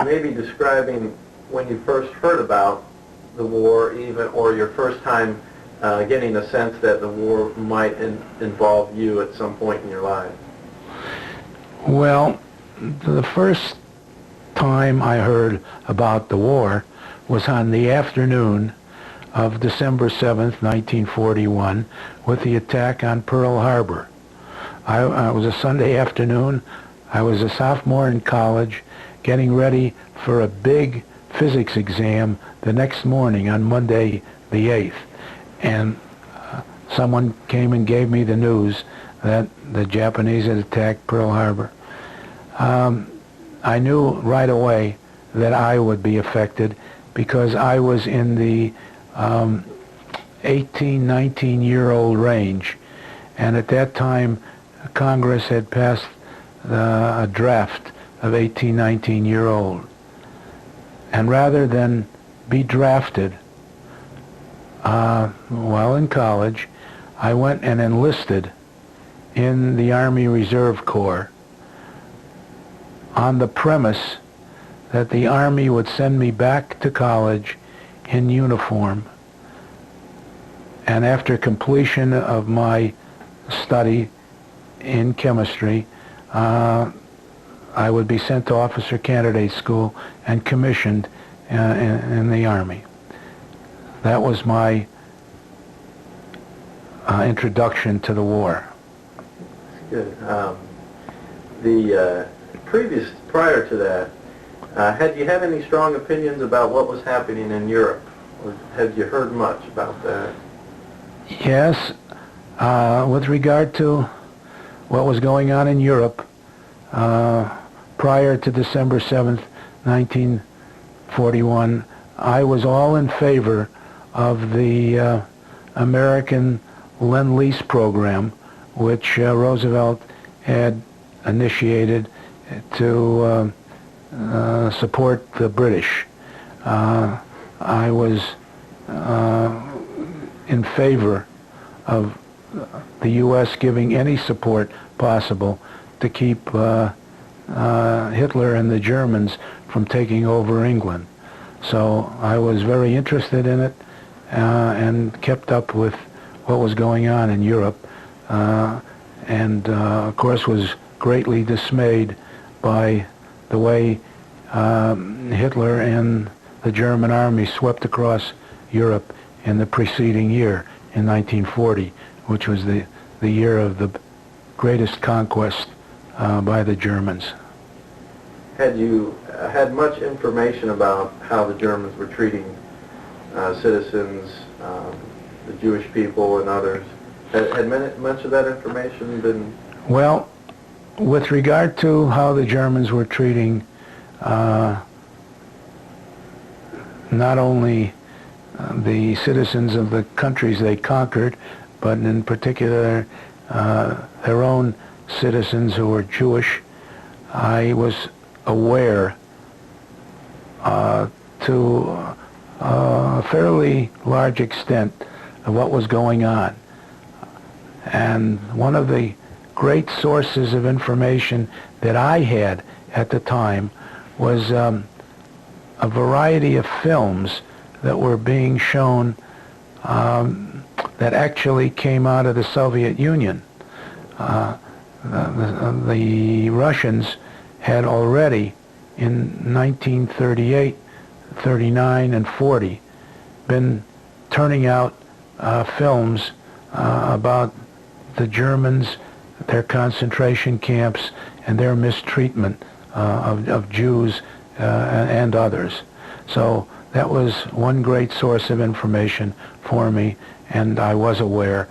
maybe describing when you first heard about the war, even, or your first time getting a sense that the war might involve you at some point in your life. Well, the first time I heard about the war was on the afternoon of December 7th, 1941, with the attack on Pearl Harbor. It was a Sunday afternoon. I was a sophomore in college, getting ready for a big physics exam the next morning on Monday the 8th. And someone came and gave me the news that the Japanese had attacked Pearl Harbor. I knew right away that I would be affected because I was in the 18, 19-year-old range. And at that time, Congress had passed a draft of 18, 19-year-old. And rather than be drafted while in college, I went and enlisted in the Army Reserve Corps on the premise that the Army would send me back to college in uniform. And after completion of my study in chemistry, I would be sent to officer candidate school and commissioned in the Army. That was my introduction to the war. Good. Prior to that, had you had any strong opinions about what was happening in Europe? Or had you heard much about that? Yes. With regard to what was going on in Europe, prior to December 7th, 1941, I was all in favor of the American Lend-Lease program, which Roosevelt had initiated to support the British. I was in favor of the U.S. giving any support possible to keep Hitler and the Germans from taking over England. So I was very interested in it and kept up with what was going on in Europe, and of course was greatly dismayed by the way Hitler and the German army swept across Europe in the preceding year, in 1940, which was the year of the greatest conquest by the Germans. Had you had much information about how the Germans were treating citizens, the Jewish people and others? Had much of that information been... Well, with regard to how the Germans were treating not only the citizens of the countries they conquered, but in particular their own citizens who were Jewish, I was aware to a fairly large extent of what was going on. And one of the great sources of information that I had at the time was a variety of films that were being shown that actually came out of the Soviet Union. The Russians had already, in 1938, 39, and 40, been turning out films about the Germans, their concentration camps, and their mistreatment of Jews and others. So that was one great source of information for me, and I was aware,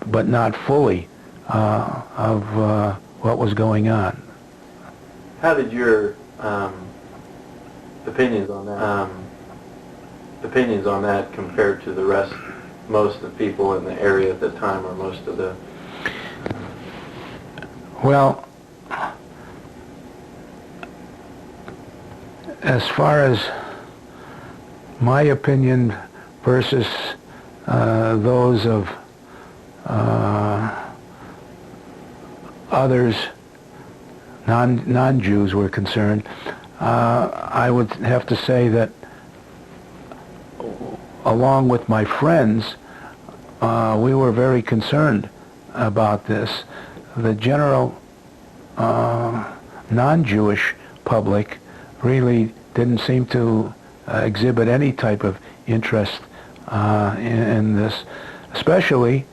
but not fully, of what was going on. How did your opinions on that compare to the rest, most of the people in the area at the time, or most of the... Well, as far as my opinion versus those of others, non-Jews were concerned, I would have to say that along with my friends, we were very concerned about this. The general non-Jewish public really didn't seem to exhibit any type of interest in this, especially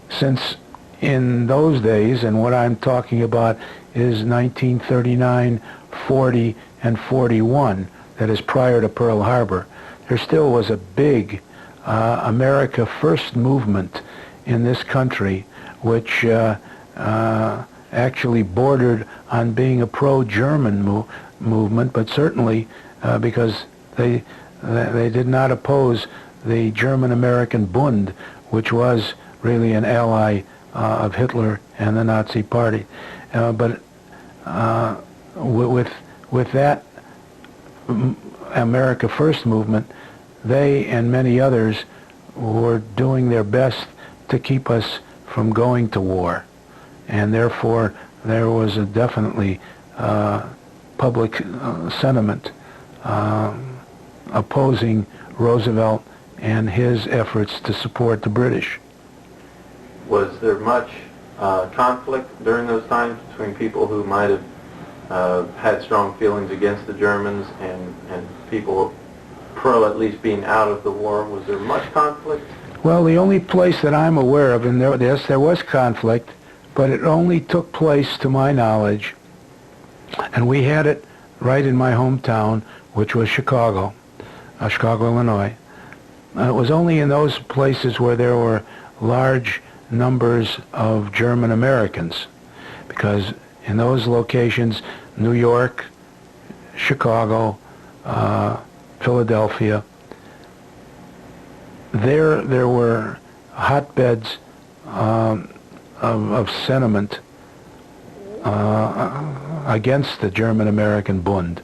since in those days, and what I'm talking about is 1939, 40, and 41, that is prior to Pearl Harbor, there still was a big America First movement in this country, which actually bordered on being a pro-German movement, but certainly because they did not oppose the German-American Bund, which was really an ally of Hitler and the Nazi Party. But with that America First movement, they and many others were doing their best to keep us from going to war. And therefore, there was a definitely public sentiment opposing Roosevelt and his efforts to support the British. Was there much conflict during those times between people who might have had strong feelings against the Germans and people pro at least being out of the war? Was there much conflict? Well, the only place that I'm aware of, and yes, there was conflict, but it only took place, to my knowledge, and we had it right in my hometown, which was Chicago, Illinois. It was only in those places where there were large numbers of German Americans, because in those locations, New York, Chicago, Philadelphia, there were hotbeds of sentiment against the German-American Bund,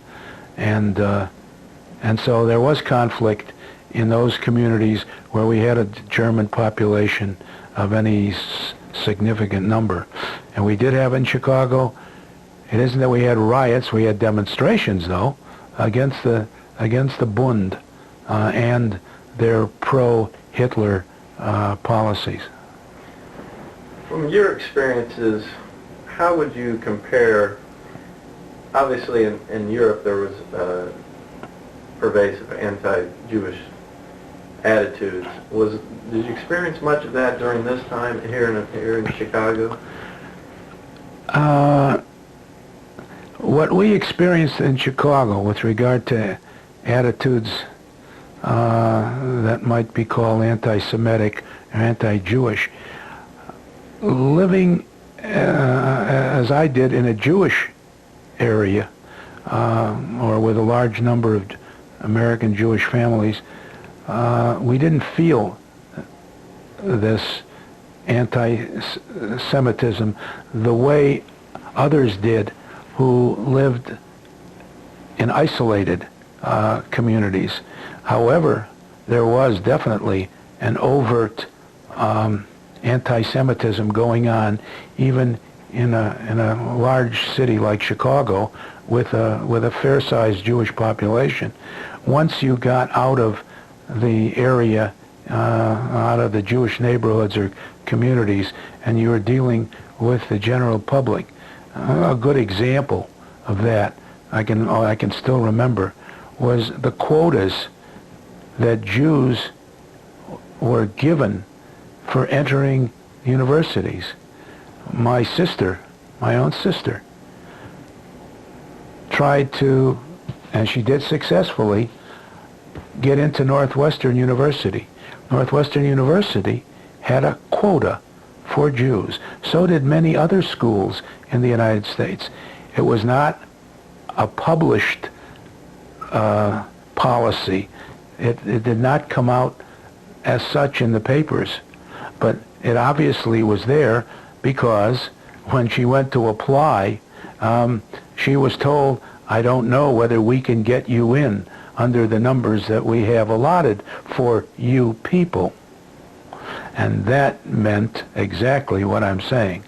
and so there was conflict in those communities where we had a German population of any significant number. And we did have in Chicago, it isn't that we had riots, we had demonstrations though, against the Bund and their pro-Hitler policies. From your experiences, how would you compare, obviously in Europe there was pervasive anti-Jewish attitudes. Did you experience much of that during this time here in Chicago? What we experienced in Chicago with regard to attitudes that might be called anti-Semitic or anti-Jewish, living as I did in a Jewish area, or with a large number of American Jewish families, we didn't feel this anti-Semitism the way others did who lived in isolated communities. However, there was definitely an overt anti-Semitism going on even in a large city like Chicago with a fair-sized Jewish population. Once you got out of the area, out of the Jewish neighborhoods or communities, and you were dealing with the general public, a good example of that I can still remember was the quotas that Jews were given for entering universities. My sister, my own sister, tried to, and she did successfully, get into Northwestern University. Northwestern University had a quota for Jews. So did many other schools in the United States. It was not a published policy. It did not come out as such in the papers, but it obviously was there because when she went to apply, she was told, I don't know whether we can get you in under the numbers that we have allotted for you people. And that meant exactly what I'm saying.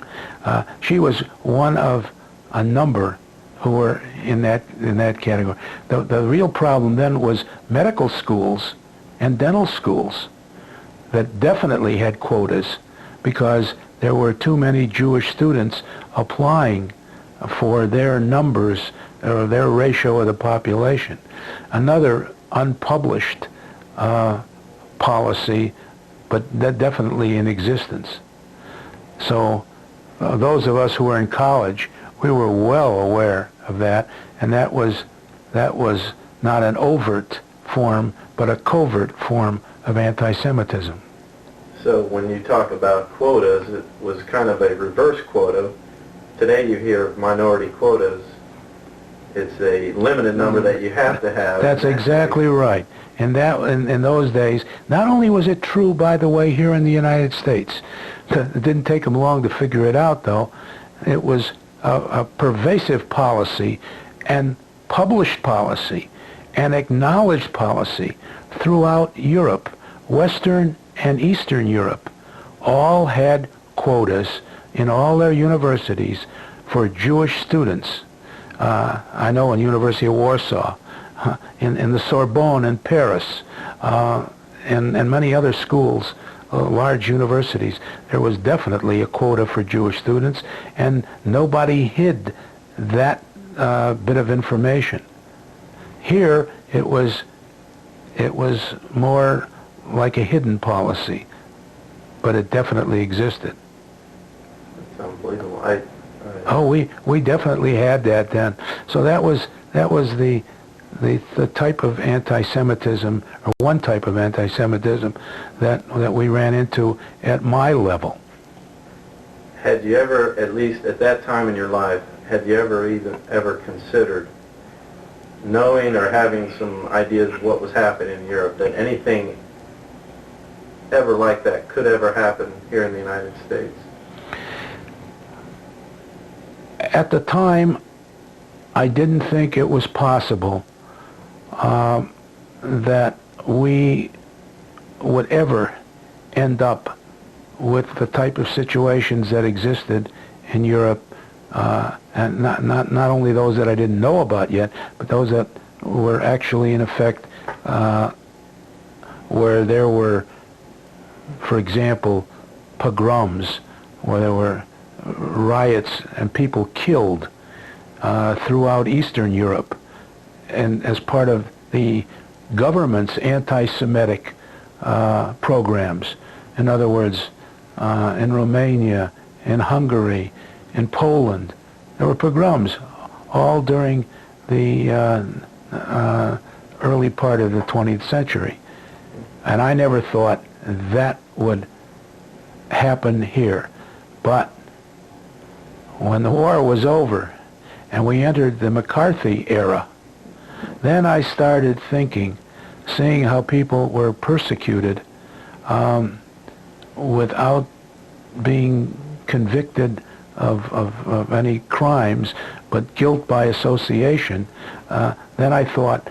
She was one of a number who were in that category. The real problem then was medical schools and dental schools that definitely had quotas because there were too many Jewish students applying for their numbers or their ratio of the population. Another unpublished policy, but that definitely in existence. So those of us who were in college, we were well aware of that, and that was not an overt form, but a covert form of anti-Semitism. So when you talk about quotas, it was kind of a reverse quota. Today you hear of minority quotas. It's a limited number that you have to have. That's exactly right. And that, in those days, not only was it true, by the way, here in the United States, it didn't take them long to figure it out, though. It was a pervasive policy and published policy and acknowledged policy throughout Europe. Western and Eastern Europe all had quotas in all their universities for Jewish students. I know in University of Warsaw, in the Sorbonne in Paris, and many other schools, large universities, there was definitely a quota for Jewish students, and nobody hid that bit of information. Here, it was more like a hidden policy, but it definitely existed. That's unbelievable. Oh, we definitely had that then. So that was the type of anti-Semitism, or one type of anti-Semitism that we ran into at my level. Had you ever, at least at that time in your life, had you ever considered knowing or having some ideas of what was happening in Europe, that anything ever like that could ever happen here in the United States? At the time, I didn't think it was possible that we would ever end up with the type of situations that existed in Europe, and not only those that I didn't know about yet, but those that were actually in effect, where there were, for example, pogroms, where there were riots and people killed throughout Eastern Europe, and as part of the government's anti-Semitic programs. In other words, in Romania, in Hungary, in Poland, there were pogroms all during the early part of the 20th century. And I never thought that would happen here. But when the war was over and we entered the McCarthy era, then I started thinking, seeing how people were persecuted without being convicted of any crimes, but guilt by association, then I thought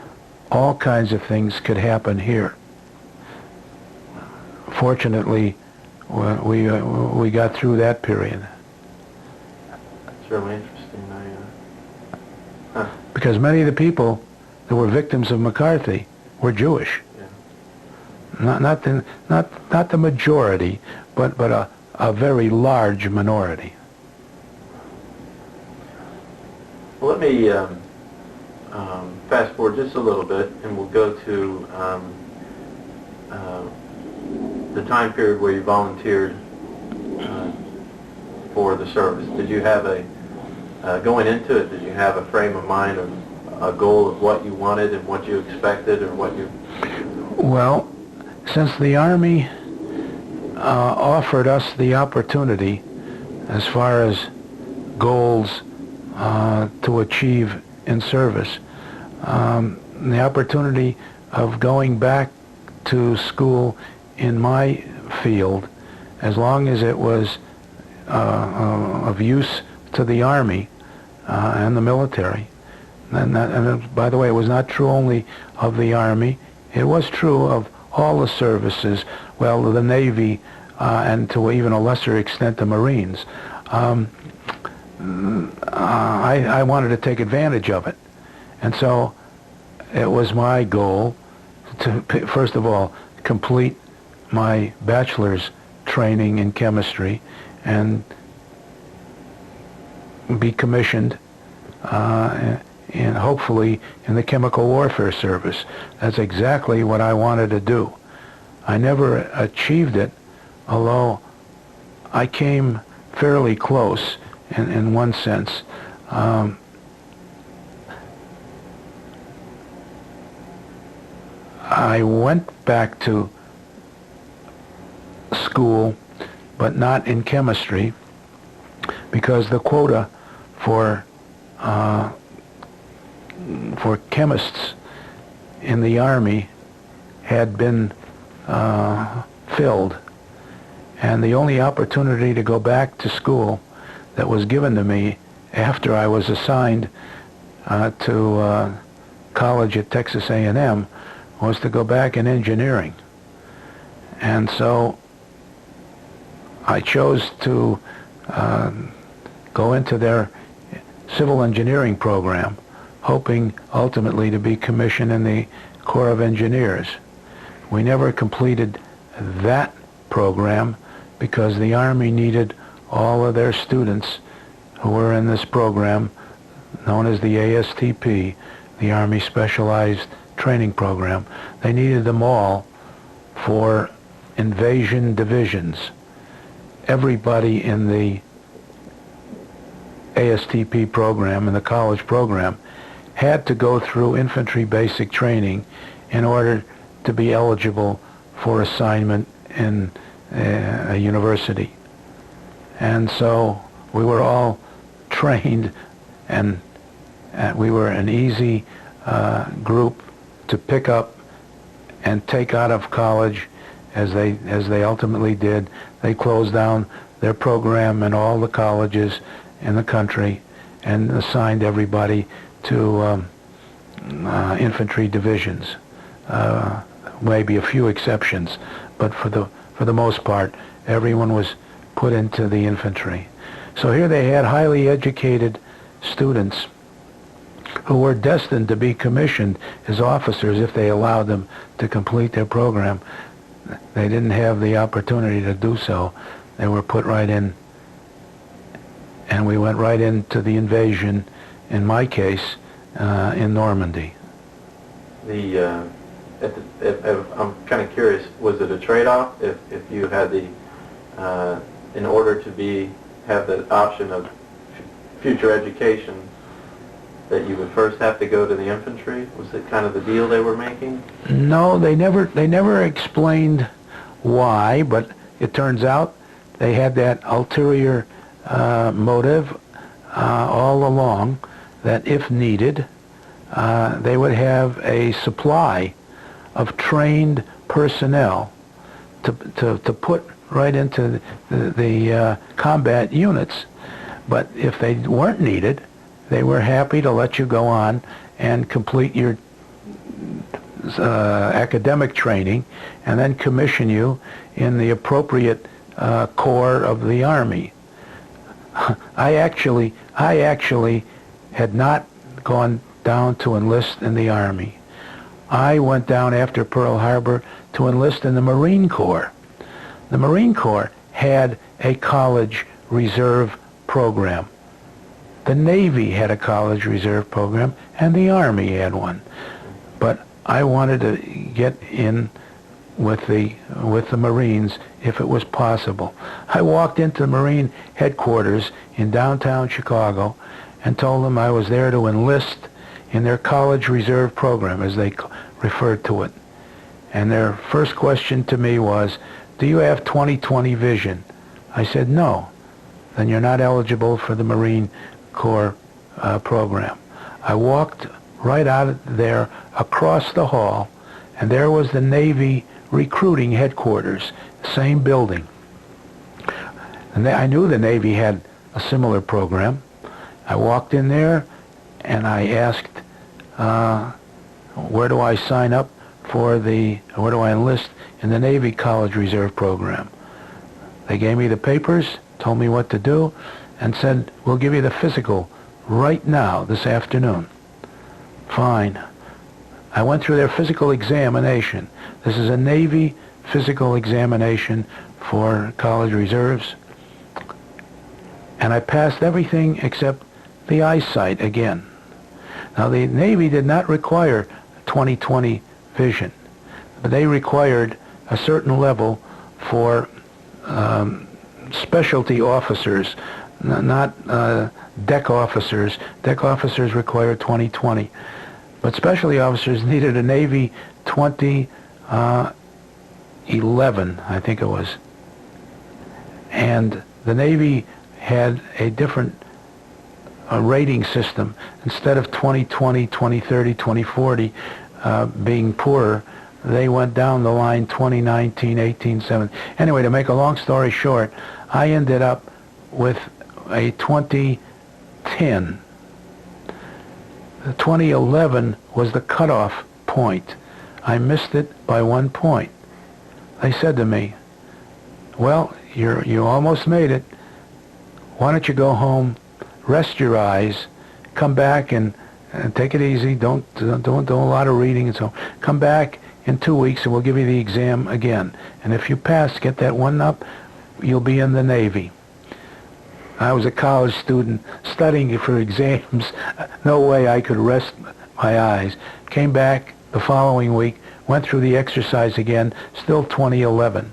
all kinds of things could happen here. Fortunately, we got through that period. That's really interesting. Because many of the people that were victims of McCarthy were Jewish. Yeah. Not the majority, but a very large minority. Well, let me fast forward just a little bit, and we'll go to the time period where you volunteered for the service. Did you have going into it, did you have a frame of mind of a goal of what you wanted and what you expected, or what you... Well, since the Army offered us the opportunity, as far as goals to achieve in service, the opportunity of going back to school in my field, as long as it was of use to the Army and the military. And by the way, it was not true only of the Army. It was true of all the services, well, the Navy, and to even a lesser extent the Marines. I wanted to take advantage of it. And so it was my goal to, first of all, complete my bachelor's training in chemistry and be commissioned and hopefully in the Chemical Warfare Service. That's exactly what I wanted to do. I never achieved it, although I came fairly close in one sense. I went back to school, but not in chemistry, because the quota for chemists in the Army had been filled, and the only opportunity to go back to school that was given to me after I was assigned to college at Texas A&M was to go back in engineering. And so I chose to go into their civil engineering program, hoping ultimately to be commissioned in the Corps of Engineers. We never completed that program because the Army needed all of their students who were in this program, known as the ASTP, the Army Specialized Training Program. They needed them all for invasion divisions. Everybody in the ASTP program, in the college program, had to go through infantry basic training in order to be eligible for assignment in a university. And so we were all trained, and we were an easy group to pick up and take out of college, as they ultimately did. They closed down their program in all the colleges in the country and assigned everybody to infantry divisions. Maybe a few exceptions, but for the most part, everyone was put into the infantry. So here they had highly educated students who were destined to be commissioned as officers if they allowed them to complete their program. They didn't have the opportunity to do so. They were put right in, and we went right into the invasion, in my case, in Normandy. I'm kind of curious, was it a trade-off if you had in order to have the option of future education, that you would first have to go to the infantry? Was it kind of the deal they were making? No, they never explained why, but it turns out they had that ulterior motive all along, that if needed, they would have a supply of trained personnel to put right into the combat units. But if they weren't needed, they were happy to let you go on and complete your academic training and then commission you in the appropriate corps of the Army. I actually had not gone down to enlist in the Army. I went down after Pearl Harbor to enlist in the Marine Corps. The Marine Corps had a college reserve program. The Navy had a college reserve program, and the Army had one. But I wanted to get in with the Marines if it was possible. I walked into the Marine headquarters in downtown Chicago and told them I was there to enlist in their college reserve program, as they referred to it. And their first question to me was, "Do you have 20/20 vision?" I said, "No." "Then you're not eligible for the Marine Corps program." I walked right out of there across the hall, and there was the Navy recruiting headquarters, same building. And I knew the Navy had a similar program. I walked in there and I asked, where do I sign up where do I enlist in the Navy College Reserve program? They gave me the papers, told me what to do, and said, we'll give you the physical right now, this afternoon. Fine. I went through their physical examination. This is a Navy physical examination for college reserves. And I passed everything except the eyesight again. Now, the Navy did not require 20/20 vision, but they required a certain level for specialty officers, not deck officers. Deck officers required 20/20. But specialty officers needed a Navy 2011, I think it was. And the Navy had a different rating system. Instead of 20/20, 20/30, 20/40 being poorer, they went down the line 20/19, 18/7. Anyway, to make a long story short, I ended up with a 20/10. The 2011 was the cutoff point. I missed it by 1 point. They said to me, well, you almost made it. Why don't you go home, rest your eyes, come back and take it easy. Don't do a lot of reading and so on. Come back in 2 weeks and we'll give you the exam again. And if you pass, get that one up, you'll be in the Navy. I was a college student studying for exams. No way I could rest my eyes. Came back the following week, went through the exercise again, still 2011.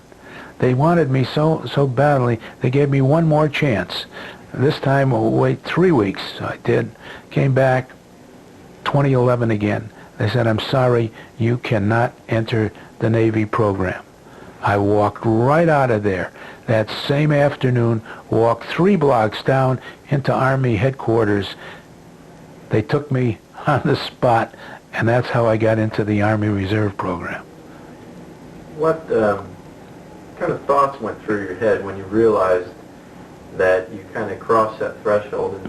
They wanted me so badly, they gave me one more chance. This time, wait 3 weeks. I did. Came back, 2011 again. They said, I'm sorry, you cannot enter the Navy program. I walked right out of there. That same afternoon, walked 3 blocks down into Army headquarters. They took me on the spot, and that's how I got into the Army Reserve program. What kind of thoughts went through your head when you realized that you kind of crossed that threshold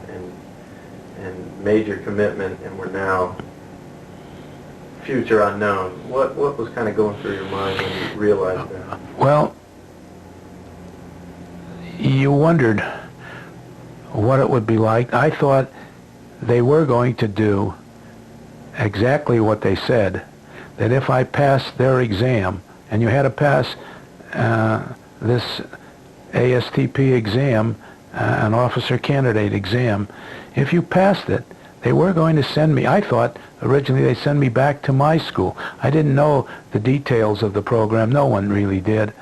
and made your commitment and were now future unknown? What was kind of going through your mind when you realized that? Well, you wondered what it would be like. I thought they were going to do exactly what they said, that if I passed their exam, and you had to pass this ASTP exam, an officer candidate exam, if you passed it, they were going to send me, I thought originally they'd send me back to my school. I didn't know the details of the program. No one really did.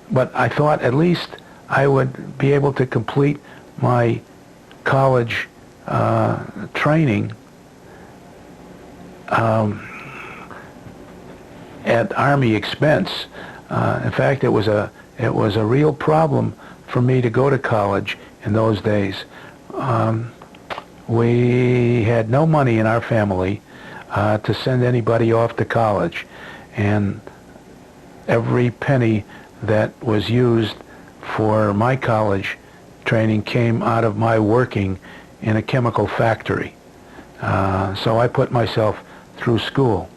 But I thought at least I would be able to complete my college training at Army expense. In fact, it was a real problem for me to go to college in those days. We had no money in our family to send anybody off to college, and every penny that was used for my college training came out of my working in a chemical factory. So I put myself through school,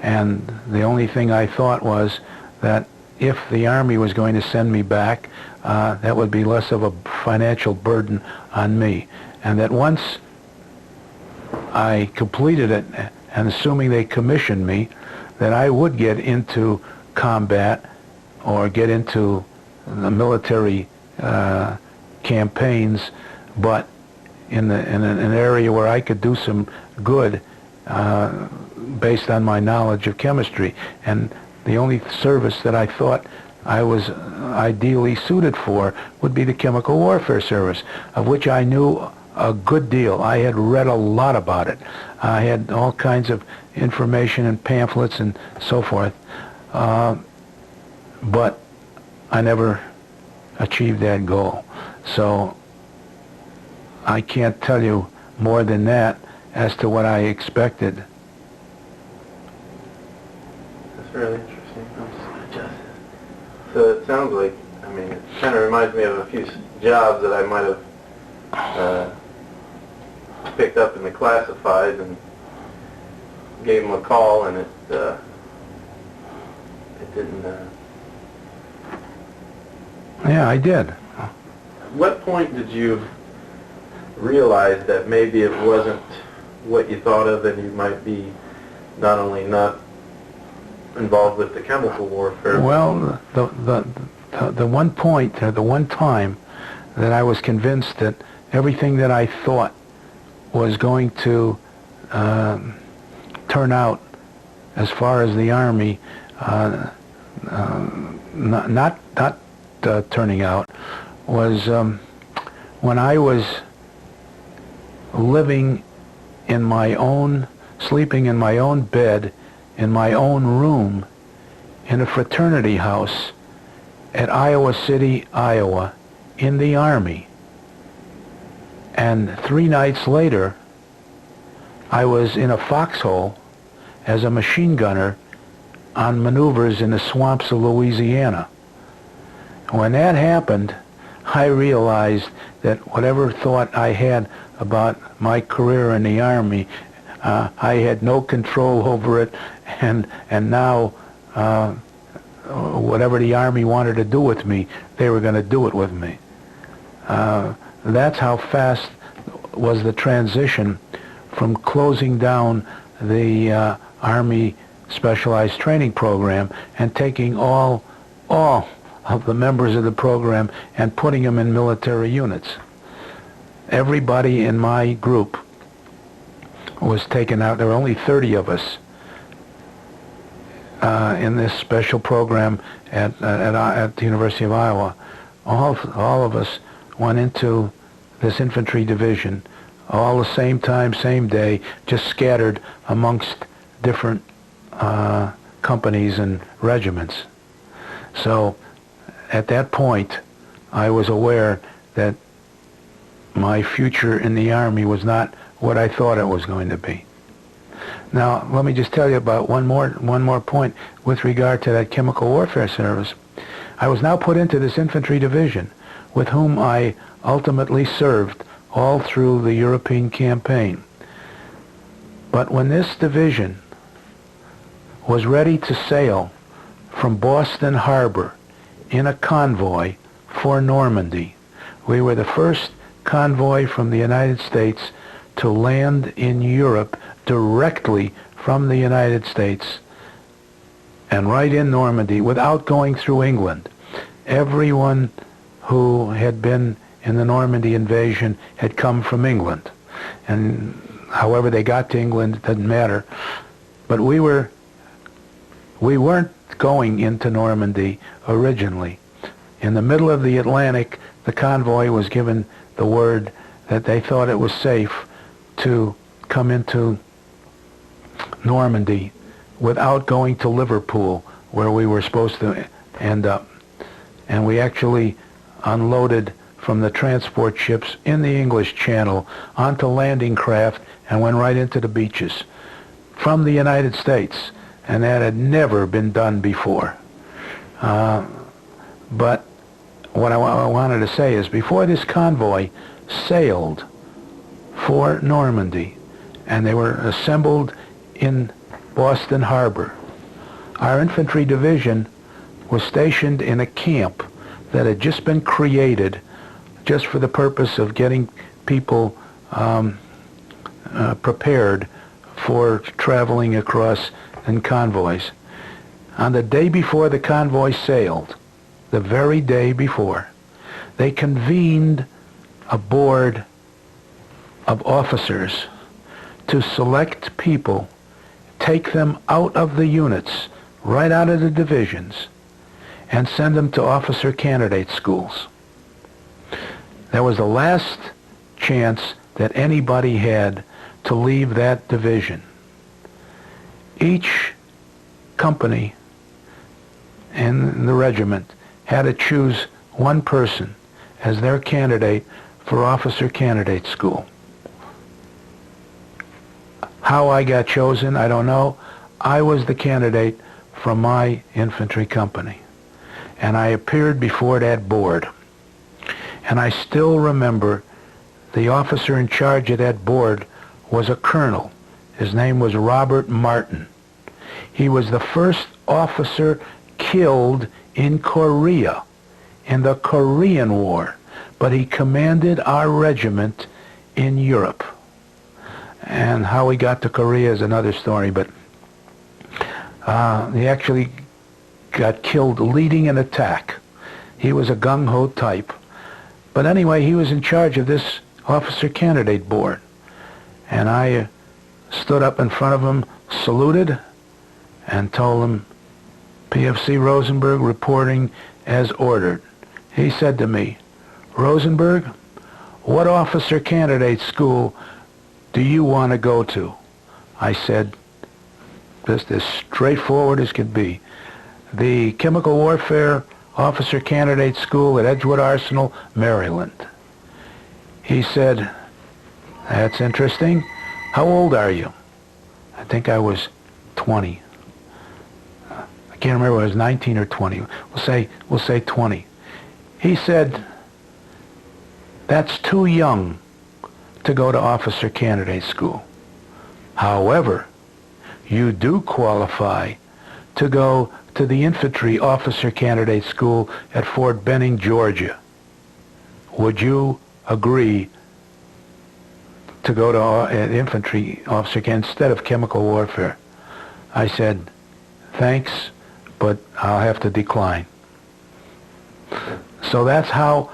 and the only thing I thought was that if the Army was going to send me back, that would be less of a financial burden on me, and that once I completed it, and assuming they commissioned me, that I would get into combat or get into the military campaigns, but in an area where I could do some good based on my knowledge of chemistry. And the only service that I thought I was ideally suited for would be the Chemical Warfare Service, of which I knew a good deal. I had read a lot about it. I had all kinds of information and pamphlets and so forth. But I never achieved that goal. So I can't tell you more than that as to what I expected. That's really interesting. So it sounds like, I mean, it kind of reminds me of a few jobs that I might have picked up in the classifieds and gave them a call, and it didn't. Yeah, I did. what point did you realize that maybe it wasn't what you thought of, and you might be not only not involved with the chemical warfare? Well, the one point, or the one time that I was convinced that everything that I thought was going to turn out as far as the Army, not turning out, was when I was living in my own, sleeping in my own bed, in my own room, in a fraternity house at Iowa City, Iowa, in the Army. And 3 nights later, I was in a foxhole as a machine gunner on maneuvers in the swamps of Louisiana. When that happened, I realized that whatever thought I had about my career in the Army, I had no control over it, and now whatever the Army wanted to do with me, they were going to do it with me. That's how fast was the transition from closing down the Army Specialized Training Program and taking all of the members of the program and putting them in military units. Everybody in my group was taken out. There were only 30 of us in this special program at the University of Iowa. All of us went into this infantry division, all the same time, same day, just scattered amongst different companies and regiments. So at that point, I was aware that my future in the Army was not what I thought it was going to be. Now, let me just tell you about one more point with regard to that chemical warfare service. I was now put into this infantry division with whom I ultimately served all through the European campaign. But when this division was ready to sail from Boston Harbor in a convoy for Normandy, we were the first convoy from the United States to land in Europe directly from the United States and right in Normandy without going through England. Everyone who had been in the Normandy invasion had come from England. And however they got to England, it doesn't matter. But we weren't going into Normandy originally. In the middle of the Atlantic, the convoy was given the word that they thought it was safe to come into Normandy without going to Liverpool, where we were supposed to end up. And we actually unloaded from the transport ships in the English Channel onto landing craft and went right into the beaches from the United States. And that had never been done before. But what I wanted to say is, before this convoy sailed for Normandy, and they were assembled in Boston Harbor, our infantry division was stationed in a camp that had just been created just for the purpose of getting people prepared for traveling across in convoys. On the day before the convoy sailed, the very day before, they convened a board of officers to select people, take them out of the units, right out of the divisions, and send them to officer candidate schools. That was the last chance that anybody had to leave that division. Each company in the regiment had to choose one person as their candidate for officer candidate school. How I got chosen, I don't know. I was the candidate from my infantry company, and I appeared before that board. And I still remember the officer in charge of that board was a colonel. His name was Robert Martin. He was the first officer killed in Korea, in the Korean War, but he commanded our regiment in Europe. And how he got to Korea is another story, but he actually got killed leading an attack. He was a gung-ho type. But anyway, he was in charge of this officer candidate board. And I stood up in front of him, saluted, and told him, PFC Rosenberg reporting as ordered. He said to me, Rosenberg, what officer candidate school do you want to go to? I said, just as straightforward as could be, the Chemical Warfare Officer Candidate School at Edgewood Arsenal, Maryland. He said, that's interesting. How old are you? I think I was 20. I can't remember if I was 19 or 20. We'll say 20. He said, that's too young to go to officer candidate school. However, you do qualify to go to the infantry officer candidate school at Fort Benning, Georgia. Would you agree to go to infantry officer instead of chemical warfare? I said, thanks, but I'll have to decline. So that's how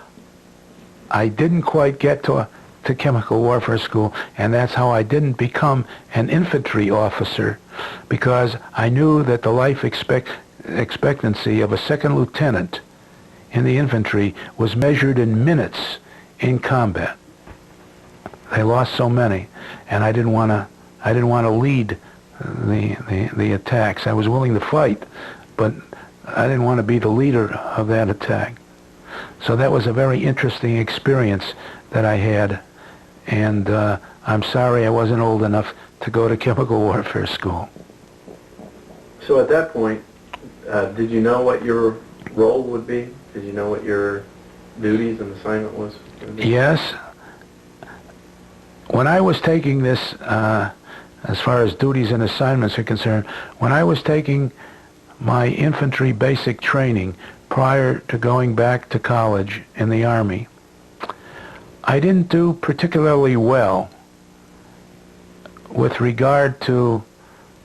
I didn't quite get to chemical warfare school, and that's how I didn't become an infantry officer, because I knew that the life expectancy of a second lieutenant in the infantry was measured in minutes in combat. They lost so many, and I didn't want to lead the attacks. I was willing to fight, but I didn't want to be the leader of that attack. So that was a very interesting experience that I had, and I'm sorry I wasn't old enough to go to chemical warfare school. So at that point, did you know what your role would be? Did you know what your duties and assignment was? Yes. When I was taking this, as far as duties and assignments are concerned, when I was taking my infantry basic training prior to going back to college in the Army, I didn't do particularly well with regard to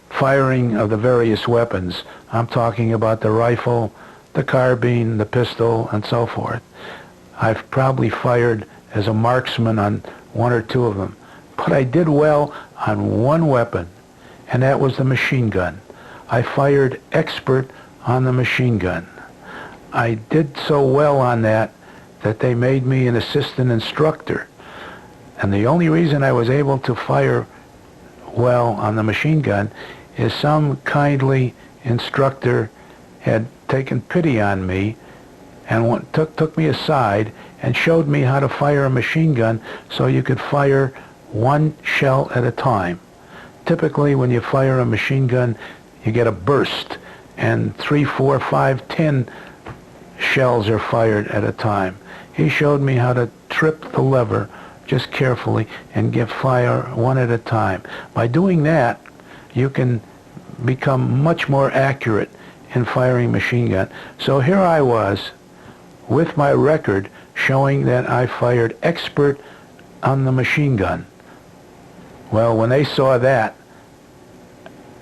firing of the various weapons. I'm talking about the rifle, the carbine, the pistol, and so forth. I've probably fired as a marksman on one or two of them. But I did well on one weapon, and that was the machine gun. I fired expert on the machine gun. I did so well on that they made me an assistant instructor. And the only reason I was able to fire well on the machine gun is some kindly instructor had taken pity on me and took me aside and showed me how to fire a machine gun so you could fire one shell at a time. Typically, when you fire a machine gun, you get a burst, and 3, 4, 5, 10 shells are fired at a time. He showed me how to trip the lever just carefully and give fire one at a time. By doing that, you can become much more accurate in firing machine gun. So here I was with my record showing that I fired expert on the machine gun. Well, when they saw that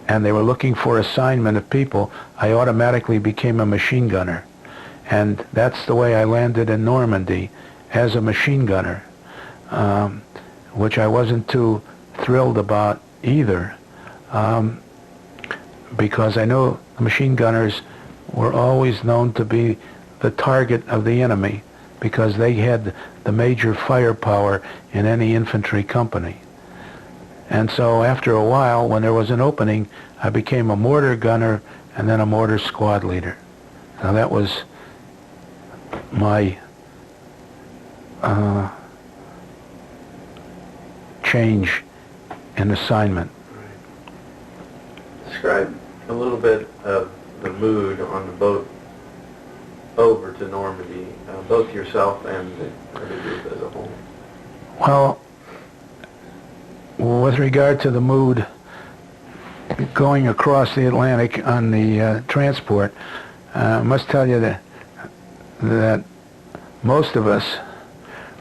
and they were looking for assignment of people, I automatically became a machine gunner. And that's the way I landed in Normandy, as a machine gunner, which I wasn't too thrilled about either, because I know the machine gunners were always known to be the target of the enemy, because they had the major firepower in any infantry company. And so after a while, when there was an opening, I became a mortar gunner and then a mortar squad leader. Now that was my change in assignment. Right. Describe a little bit of the mood on the boat over to Normandy, both yourself and the group as a whole. Well, with regard to the mood going across the Atlantic on the transport, I must tell you that most of us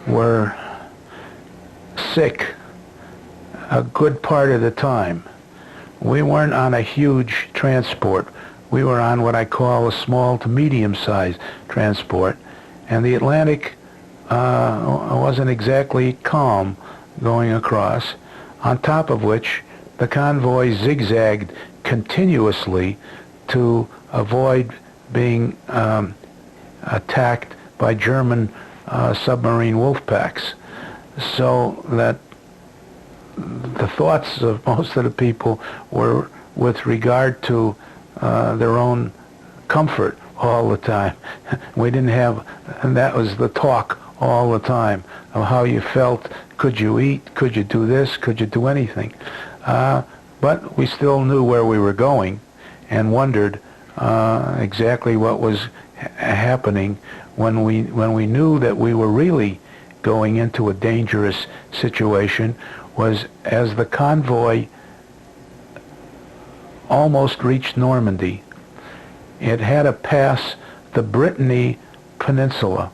were sick a good part of the time. We weren't on a huge transport. We were on what I call a small to medium-sized transport, and the Atlantic wasn't exactly calm going across, on top of which the convoy zigzagged continuously to avoid being attacked by German submarine wolf packs, so that the thoughts of most of the people were with regard to their own comfort all the time. We didn't have, and that was the talk all the time of how you felt. Could you eat? Could you do this? Could you do anything? But we still knew where we were going and wondered exactly what was happening when we knew that we were really going into a dangerous situation. Was as the convoy almost reached Normandy, it had to pass the Brittany Peninsula.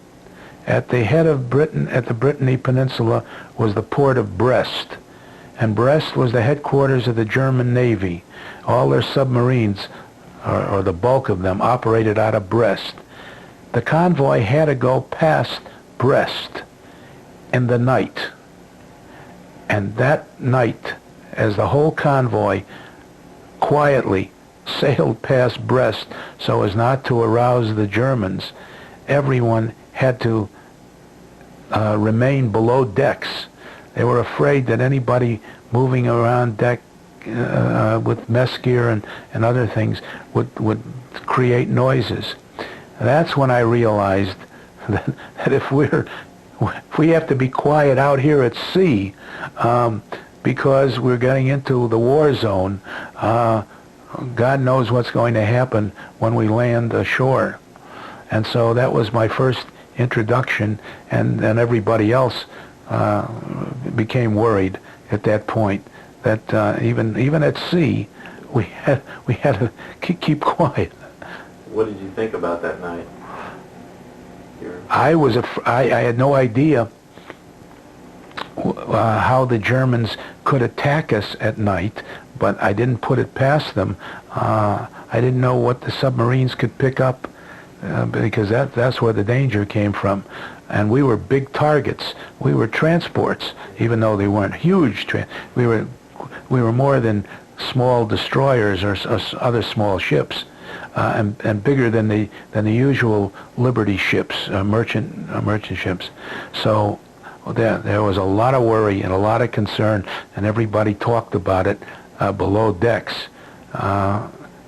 At the head of Britain, at the Brittany Peninsula, was the port of Brest, and Brest was the headquarters of the German Navy. All their submarines, or the bulk of them, operated out of Brest. The convoy had to go past Brest in the night. And that night, as the whole convoy quietly sailed past Brest so as not to arouse the Germans, everyone had to remain below decks. They were afraid that anybody moving around deck with mess gear and other things would create noises. That's when I realized that if we have to be quiet out here at sea because we're getting into the war zone, God knows what's going to happen when we land ashore. And so that was my first introduction, and then everybody else became worried at that point that even at sea we had to keep quiet. What did you think about that night? I had no idea how the Germans could attack us at night, but I didn't put it past them. I didn't know what the submarines could pick up, because that's where the danger came from. And we were big targets. We were transports, even though they weren't huge. We were more than small destroyers or other small ships. And bigger than the usual Liberty ships, merchant ships. So there was a lot of worry and a lot of concern, and everybody talked about it below decks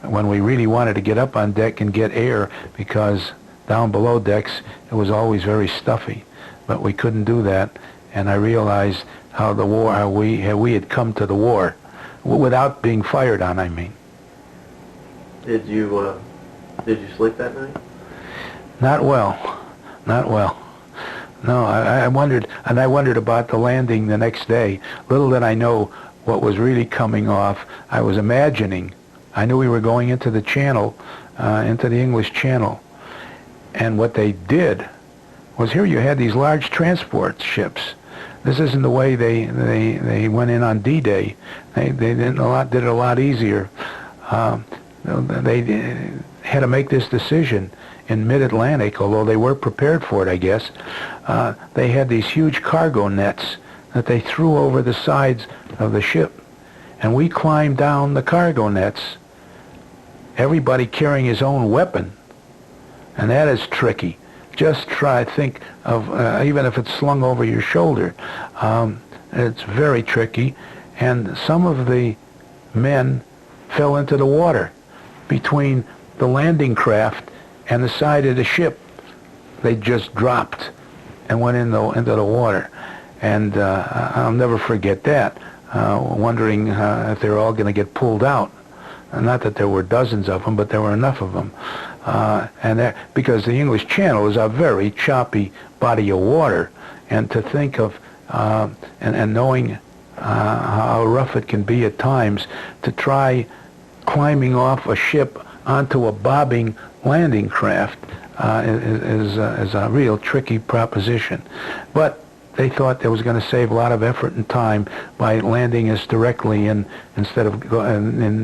when we really wanted to get up on deck and get air, because down below decks it was always very stuffy. But we couldn't do that, and I realized how we had come to the war without being fired on, I mean. Did you sleep that night? Not well. No, I wondered about the landing the next day. Little did I know what was really coming off. I was imagining. I knew we were going into the Channel, into the English Channel. And what they did was, here you had these large transport ships. This isn't the way they went in on D-Day. They did it a lot easier. They had to make this decision in mid-Atlantic, although they were prepared for it, I guess. They had these huge cargo nets that they threw over the sides of the ship. And we climbed down the cargo nets, everybody carrying his own weapon. And that is tricky. Just think of, even if it's slung over your shoulder, it's very tricky. And some of the men fell into the water between the landing craft and the side of the ship. They just dropped and went into the water. And I'll never forget that, wondering if they were all going to get pulled out. Not that there were dozens of them, but there were enough of them. Because the English Channel is a very choppy body of water, and to think of, and knowing how rough it can be at times, to try climbing off a ship onto a bobbing landing craft is a real tricky proposition. But they thought they was going to save a lot of effort and time by landing us directly in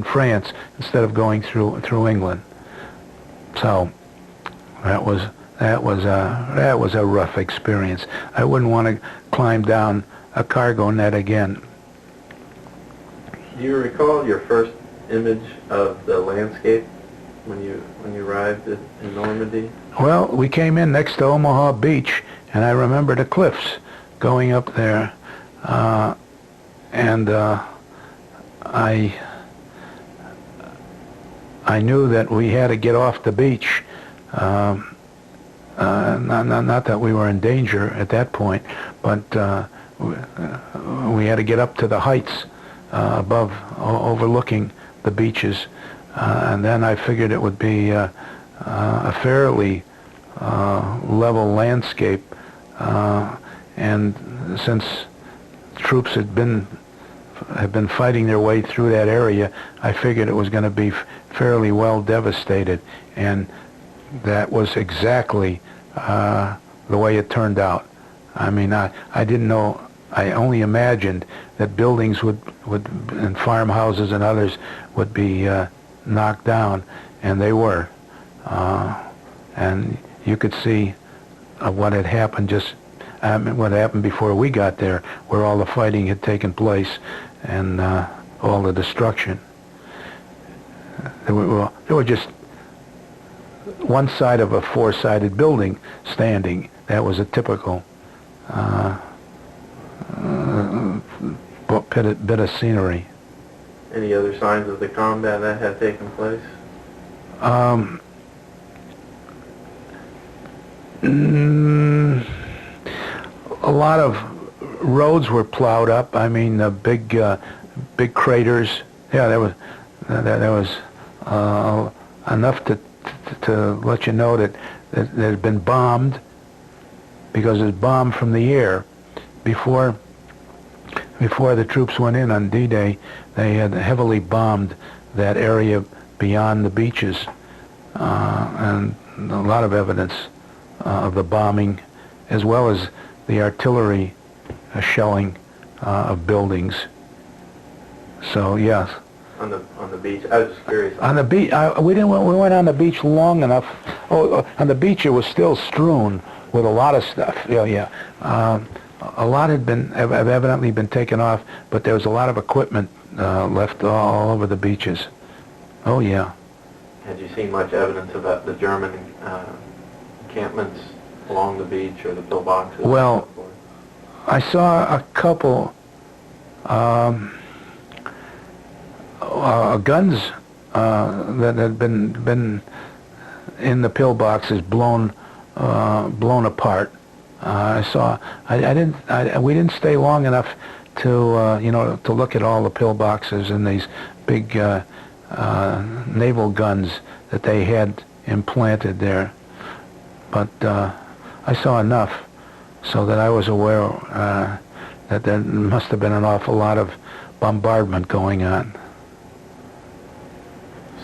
France instead of going through England. So that was a rough experience. I wouldn't want to climb down a cargo net again. Do you recall your first image of the landscape when you arrived in Normandy? Well, we came in next to Omaha Beach, and I remember the cliffs going up there, and I knew that we had to get off the beach. Not that we were in danger at that point, but we had to get up to the heights above, overlooking the beaches, and then I figured it would be a fairly level landscape, and since troops had been fighting their way through that area, I figured it was going to be fairly well devastated, and that was exactly the way it turned out. I mean, I didn't know. I only imagined that buildings would and farmhouses and others would be knocked down, and they were. And you could see what had happened what happened before we got there, where all the fighting had taken place and all the destruction. There were just one side of a four-sided building standing. That was a typical bit of scenery. Any other signs of the combat that had taken place? A lot of roads were plowed up. I mean, the big craters. Yeah, there was enough to let you know that it had been bombed, because it was bombed from the air. Before the troops went in on D-Day, they had heavily bombed that area beyond the beaches, and a lot of evidence of the bombing, as well as the artillery shelling of buildings. So yes. On the beach, I was just curious. On the beach, we went on the beach long enough. On the beach it was still strewn with a lot of stuff. Yeah. A lot had evidently been taken off, but there was a lot of equipment left all over the beaches. Oh yeah. Had you seen much evidence about the German encampments along the beach or the pillboxes? Well, I saw a couple guns that had been in the pillboxes blown apart. We didn't stay long enough to to look at all the pillboxes and these big naval guns that they had implanted there. But I saw enough so that I was aware that there must have been an awful lot of bombardment going on.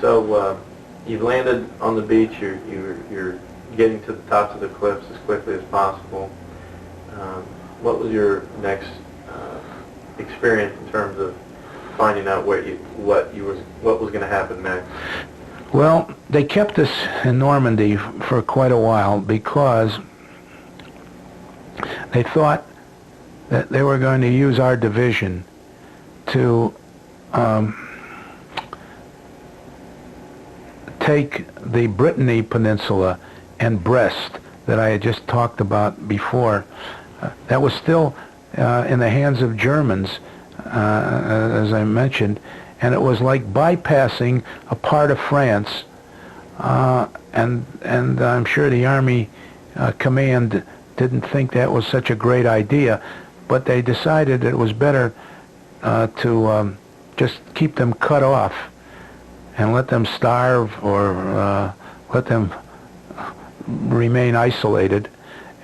So you've landed on the beach. You're getting to the tops of the cliffs as quickly as possible. What was your next experience in terms of finding out what was going to happen next? Well, they kept us in Normandy for quite a while because they thought that they were going to use our division to take the Brittany Peninsula and Brest that I had just talked about before. That was still in the hands of Germans, as I mentioned, and it was like bypassing a part of France, and I'm sure the Army Command didn't think that was such a great idea, but they decided it was better to just keep them cut off and let them starve or let them remain isolated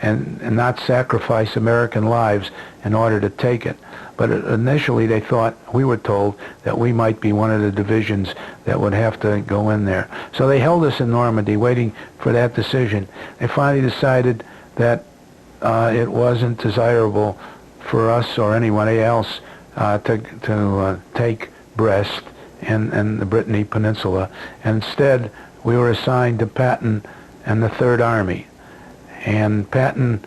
and not sacrifice American lives in order to take it. But initially they thought, we were told, that we might be one of the divisions that would have to go in there. So they held us in Normandy waiting for that decision. They finally decided that it wasn't desirable for us or anyone else to take Brest and the Brittany Peninsula. Instead, we were assigned to Patton and the Third Army. And Patton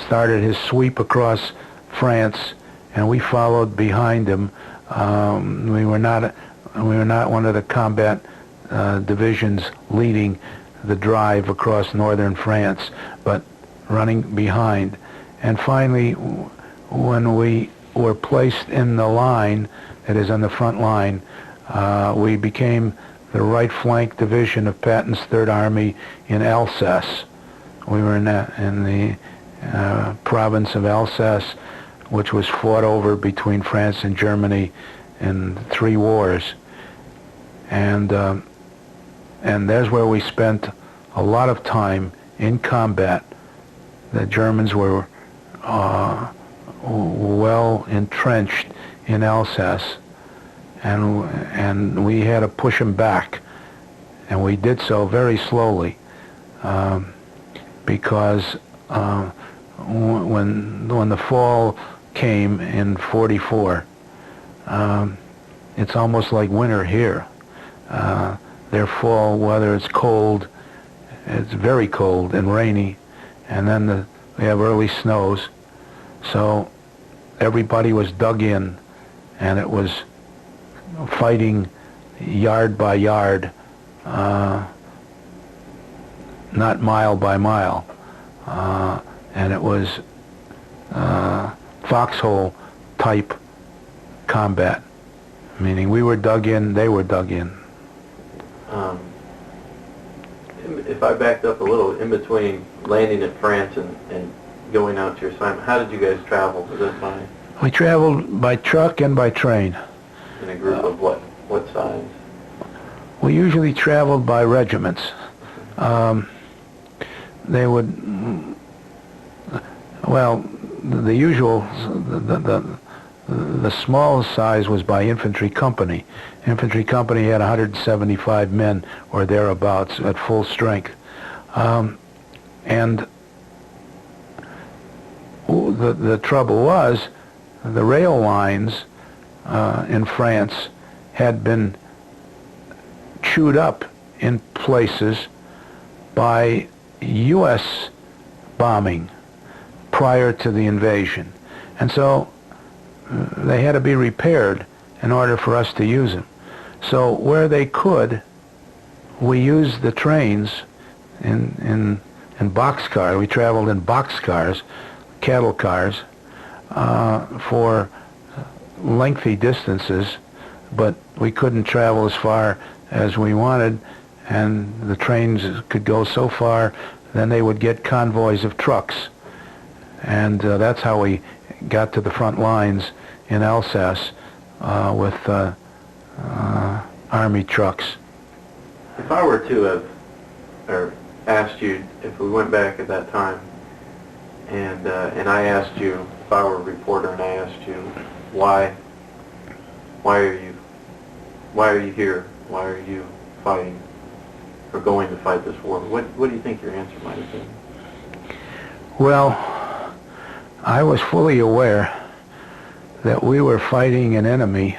started his sweep across France, and we followed behind him. We were not one of the combat divisions leading the drive across northern France, but running behind. And finally, when we were placed in the line, that is on the front line, we became the right flank division of Patton's Third Army in Alsace. We were in the province of Alsace, which was fought over between France and Germany in 3 wars. And there's where we spent a lot of time in combat. The Germans were well entrenched in Alsace, and we had to push them back, and we did so very slowly, because when the fall came in '44, it's almost like winter here. Their fall weather is cold, it's very cold and rainy, and then we have early snows, so everybody was dug in, and it was fighting yard by yard, not mile by mile, and it was foxhole type combat, meaning we were dug in, they were dug in. If I backed up a little, in between landing in France and going out to your assignment, how did you guys travel at that time? We traveled by truck and by train. In a group of what size? We usually traveled by regiments. They would, well, the usual, the smallest size was by infantry company. Infantry company had 175 men or thereabouts at full strength. And the trouble was, the rail lines in France had been chewed up in places by U.S. bombing prior to the invasion. And so they had to be repaired in order for us to use them. So where they could, we used the trains in boxcars. We traveled in boxcars, cattle cars, for lengthy distances, but we couldn't travel as far as we wanted, and the trains could go so far, then they would get convoys of trucks. And that's how we got to the front lines in Alsace with Army trucks. If I were to have asked you, if we went back at that time, and I asked you, if I were a reporter and I asked you, why are you here? Why are you fighting or going to fight this war? What do you think your answer might have been? Well, I was fully aware that we were fighting an enemy.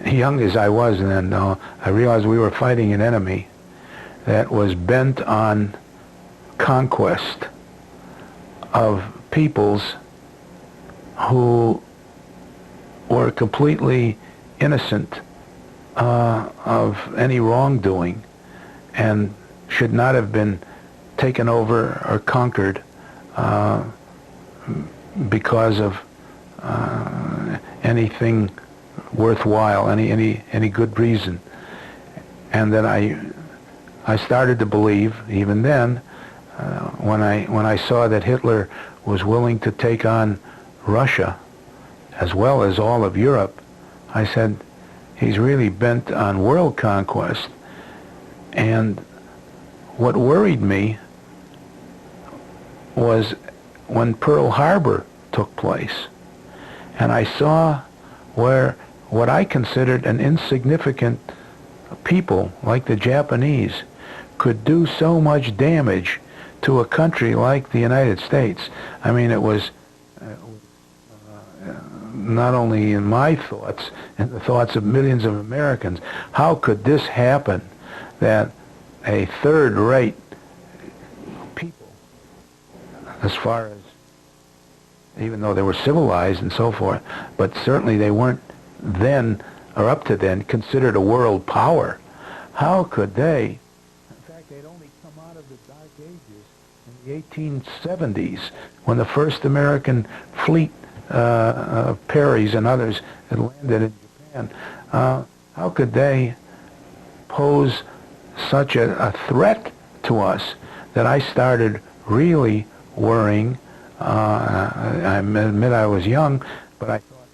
Young as I was then, though, I realized we were fighting an enemy that was bent on conquest of peoples who were completely innocent of any wrongdoing and should not have been taken over or conquered because of anything worthwhile, any good reason. And then I started to believe, even then, when I saw that Hitler was willing to take on Russia as well as all of Europe, I said, he's really bent on world conquest. And what worried me was when Pearl Harbor took place, and I saw where what I considered an insignificant people like the Japanese could do so much damage to a country like the United States. I mean, it was not only in my thoughts, in the thoughts of millions of Americans, how could this happen, that a third-rate people, as far as, even though they were civilized and so forth, but certainly they weren't then, or up to then, considered a world power. How could they, in fact, they'd only come out of the Dark Ages in the 1870s, when the first American fleet, Perry's and others, had landed in Japan. How could they pose such a threat to us that I started really worrying? I admit I was young, but I thought,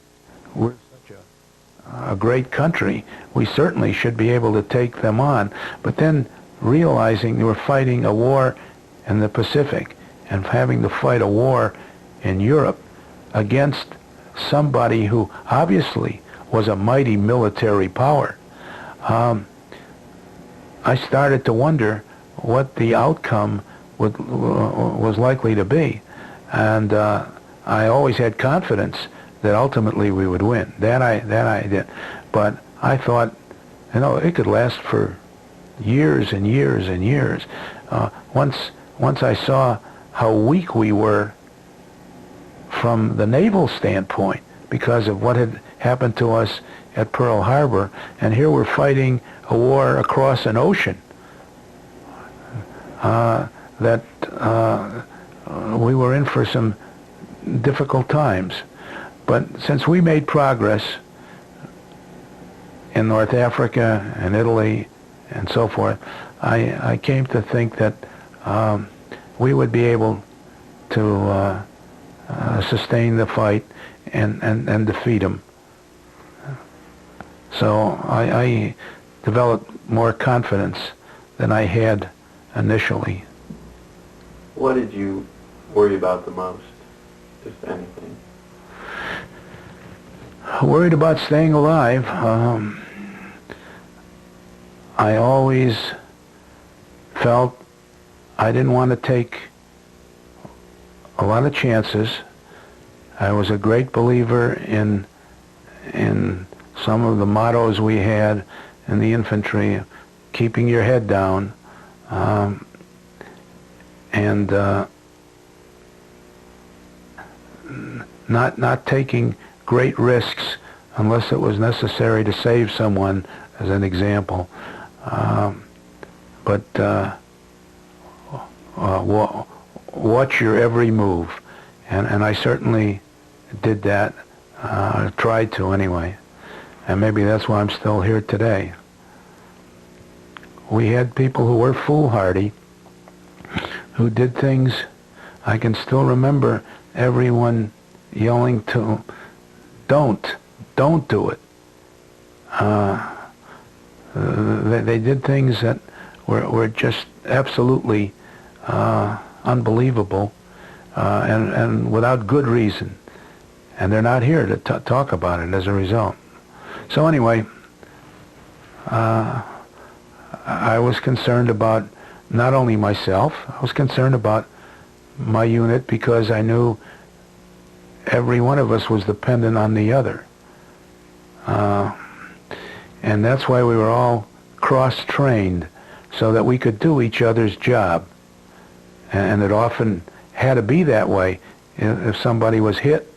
we're such a great country, we certainly should be able to take them on. But then realizing they were fighting a war in the Pacific and having to fight a war in Europe against somebody who obviously was a mighty military power, I started to wonder what the outcome was likely to be. And I always had confidence that ultimately we would win. That I did. But I thought, it could last for years and years and years. Once I saw how weak we were from the naval standpoint because of what had happened to us at Pearl Harbor, and here we're fighting a war across an ocean, that we were in for some difficult times. But since we made progress in North Africa and Italy and so forth, I came to think that we would be able to sustain the fight and defeat them. So I developed more confidence than I had initially. What did you worry about the most, if anything? Worried about staying alive. I always felt I didn't want to take a lot of chances. I was a great believer in some of the mottos we had in the infantry, keeping your head down, and not taking great risks unless it was necessary to save someone, as an example. But watch your every move, and I certainly did that. Tried to anyway, and maybe that's why I'm still here today. We had people who were foolhardy, who did things. I can still remember everyone yelling to, don't do it. They did things that were just absolutely unbelievable, and without good reason. And they're not here to talk about it as a result. So anyway, I was concerned about not only myself, I was concerned about my unit, because I knew every one of us was dependent on the other. And that's why we were all cross-trained, so that we could do each other's job. And it often had to be that way. If somebody was hit,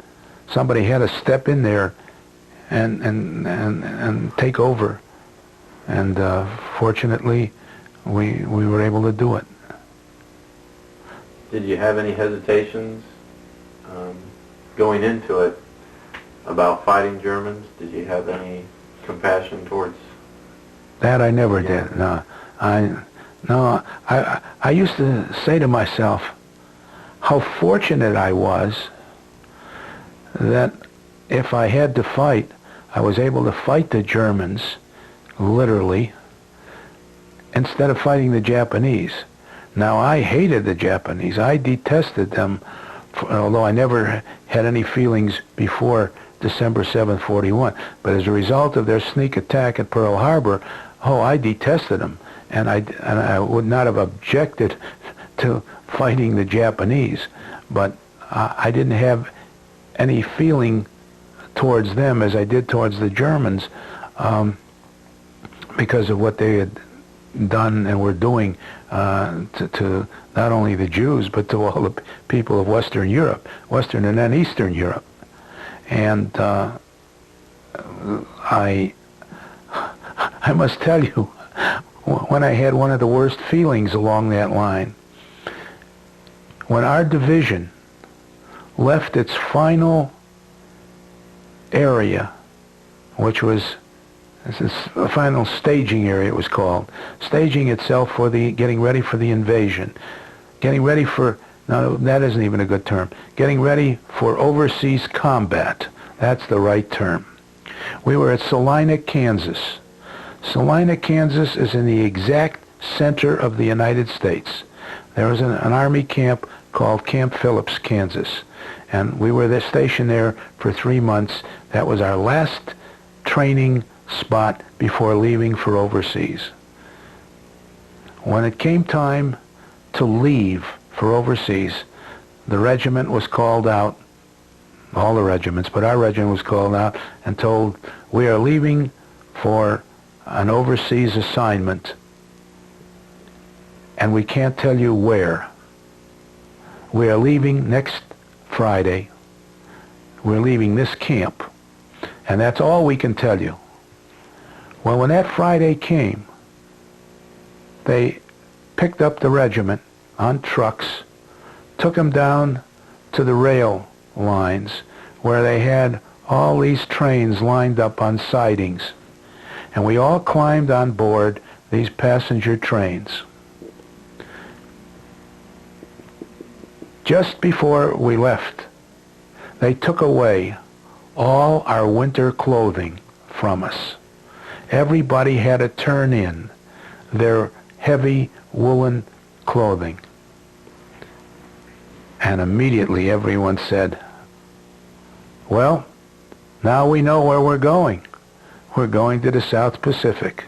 somebody had to step in there and take over. And fortunately, we were able to do it. Did you have any hesitations going into it about fighting Germans? Did you have any compassion towards? That I never did. No, I used to say to myself how fortunate I was that if I had to fight, I was able to fight the Germans, literally, instead of fighting the Japanese. Now, I hated the Japanese. I detested them, although I never had any feelings before December 7th, 41. But as a result of their sneak attack at Pearl Harbor, I detested them. And I would not have objected to fighting the Japanese, but I didn't have any feeling towards them as I did towards the Germans, because of what they had done and were doing to not only the Jews but to all the people of Western Europe, Western and then Eastern Europe. And I must tell you, when I had one of the worst feelings along that line, when our division left its final area, which was this final staging area, it was called, staging itself for the getting ready for the invasion, getting ready for, no, that isn't even a good term, getting ready for overseas combat. That's the right term. We were at Salina, Kansas. Salina, Kansas is in the exact center of the United States. There was an army camp called Camp Phillips, Kansas, and we were stationed there for 3 months. That was our last training spot before leaving for overseas. When it came time to leave for overseas, the regiment was called out, all the regiments, but our regiment was called out and told, we are leaving for an overseas assignment, and we can't tell you where. We are leaving next Friday. We're leaving this camp, and that's all we can tell you. Well, when that Friday came, they picked up the regiment on trucks, took them down to the rail lines where they had all these trains lined up on sidings, and we all climbed on board these passenger trains. Just before we left, they took away all our winter clothing from us. Everybody had to turn in their heavy woolen clothing. And immediately everyone said, well, now we know where we're going. We're going to the South Pacific.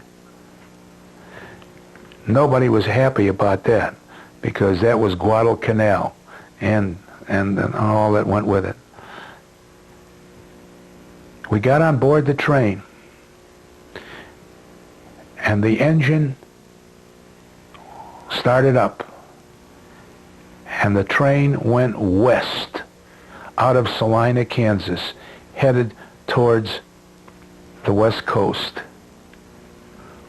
Nobody was happy about that, because that was Guadalcanal and all that went with it. We got on board the train, and the engine started up, and the train went west out of Salina, Kansas, headed towards the West Coast.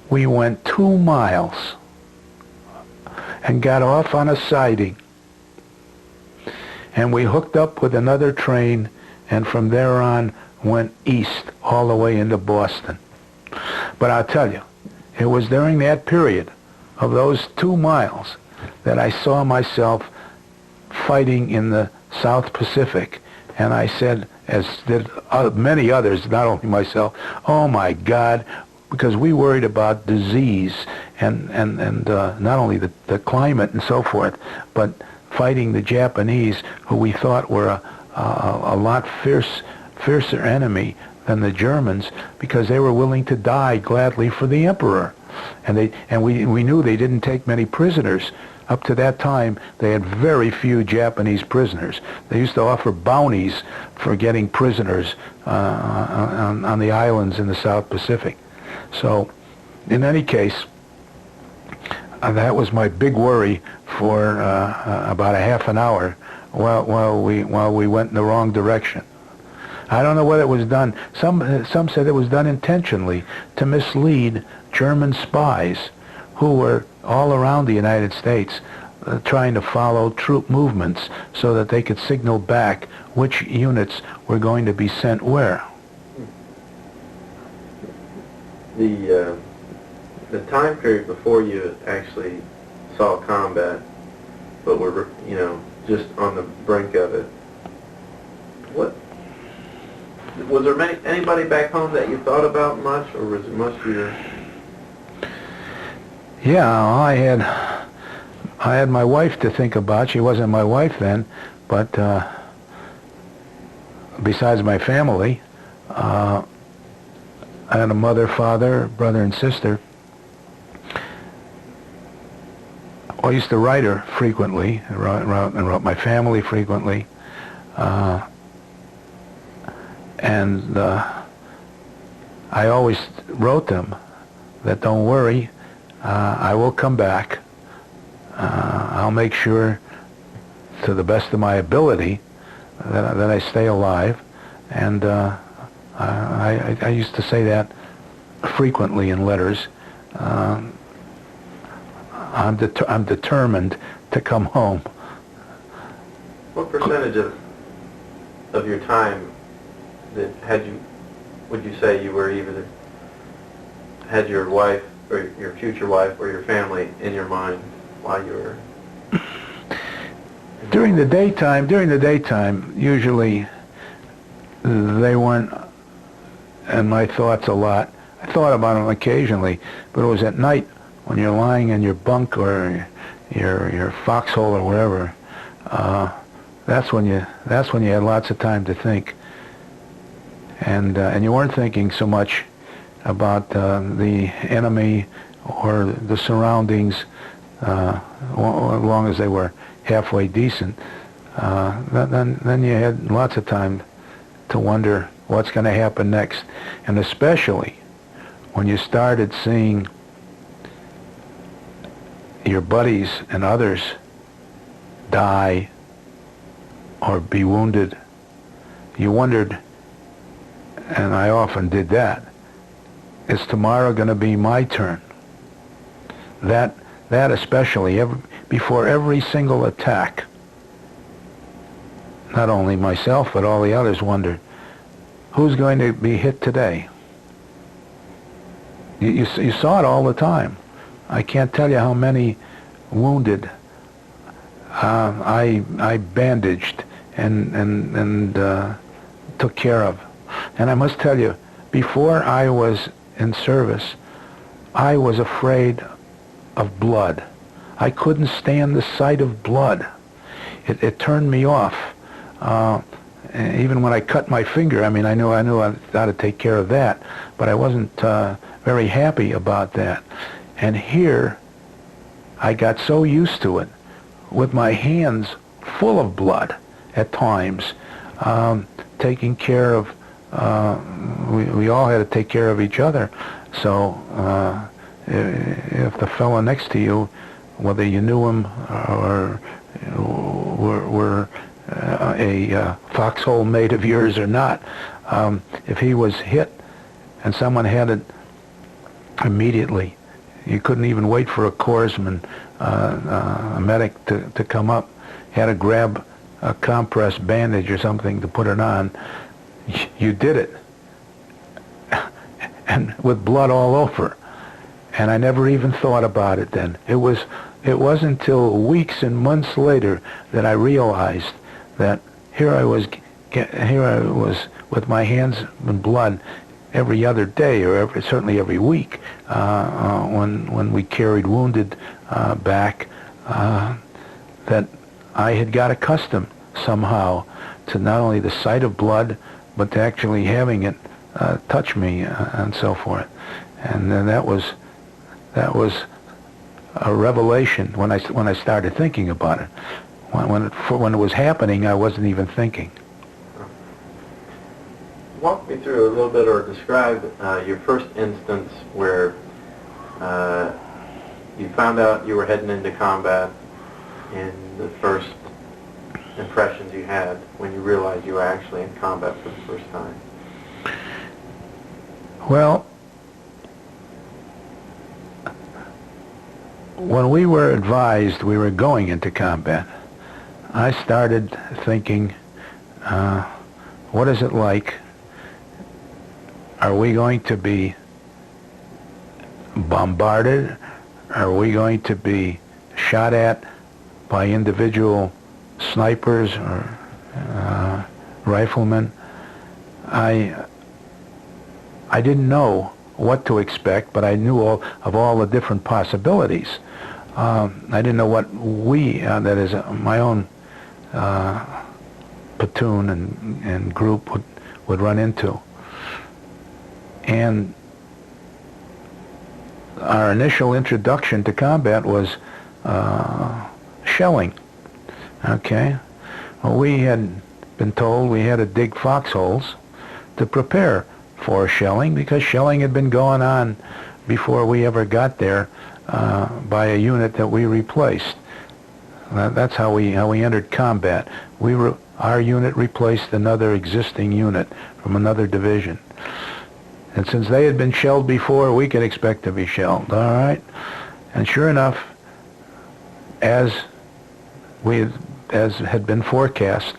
We went 2 miles and got off on a siding, and we hooked up with another train, and from there on went east all the way into Boston. But I'll tell you, it was during that period of those 2 miles that I saw myself fighting in the South Pacific, and I said, as did many others, not only myself, oh my God, because we worried about disease and not only the climate and so forth, but fighting the Japanese, who we thought were a lot fiercer enemy than the Germans, because they were willing to die gladly for the emperor. And we knew they didn't take many prisoners. Up to that time, they had very few Japanese prisoners. They used to offer bounties for getting prisoners on the islands in the South Pacific. So, in any case, that was my big worry for about a half an hour while we went in the wrong direction. I don't know whether it was done. Some said it was done intentionally to mislead German spies who were all around the United States trying to follow troop movements so that they could signal back which units were going to be sent where. The time period before you actually saw combat, but were, just on the brink of it, what was there anybody back home that you thought about much, or was it much of your... Yeah, I had my wife to think about. She wasn't my wife then, but besides my family, I had a mother, father, brother, and sister. I used to write her frequently, and wrote my family frequently, and I always wrote them that don't worry, I will come back. I'll make sure, to the best of my ability, that I stay alive, and I used to say that frequently in letters. I'm determined to come home. What percentage of your time would you say you were either had your wife or your future wife or your family in your mind while you were during the daytime, usually they weren't in my thoughts a lot. I thought about them occasionally, but it was at night when you're lying in your bunk or your foxhole or wherever. That's when you had lots of time to think, and you weren't thinking so much about the enemy or the surroundings, as long as they were halfway decent. Then you had lots of time to wonder what's going to happen next, and especially when you started seeing your buddies and others die or be wounded, you wondered, and I often did that, is tomorrow going to be my turn? That especially, before every single attack, not only myself but all the others wondered, who's going to be hit today? You saw it all the time. I can't tell you how many wounded I bandaged and took care of. And I must tell you, before I was in service, I was afraid of blood. I couldn't stand the sight of blood. It turned me off. Even when I cut my finger, I mean, I knew I had to take care of that, but I wasn't very happy about that. And here, I got so used to it, with my hands full of blood at times, taking care of, we all had to take care of each other. So if the fellow next to you, whether you knew him or were a foxhole mate of yours or not, if he was hit and someone had it immediately, you couldn't even wait for a corpsman, a medic to come up. You had to grab a compress bandage or something to put it on. You did it, and with blood all over. And I never even thought about it then. It wasn't until weeks and months later that I realized that here I was with my hands in blood every other day, or certainly every week, when we carried wounded back, that I had got accustomed somehow to not only the sight of blood, but to actually having it touch me and so forth. And then that was a revelation when I started thinking about it. When it was happening, I wasn't even thinking. Walk me through a little bit, or describe your first instance where you found out you were heading into combat, and the first impressions you had when you realized you were actually in combat for the first time. Well, when we were advised we were going into combat, I started thinking, what is it like? Are we going to be bombarded? Are we going to be shot at by individual snipers or riflemen? I didn't know what to expect, but I knew of all the different possibilities. I didn't know what that is, my own platoon and group would run into. And our initial introduction to combat was shelling. Okay? Well, we had been told we had to dig foxholes to prepare for shelling, because shelling had been going on before we ever got there by a unit that we replaced. That's how we entered combat. Our unit replaced another existing unit from another division. And since they had been shelled before, we could expect to be shelled, all right? And sure enough, as had been forecast,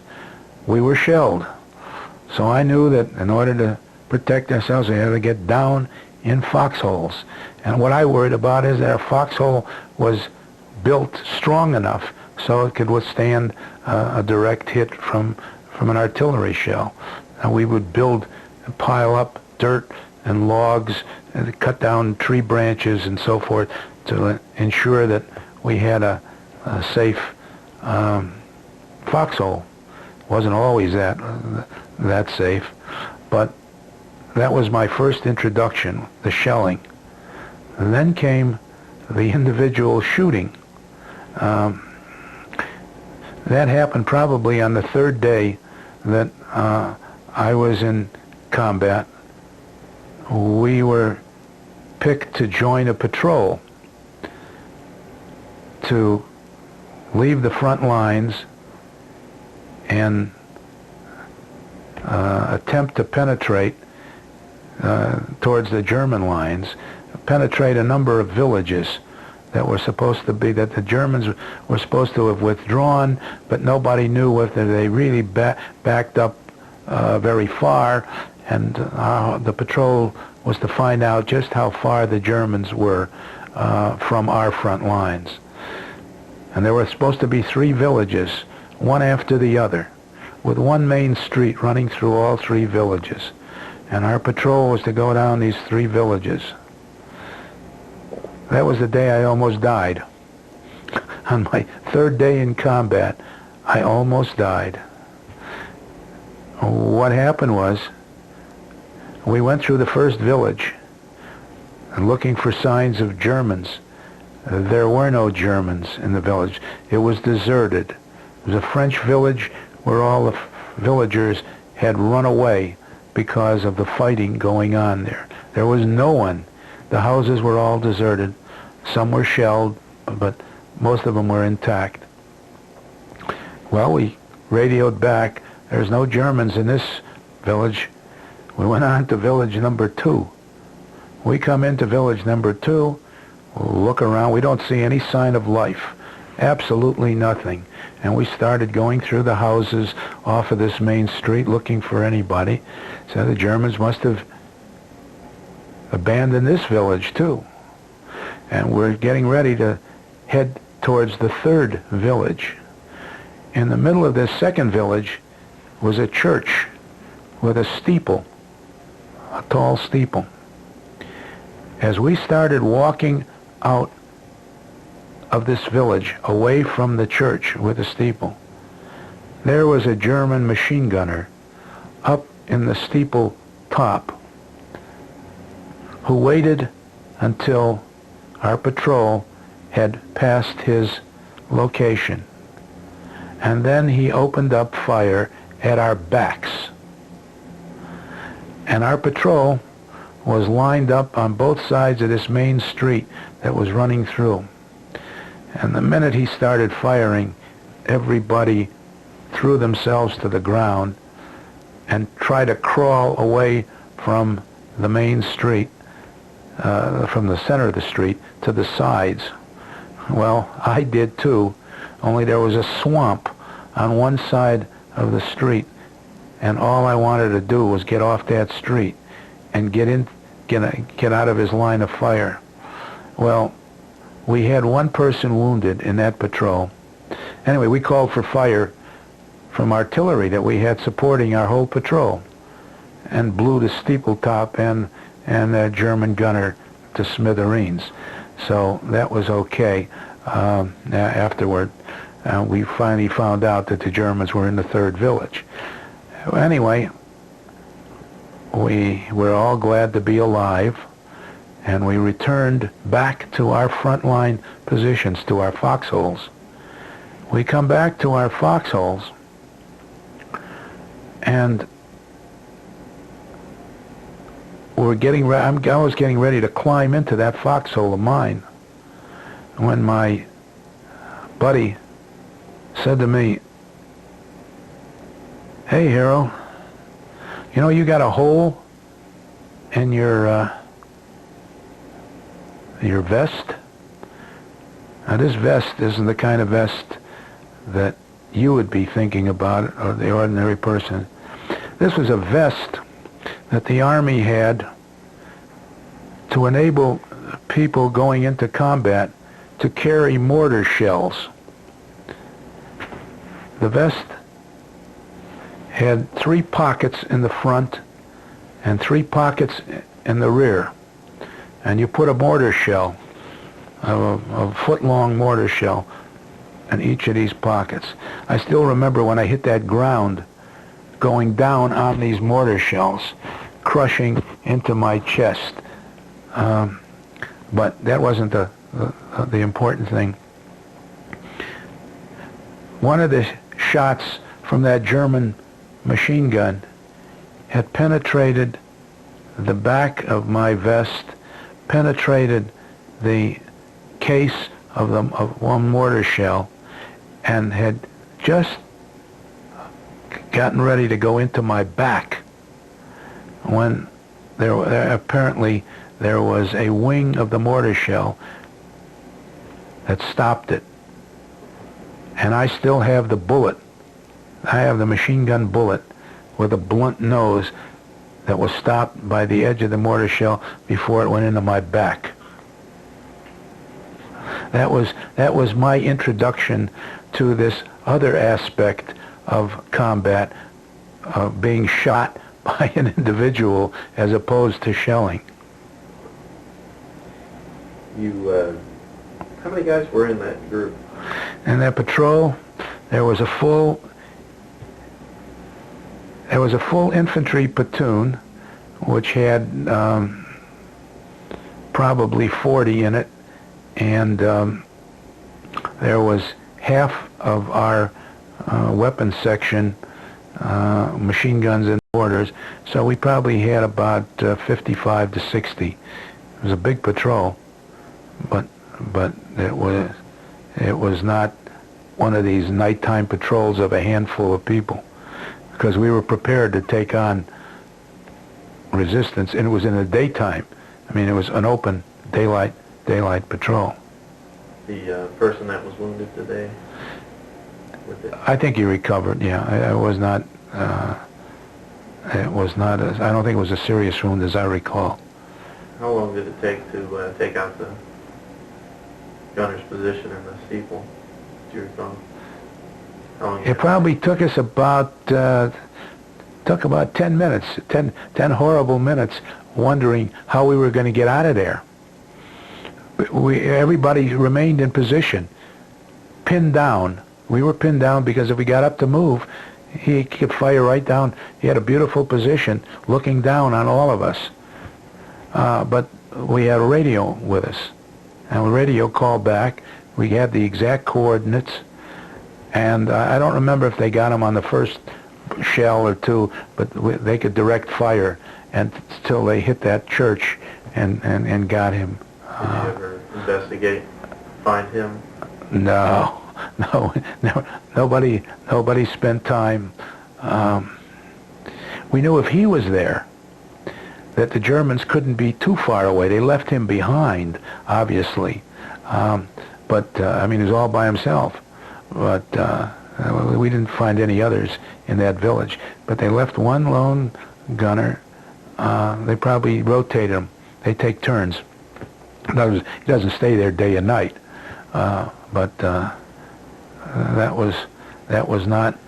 we were shelled. So I knew that in order to protect ourselves, we had to get down in foxholes. And what I worried about is that our foxhole was built strong enough so it could withstand a direct hit from an artillery shell. And we would pile up dirt and logs and cut down tree branches and so forth to ensure that we had a safe foxhole. Wasn't always that safe, but that was my first introduction, the shelling. And then came the individual shooting. That happened probably on the third day that I was in combat. We were picked to join a patrol to leave the front lines and attempt to penetrate towards the German lines, penetrate a number of villages that were supposed to be, that the Germans were supposed to have withdrawn, but nobody knew whether they really backed up very far, and the patrol was to find out just how far the Germans were from our front lines. And there were supposed to be 3 villages, one after the other, with one main street running through all 3 villages. And our patrol was to go down these 3 villages. That was the day I almost died. On my third day in combat, I almost died. What happened was, we went through the first village and looking for signs of Germans. There were no Germans in the village. It was deserted. It was a French village where all the villagers had run away because of the fighting going on there. There was no one. The houses were all deserted. Some were shelled, but most of them were intact. Well, we radioed back. There's no Germans in this village. We went on to village number 2. We come into village number 2, look around. We don't see any sign of life. Absolutely nothing. And we started going through the houses off of this main street looking for anybody. So the Germans must have abandoned this village too. And we're getting ready to head towards the 3rd village. In the middle of this 2nd village was a church with a steeple, a tall steeple. As we started walking out of this village, away from the church with the steeple, there was a German machine gunner up in the steeple top who waited until our patrol had passed his location. And then he opened up fire at our backs. And our patrol was lined up on both sides of this main street that was running through. And the minute he started firing, everybody threw themselves to the ground and tried to crawl away from the main street, from the center of the street to the sides. Well, I did too, only there was a swamp on one side of the street, and all I wanted to do was get off that street and get out of his line of fire. Well, we had one person wounded in that patrol. Anyway, we called for fire from artillery that we had supporting our whole patrol, and blew the steeple top and that German gunner to smithereens. So that was okay. Afterward, we finally found out that the Germans were in the 3rd village. Anyway, we were all glad to be alive, and we returned back to our frontline positions, to our foxholes. We come back to our foxholes, and I was getting ready to climb into that foxhole of mine when my buddy said to me, "Hey, Hero, you know you got a hole in your vest?" Now this vest isn't the kind of vest that you would be thinking about, or the ordinary person. This was a vest that the Army had to enable people going into combat to carry mortar shells. The vest had 3 pockets in the front and 3 pockets in the rear, and you put a mortar shell, a foot-long mortar shell, in each of these pockets. I still remember when I hit that ground, going down on these mortar shells, crushing into my chest. But that wasn't the important thing. One of the shots from that German machine gun had penetrated the back of my vest, penetrated the case of one mortar shell, and had just gotten ready to go into my back when apparently there was a wing of the mortar shell that stopped it. And I still have the bullet. I have the machine gun bullet with a blunt nose that was stopped by the edge of the mortar shell before it went into my back. That was my introduction to this other aspect of combat, being shot by an individual as opposed to shelling. How many guys were in that group? In that patrol, there was a full infantry platoon, which had probably 40 in it, and there was half of our weapons section, machine guns and mortars, so we probably had about 55 to 60. It was a big patrol, but it was not one of these nighttime patrols of a handful of people, because we were prepared to take on resistance, and it was in the daytime. I mean, it was an open daylight patrol. The person that was wounded today? I think he recovered. Yeah, it was not. It was not. I don't think it was a serious wound, as I recall. How long did it take to take out the gunner's position in the steeple? Do you recall? How long? It probably took us about 10 minutes, 10 horrible minutes, wondering how we were going to get out of there. Everybody remained in position, pinned down. We were pinned down because if we got up to move, he could fire right down. He had a beautiful position looking down on all of us. But we had a radio with us, and the radio called back. We had the exact coordinates, and I don't remember if they got him on the first shell or two, but they could direct fire until they hit that church and got him. Did you ever investigate, find him? No, nobody spent time. We knew if he was there, that the Germans couldn't be too far away. They left him behind, obviously. But I mean, he was all by himself. But we didn't find any others in that village. But they left one lone gunner. They probably rotated him. They take turns. In other words, he doesn't stay there day and night. But that was not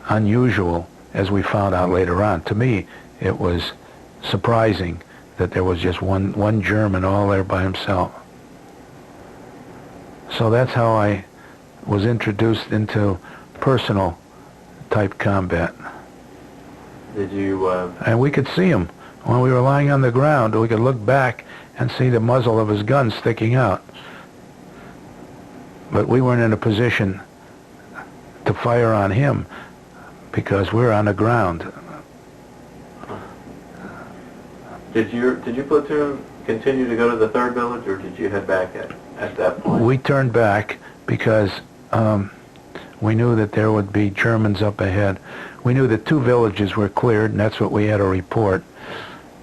unusual, as we found out later on. To me, it was surprising that there was just one German all there by himself. So that's how I was introduced into personal type combat. Did you? And we could see him When we were lying on the ground, we could look back and see the muzzle of his gun sticking out. But we weren't in a position to fire on him because we're on the ground. Did your platoon continue to go to the third village, or did you head back at that point? We turned back because we knew that there would be Germans up ahead. We knew that 2 villages were cleared, and that's what we had to report.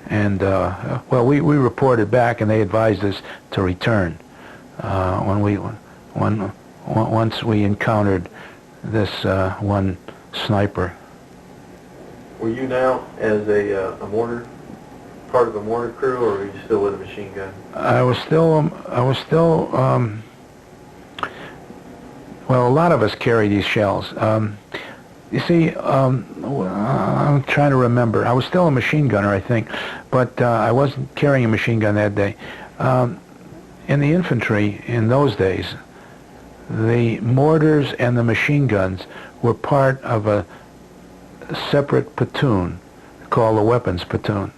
And, well, we reported back, and they advised us to return once we encountered this one sniper. Were you now as a mortar, part of a mortar crew, or were you still with a machine gun? I was still, well, a lot of us carry these shells. You see, I'm trying to remember. I was still a machine gunner, I think, but I wasn't carrying a machine gun that day. In the infantry, in those days, the mortars and the machine guns were part of a separate platoon called a weapons platoon.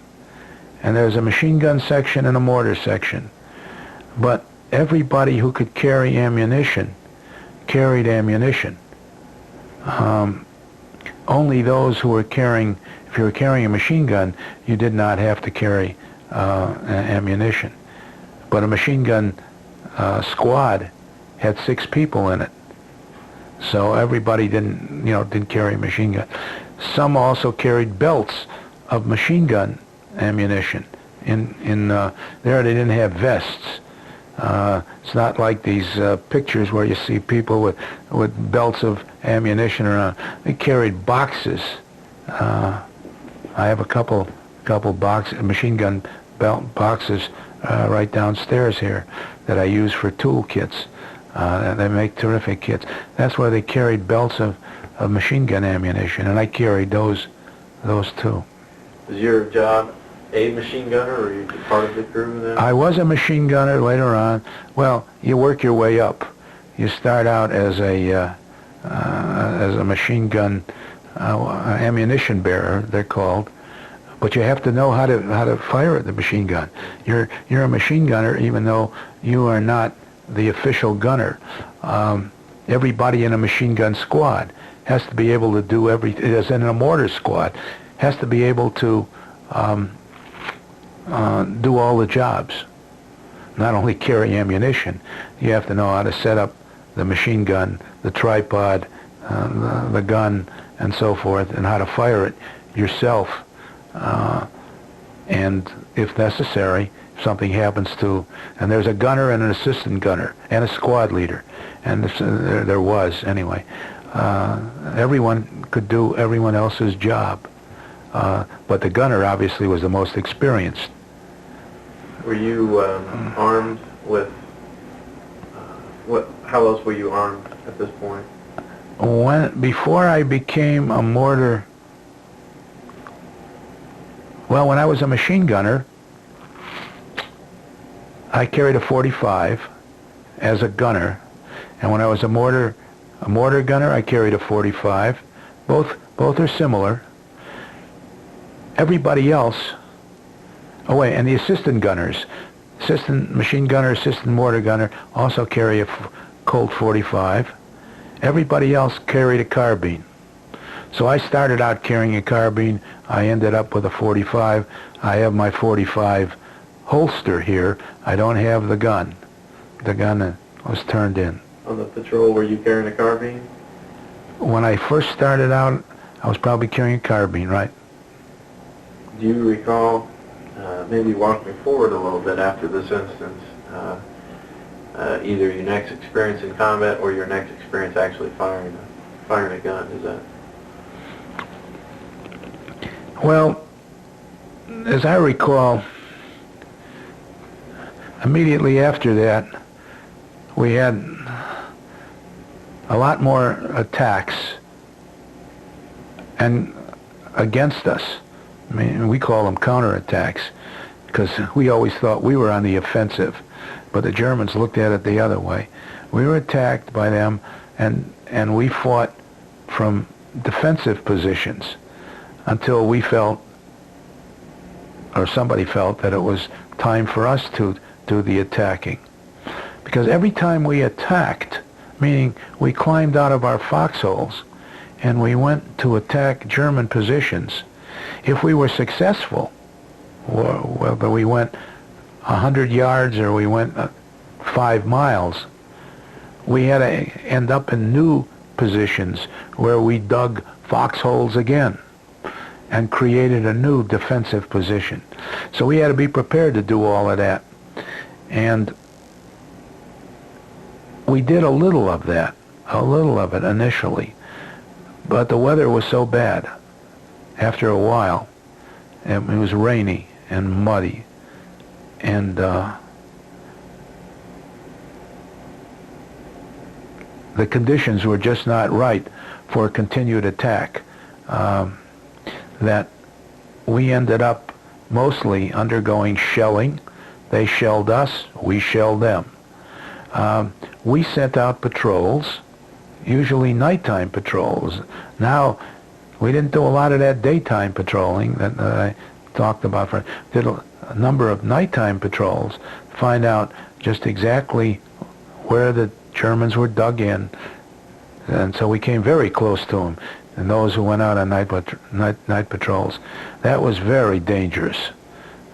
And there's a machine gun section and a mortar section. But everybody who could carry ammunition carried ammunition. Only those who were carrying, if you were carrying a machine gun, you did not have to carry ammunition. But a machine gun squad had 6 people in it. So everybody didn't carry a machine gun. Some also carried belts of machine gun ammunition. There they didn't have vests. It's not like these pictures where you see people with belts of ammunition around. They carried boxes. I have a couple machine gun belt boxes right downstairs here that I use for tool kits. They make terrific kits. That's where they carried belts of machine gun ammunition, and I carried those too. Was your job a machine gunner, or were you part of the crew then? I was a machine gunner later on. Well, you work your way up. You start out as a machine gun ammunition bearer, they're called, but you have to know how to fire the machine gun. You're a machine gunner even though you are not the official gunner. Everybody in a machine gun squad has to be able to do everything, as in a mortar squad, has to be able to do all the jobs. Not only carry ammunition, you have to know how to set up the machine gun, the tripod, the gun, and so forth, and how to fire it yourself. And if necessary, if something happens to, and there's a gunner and an assistant gunner and a squad leader, and there was anyway. Everyone could do everyone else's job, but the gunner obviously was the most experienced. Were you armed with how else were you armed at this point? Before I became a mortar, well, when I was a machine gunner, I carried a .45 as a gunner, and when I was a mortar gunner, I carried a .45. Both are similar. Everybody else. Oh wait, and the assistant gunners, assistant machine gunner, assistant mortar gunner, also carry a Colt .45. Everybody else carried a carbine. So I started out carrying a carbine. I ended up with a .45. I have my .45 holster here. I don't have the gun. The gun was turned in. On the patrol, were you carrying a carbine? When I first started out, I was probably carrying a carbine, right? Do you recall, maybe walk me forward a little bit after this instance, either your next experience in combat or your next experience actually firing a gun? Is that? Well, as I recall, immediately after that, we had a lot more attacks and against us. I mean, we call them counterattacks because we always thought we were on the offensive, but the Germans looked at it the other way. We were attacked by them, and we fought from defensive positions until we felt or somebody felt that it was time for us to do the attacking. Because every time we attacked, meaning we climbed out of our foxholes and we went to attack German positions, if we were successful, whether we went 100 yards or we went 5 miles, we had to end up in new positions where we dug foxholes again and created a new defensive position. So we had to be prepared to do all of that. And we did a little of it initially. But the weather was so bad. After a while, it was rainy and muddy. And the conditions were just not right for a continued attack. That we ended up mostly undergoing shelling. They shelled us, we shelled them. We sent out patrols, usually nighttime patrols. Now, we didn't do a lot of that daytime patrolling that I talked about. Did a number of nighttime patrols to find out just exactly where the Germans were dug in. And so we came very close to them. And those who went out on night patrols, that was very dangerous.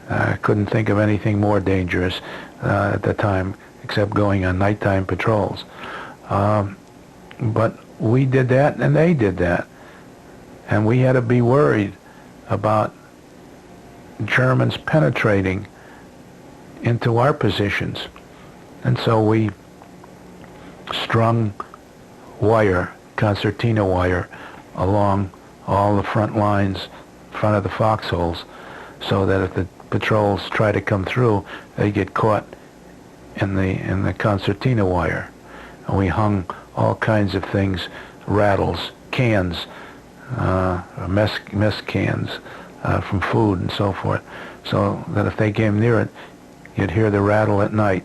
I couldn't think of anything more dangerous at the time except going on nighttime patrols. But we did that and they did that. And we had to be worried about Germans penetrating into our positions. And so we strung wire, concertina wire, along all the front lines, front of the foxholes, so that if the patrols try to come through, they get caught in the concertina wire. And we hung all kinds of things, rattles, cans, mess cans from food and so forth, so that if they came near it, you'd hear the rattle at night.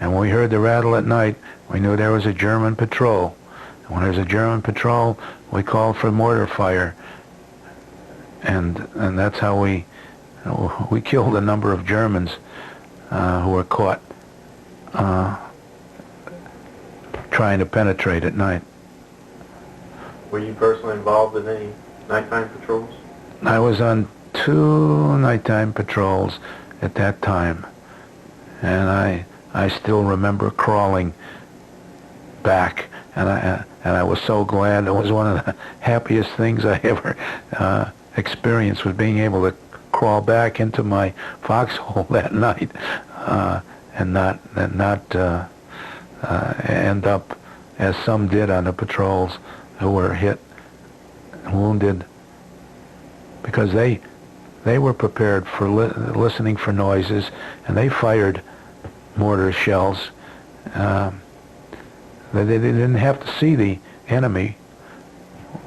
And when we heard the rattle at night, we knew there was a German patrol. And when there's a German patrol, we called for mortar fire. And that's how we killed a number of Germans who were caught trying to penetrate at night. Were you personally involved in any nighttime patrols? I was on 2 nighttime patrols at that time, and I still remember crawling back, and I was so glad. It was one of the happiest things I ever experienced, was being able to crawl back into my foxhole that night and not end up as some did on the patrols who were hit and wounded, because they were prepared for listening for noises, and they fired mortar shells. They didn't have to see the enemy.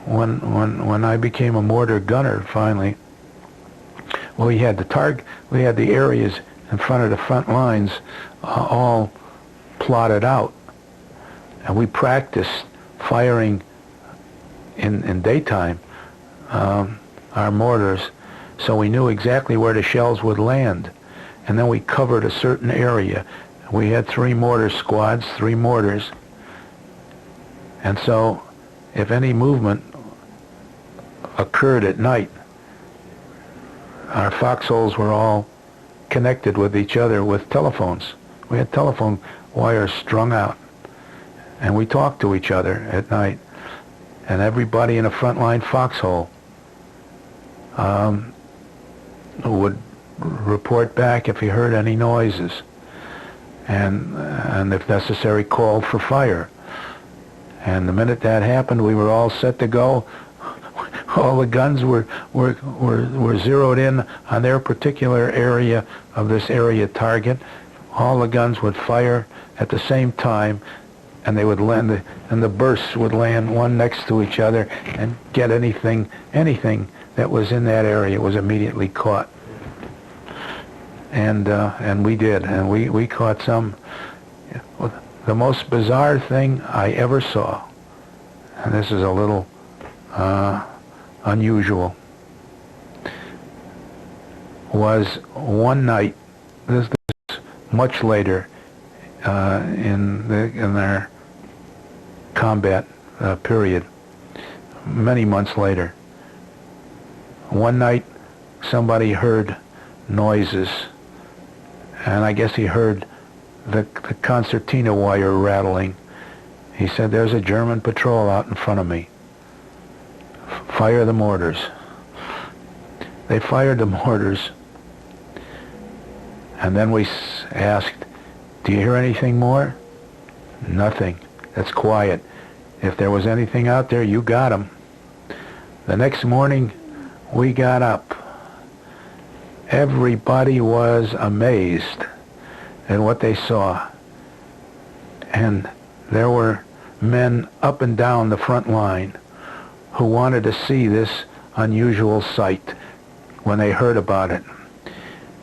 When I became a mortar gunner finally, well, we had the areas in front of the front lines all plotted out, and we practiced firing in daytime our mortars, so we knew exactly where the shells would land, and then we covered a certain area. We had 3 mortar squads, 3 mortars, and so if any movement occurred at night, our foxholes were all connected with each other with telephones. We had telephone wires strung out, and we talked to each other at night, and everybody in a frontline foxhole would report back if he heard any noises, and if necessary called for fire. And the minute that happened, we were all set to go. All the guns were zeroed in on their particular area of this area target. All the guns would fire at the same time, and they would land, and the bursts would land one next to each other, and get anything that was in that area was immediately caught. And we did, and we caught some. The most bizarre thing I ever saw, and this is a little unusual. was one night, this much later in their combat period, many months later. One night somebody heard noises, and I guess he heard the concertina wire rattling. He said, "There's a German patrol out in front of me. Fire the mortars." They fired the mortars, and then we asked, "Do you hear anything more?" "Nothing. That's quiet. If there was anything out there, you got 'em." The next morning, we got up. Everybody was amazed at what they saw. And there were men up and down the front line who wanted to see this unusual sight when they heard about it.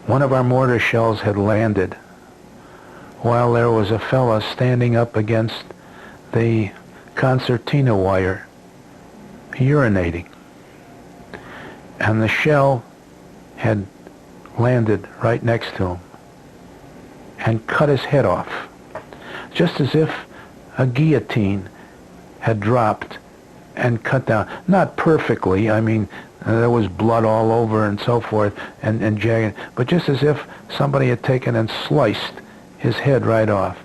One of our mortar shells had landed while there was a fella standing up against the concertina wire, urinating. And the shell had landed right next to him and cut his head off, just as if a guillotine had dropped and cut down. Not perfectly, I mean, there was blood all over and so forth, and jagged, but just as if somebody had taken and sliced his head right off,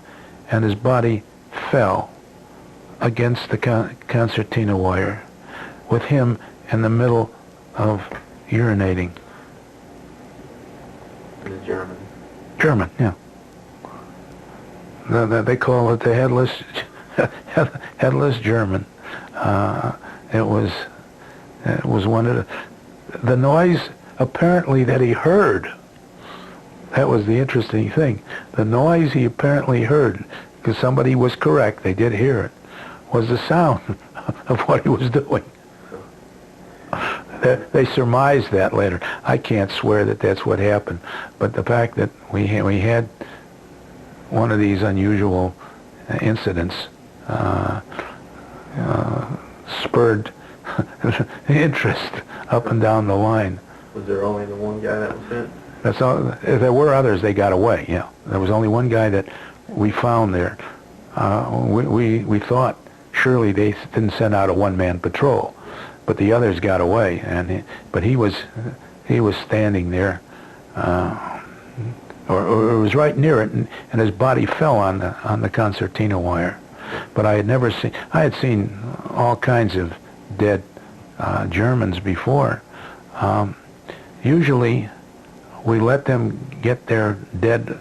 and his body fell against the concertina wire, with him in the middle of urinating. The German. German, yeah. They call it the headless German. It was one of the noise apparently that he heard. That was the interesting thing. The noise he apparently heard, because somebody was correct, they did hear it, was the sound of what he was doing. They surmised that later. I can't swear that that's what happened, but the fact that we had one of these unusual incidents spurred interest up and down the line. Was there only the one guy that was sent? That's all. If there were others, they got away. Yeah, there was only one guy that we found there. We thought surely they didn't send out a one-man patrol, but the others got away. But he was standing there, or was right near it, and his body fell on the concertina wire. But I had seen all kinds of dead Germans before. Usually, we let them get their dead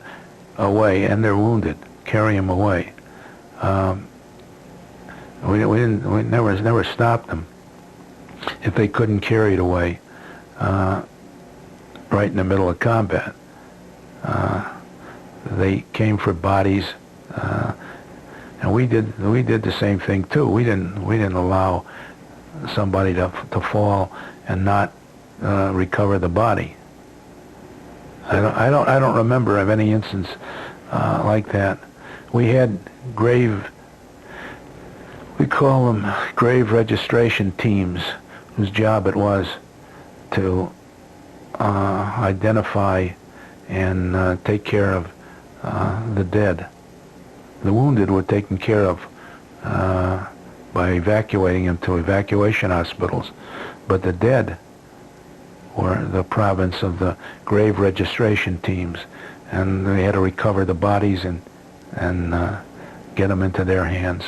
away and their wounded, carry them away. We never stopped them if they couldn't carry it away right in the middle of combat. They came for bodies, and we did the same thing too. We didn't allow somebody to fall and not recover the body. I don't remember of any instance like that. We had we call them grave registration teams, whose job it was to identify and take care of the dead. The wounded were taken care of by evacuating them to evacuation hospitals, but the dead were the province of the grave registration teams, and they had to recover the bodies and get them into their hands.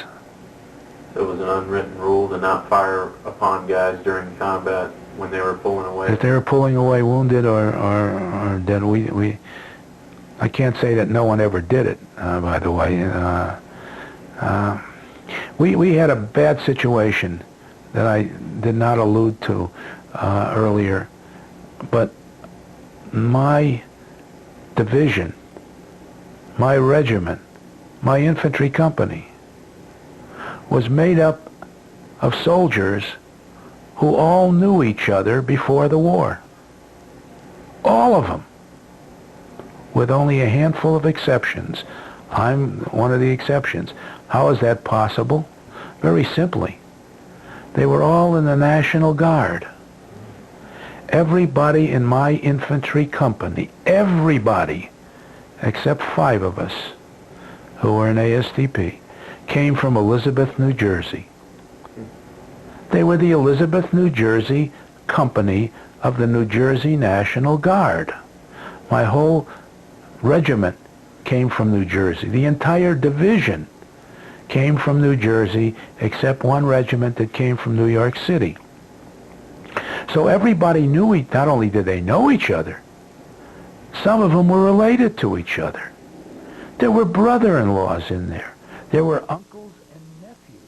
So it was an unwritten rule to not fire upon guys during combat when they were pulling away? If they were pulling away wounded or dead, I can't say that no one ever did it, by the way. We had a bad situation that I did not allude to earlier, but my division, my regiment, my infantry company was made up of soldiers who all knew each other before the war. All of them, with only a handful of exceptions. I'm one of the exceptions. How is that possible? Very simply. They were all in the National Guard. everybody in my infantry company, everybody, except 5 of us who were in ASTP, came from Elizabeth, New Jersey. They were the Elizabeth, New Jersey company of the New Jersey National Guard. My whole regiment came from New Jersey. The entire division came from New Jersey, except one regiment that came from New York City. So everybody knew not only did they know each other, some of them were related to each other. There were brother-in-laws in there. There were uncles and nephews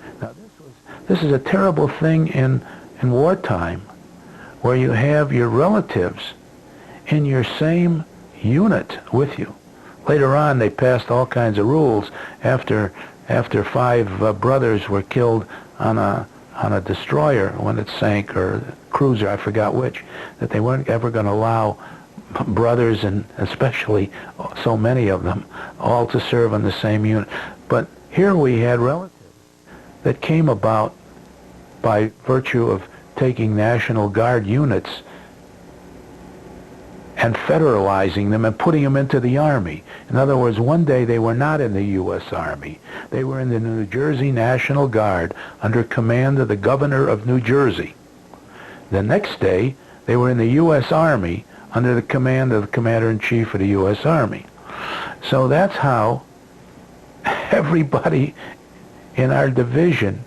in there. Now this is a terrible thing in wartime, where you have your relatives in your same unit with you. Later on, they passed all kinds of rules after 5 brothers were killed on a destroyer when it sank, or cruiser, I forgot which, that they weren't ever going to allow brothers, and especially so many of them, all to serve in the same unit. But here we had relatives that came about by virtue of taking National Guard units and federalizing them and putting them into the Army. In other words, one day they were not in the U.S. Army. They were in the New Jersey National Guard under command of the governor of New Jersey. The next day, they were in the U.S. Army under the command of the Commander-in-Chief of the U.S. Army. So that's how everybody in our division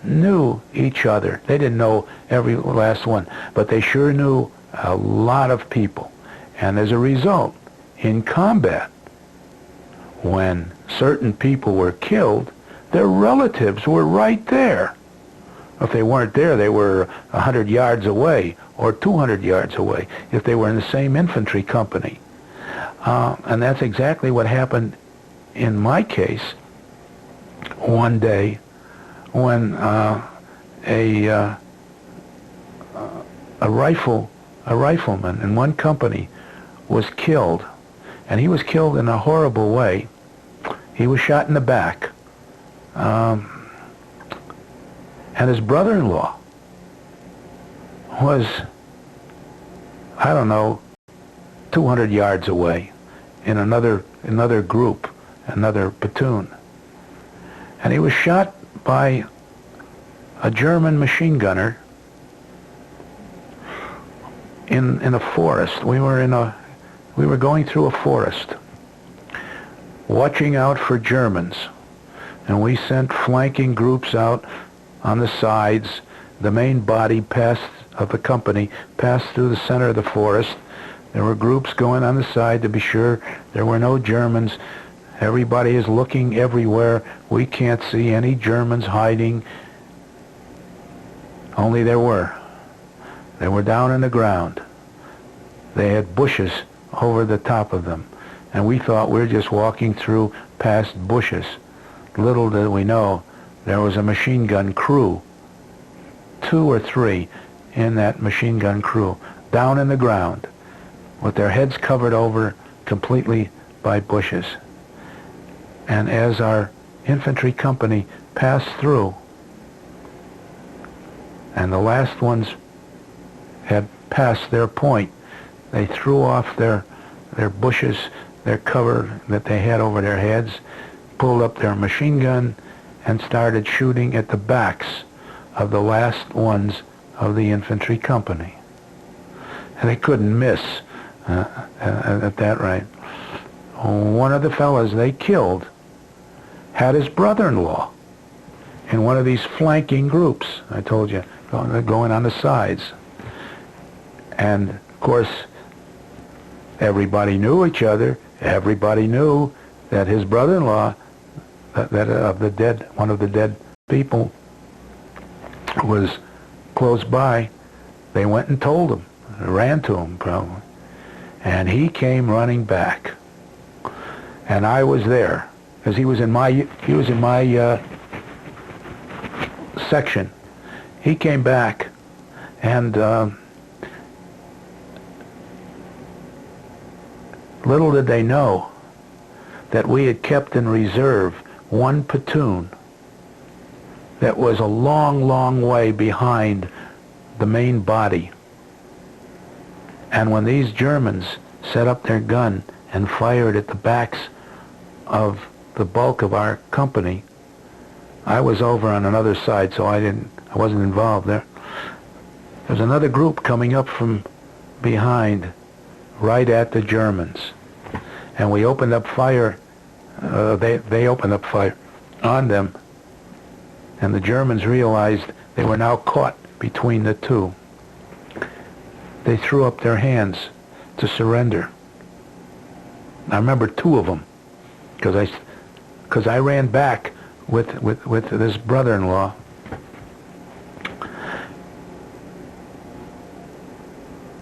knew each other. They didn't know every last one, but they sure knew a lot of people. And as a result, in combat, when certain people were killed, their relatives were right there. If they weren't there, they were 100 yards away or 200 yards away if they were in the same infantry company. And that's exactly what happened in my case one day when a rifleman in one company was killed, and he was killed in a horrible way. He was shot in the back, and his brother-in-law was, I don't know, 200 yards away in another group, another platoon, and he was shot by a German machine gunner in a forest. We were going through a forest, watching out for Germans, and we sent flanking groups out on the sides. The main body of the company passed through the center of the forest. There were groups going on the side to be sure there were no Germans. Everybody is looking everywhere. We can't see any Germans hiding. Only there were. They were down in the ground. They had bushes over the top of them, and we thought we were just walking through past bushes. Little did we know there was a machine gun crew, 2 or 3 in that machine gun crew, down in the ground with their heads covered over completely by bushes. And as our infantry company passed through, and the last ones had passed their point, they threw off their bushes, their cover that they had over their heads, pulled up their machine gun, and started shooting at the backs of the last ones of the infantry company. And they couldn't miss at that rate. One of the fellows they killed had his brother-in-law in one of these flanking groups, I told you, going on the sides. And, of course, everybody knew each other. Everybody knew that his brother-in-law, one of the dead people, was close by. They went and told him, ran to him probably, and he came running back. And I was there because he was in my section. He came back, and little did they know that we had kept in reserve one platoon that was a long, long way behind the main body. And when these Germans set up their gun and fired at the backs of the bulk of our company, I was over on another side, so I wasn't involved there. There was another group coming up from behind, right at the Germans, and we opened up fire. They opened up fire on them, and the Germans realized they were now caught between the two. They threw up their hands to surrender. I remember two of them, because I ran back with this brother-in-law,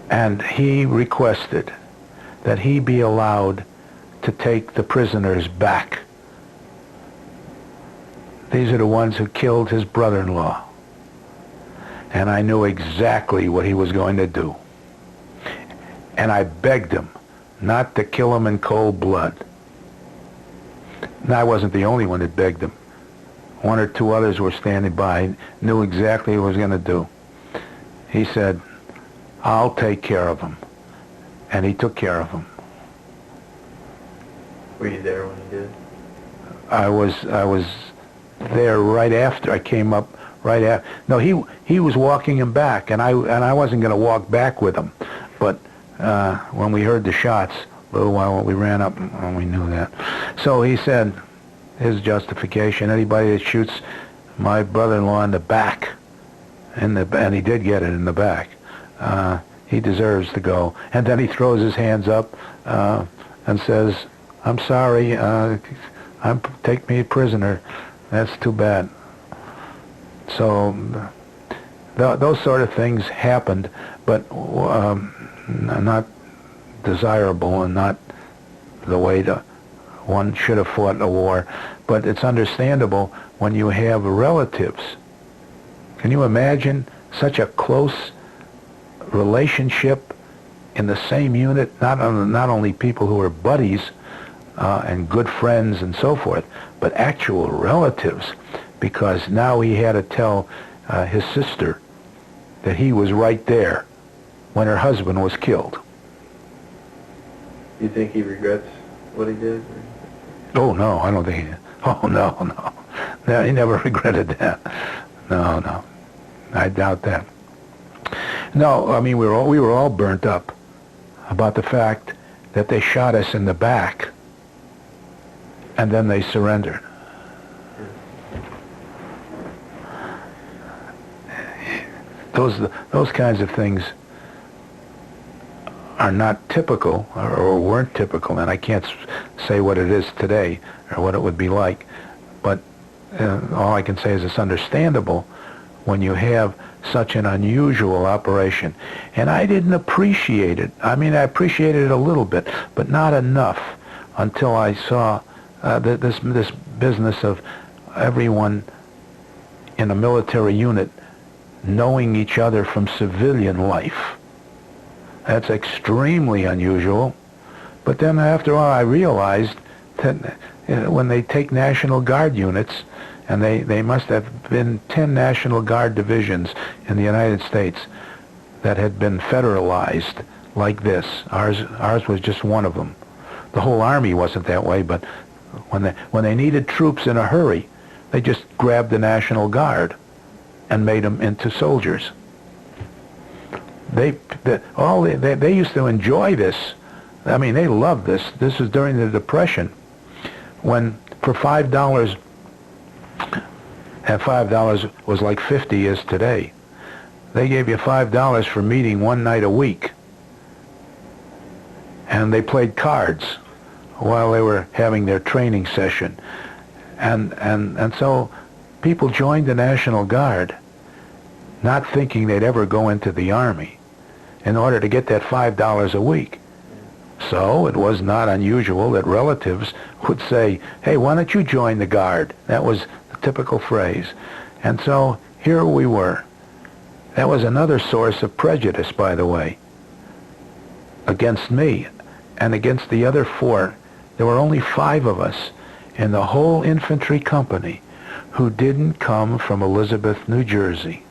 and he requested that he be allowed to take the prisoners back. These are the ones who killed his brother-in-law. And I knew exactly what he was going to do. And I begged him not to kill him in cold blood. And I wasn't the only one that begged him. One or two others were standing by, knew exactly what he was going to do. He said, "I'll take care of him." And he took care of him. Were you there when he did? I was there right after. I came up right after. No, he was walking him back, and I wasn't going to walk back with him. But when we heard the shots, a little while we ran up, and we knew that. So he said, his justification: anybody that shoots my brother-in-law in the back, and he did get it in the back, he deserves to go. And then he throws his hands up and says, "I'm sorry, take me a prisoner. That's too bad." So those sort of things happened, but not desirable and not the way one should have fought a war. But it's understandable when you have relatives. Can you imagine such a close relationship in the same unit? Not only people who are buddies and good friends and so forth, but actual relatives, because now he had to tell his sister that he was right there when her husband was killed. You think he regrets what he did? Oh, no, I don't think he did. Oh, no. No, he never regretted that. No. I doubt that. No, I mean, we were all burnt up about the fact that they shot us in the back and then they surrendered. Those kinds of things are not typical, or weren't typical, and I can't say what it is today or what it would be like, but all I can say is it's understandable when you have such an unusual operation. And I didn't appreciate it. I mean, I appreciated it a little bit, but not enough until I saw this business of everyone in a military unit knowing each other from civilian life. That's extremely unusual. But then after all, I realized that when they take National Guard units, and they must have been 10 National Guard divisions in the United States that had been federalized like this. Ours was just one of them. The whole Army wasn't that way, but when they needed troops in a hurry, they just grabbed the National Guard and made them into soldiers. They used to enjoy this. I mean, they loved this. This was during the Depression, when for $5, and $5 was like 50 is today. They gave you $5 for meeting one night a week, and they played cards while they were having their training session, and so people joined the National Guard, not thinking they'd ever go into the Army, in order to get that $5 a week. So it was not unusual that relatives would say, "Hey, why don't you join the Guard?" That was the typical phrase. And so here we were. That was another source of prejudice, by the way, against me and against the other 4. There were only 5 of us in the whole infantry company who didn't come from Elizabeth, New Jersey.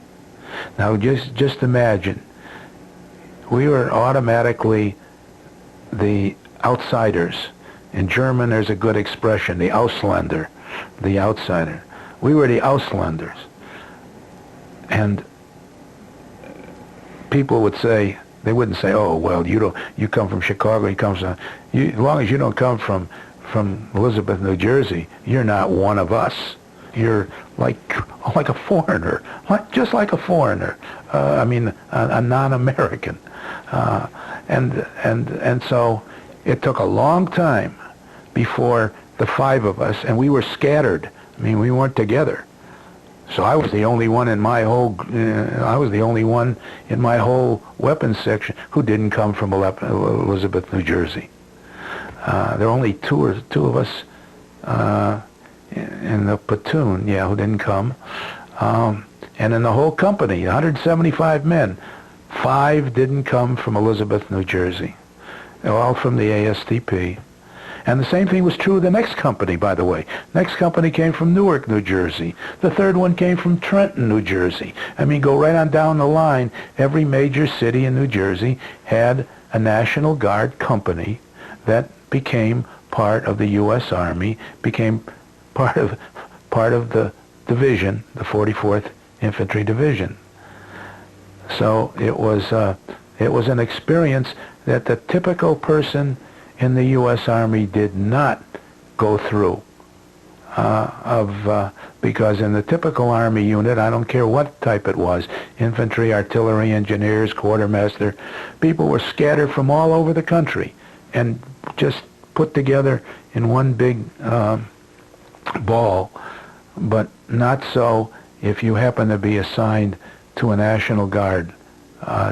Now just imagine, we were automatically the outsiders. In German there's a good expression, the Ausländer, the outsider. We were the Ausländers. And people would say, they wouldn't say, oh, well, you come from Chicago, as long as you don't come from Elizabeth, New Jersey, you're not one of us. You're like a foreigner, just like a foreigner. A non-American. And so it took a long time before the five of us, and we were scattered. I mean, we weren't together. So I was the only one in my whole weapons section who didn't come from Elizabeth, New Jersey. There were only two of us in the platoon, who didn't come. And in the whole company, 175 men, 5 didn't come from Elizabeth, New Jersey. They were all from the ASTP. And the same thing was true of the next company, by the way. Next company came from Newark, New Jersey. The third one came from Trenton, New Jersey. I mean, go right on down the line. Every major city in New Jersey had a National Guard company that became part of the U.S. Army, became part of the division, the 44th Infantry Division. So it was an experience that the typical person in the U.S. Army did not go through, because in the typical Army unit, I don't care what type it was, infantry, artillery, engineers, quartermaster, people were scattered from all over the country and just put together in one big ball, but not so if you happen to be assigned to a National Guard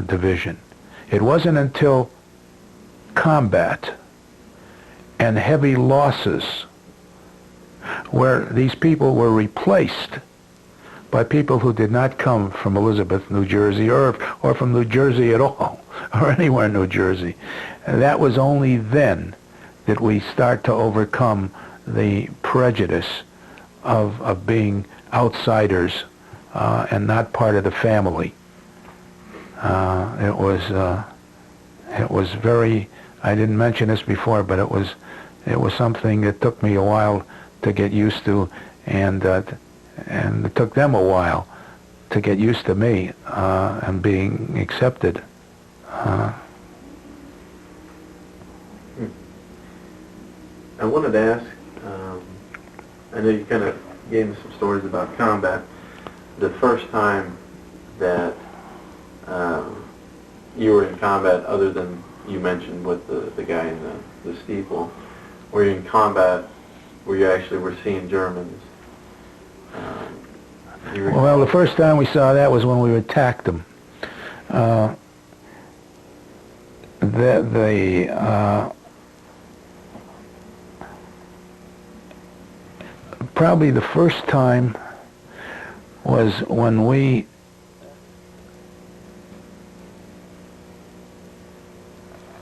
division. It wasn't until combat and heavy losses where these people were replaced by people who did not come from Elizabeth, New Jersey, or from New Jersey at all, or anywhere in New Jersey. And that was only then that we start to overcome the prejudice of being outsiders and not part of the family. It was very, I didn't mention this before, but it was something that took me a while to get used to, and it took them a while to get used to me and being accepted. I wanted to ask, I know you kind of gave me some stories about combat. The first time that you were in combat, other than you mentioned with the guy in the steeple, were you in combat where you actually were seeing Germans? Well, the first time we saw that was when we attacked them. Probably the first time was when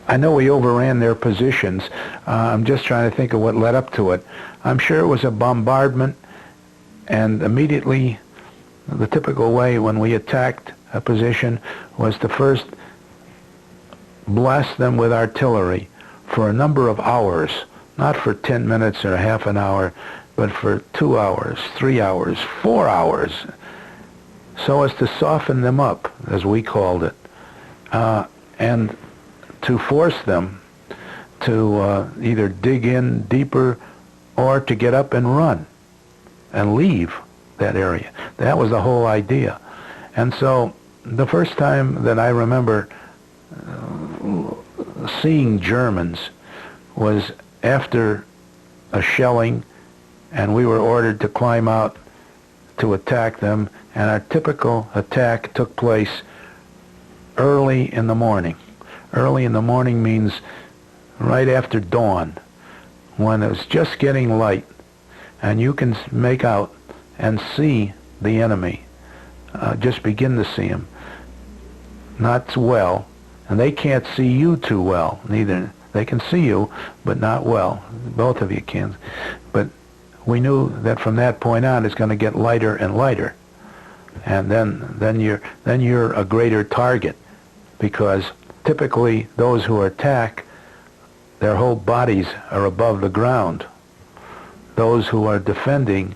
I know we overran their positions. I'm just trying to think of what led up to it. I'm sure it was a bombardment, and immediately the typical way when we attacked a position was to first blast them with artillery for a number of hours, not for 10 minutes or half an hour, but for 2 hours, 3 hours, 4 hours, so as to soften them up, as we called it, and to force them to either dig in deeper or to get up and run and leave that area. That was the whole idea. And so the first time that I remember seeing Germans was after a shelling, and we were ordered to climb out to attack them, and our typical attack took place early in the morning. Early in the morning means right after dawn, when it was just getting light, and you can make out and see the enemy, just begin to see him. Not well, and they can't see you too well, neither. They can see you, but not well. Both of you can. But we knew that from that point on it's going to get lighter and lighter. and then you're a greater target, because typically those who attack, their whole bodies are above the ground. Those who are defending,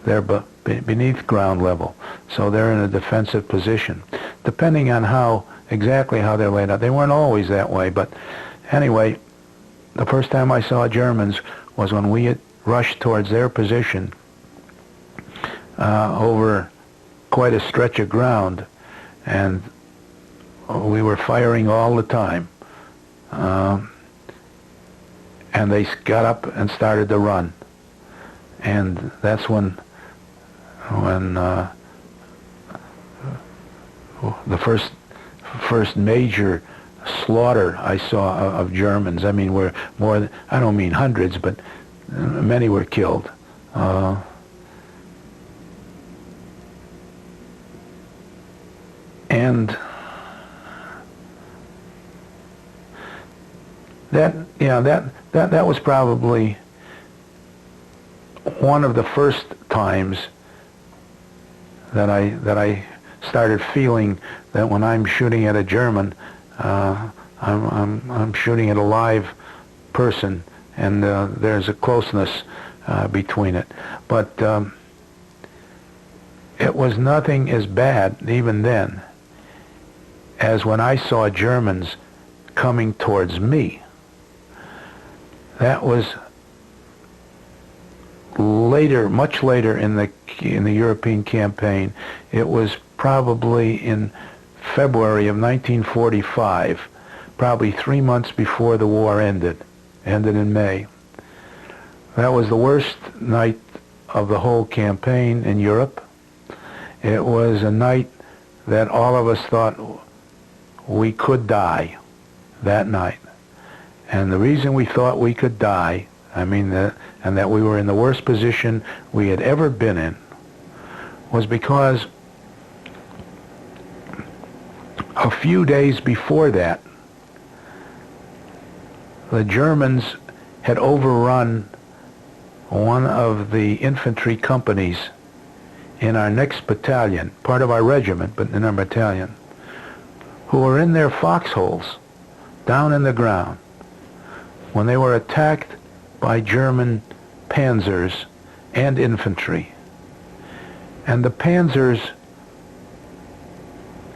they're beneath ground level, so they're in a defensive position. Depending on exactly how they're laid out. They weren't always that way, but anyway, the first time I saw Germans was when we had rushed towards their position over quite a stretch of ground, and we were firing all the time. And they got up and started to run. And that's when the first major slaughter I saw of Germans. I mean, I don't mean hundreds, but many were killed. And that was probably one of the first times that I started feeling that when I'm shooting at a German, I'm shooting at a live person, and there's a closeness between it. But it was nothing as bad even then as when I saw Germans coming towards me. That was later, much later in the European campaign. It was probably in February of 1945, probably 3 months before the war ended in May. That was the worst night of the whole campaign in Europe. It was a night that all of us thought we could die that night. And the reason we thought we could die, and that we were in the worst position we had ever been in, was because a few days before that, the Germans had overrun one of the infantry companies in our next battalion, part of our regiment, but in our battalion, who were in their foxholes down in the ground when they were attacked by German panzers and infantry. And the panzers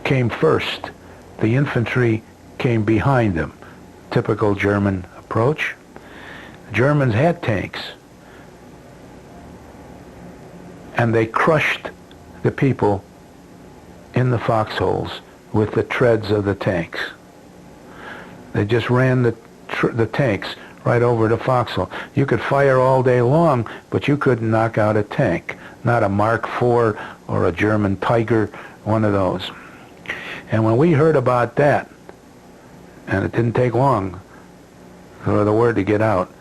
came first. The infantry came behind them. Typical German approach. The Germans had tanks, and they crushed the people in the foxholes with the treads of the tanks. They just ran the tanks right over the foxhole. You could fire all day long, but you couldn't knock out a tank. Not a Mark IV or a German Tiger, one of those. And when we heard about that, and it didn't take long for the word to get out,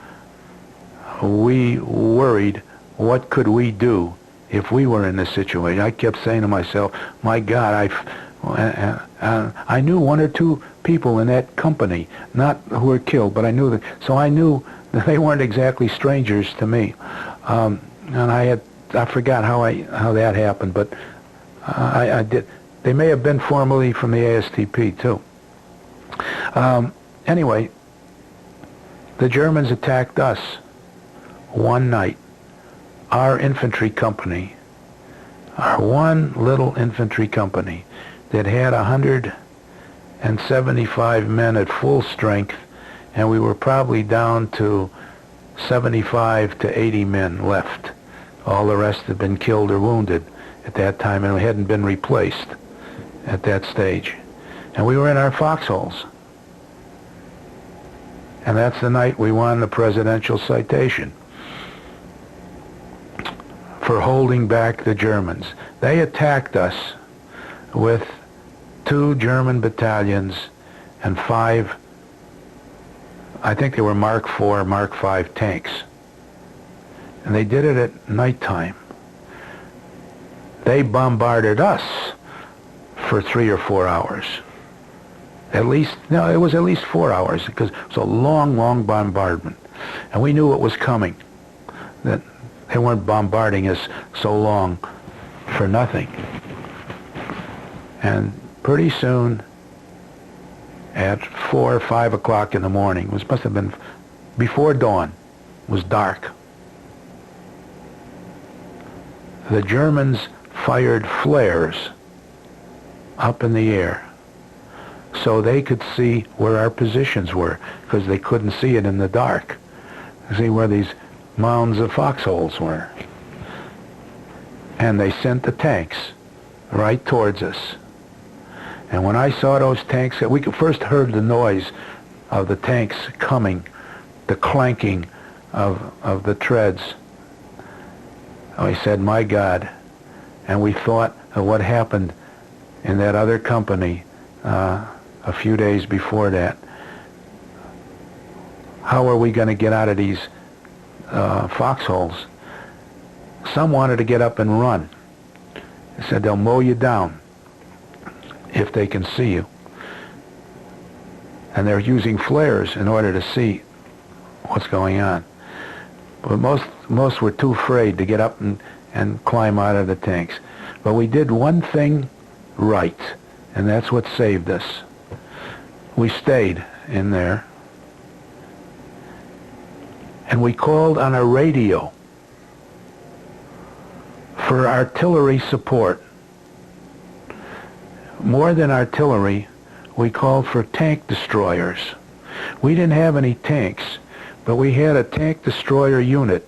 we worried, what could we do if we were in this situation? I kept saying to myself, my God, I knew one or two people in that company, not who were killed, but I knew that. So I knew that they weren't exactly strangers to me. And I forgot how that happened, but I did. They may have been formerly from the ASTP too. Anyway, the Germans attacked us one night. Our infantry company, our one little infantry company that had 175 men at full strength, and we were probably down to 75 to 80 men left. All the rest had been killed or wounded at that time, and we hadn't been replaced at that stage. And we were in our foxholes. And that's the night we won the presidential citation for holding back the Germans. They attacked us with 2 German battalions and 5, I think they were Mark IV, Mark V tanks. And they did it at nighttime. They bombarded us for 3 or 4 hours. It was at least 4 hours, because it was a long, long bombardment. And we knew it was coming, that they weren't bombarding us so long for nothing. And pretty soon, at 4 or 5 o'clock in the morning, it must have been before dawn, it was dark, the Germans fired flares up in the air so they could see where our positions were, because they couldn't see it in the dark. See where these mounds of foxholes were. And they sent the tanks right towards us. And when I saw those tanks, we first heard the noise of the tanks coming, the clanking of the treads. I said, my God. And we thought of what happened in that other company a few days before that. How are we going to get out of these foxholes? Some wanted to get up and run. They said they'll mow you down if they can see you. And they're using flares in order to see what's going on. But most were too afraid to get up and climb out of the tanks. But we did one thing right, and that's what saved us. We stayed in there, and we called on a radio for artillery support. More than artillery, we called for tank destroyers. We didn't have any tanks, but we had a tank destroyer unit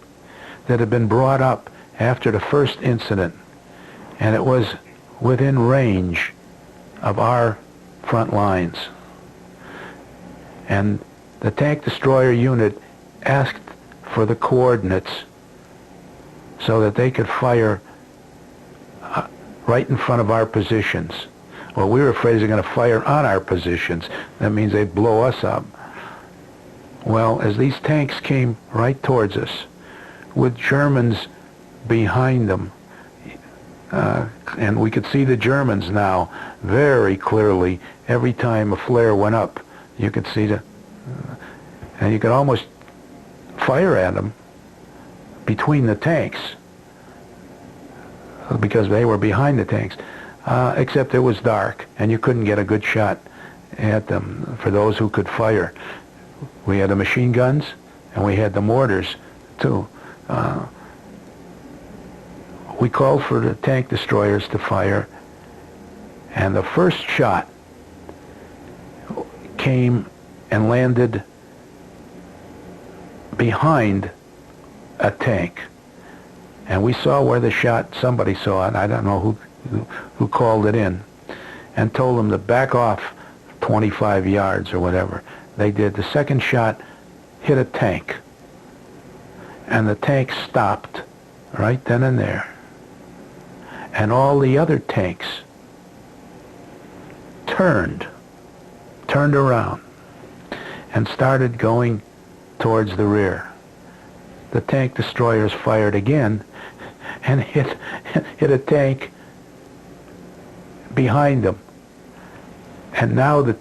that had been brought up after the first incident, and it was within range of our front lines. And the tank destroyer unit asked for the coordinates so that they could fire right in front of our positions. Well, we were afraid they were going to fire on our positions. That means they'd blow us up. Well, as these tanks came right towards us, with Germans behind them, and we could see the Germans now very clearly. Every time a flare went up, you could see and you could almost fire at them between the tanks, because they were behind the tanks, except it was dark and you couldn't get a good shot at them for those who could fire. We had the machine guns and we had the mortars too. We called for the tank destroyers to fire, and the first shot came and landed behind a tank. And we saw where the shot, somebody saw it, I don't know who called it in, and told them to back off 25 yards or whatever. They did. The second shot hit a tank, and the tank stopped right then and there. And all the other tanks turned around and started going towards the rear. The tank destroyers fired again and hit a tank behind them. And now the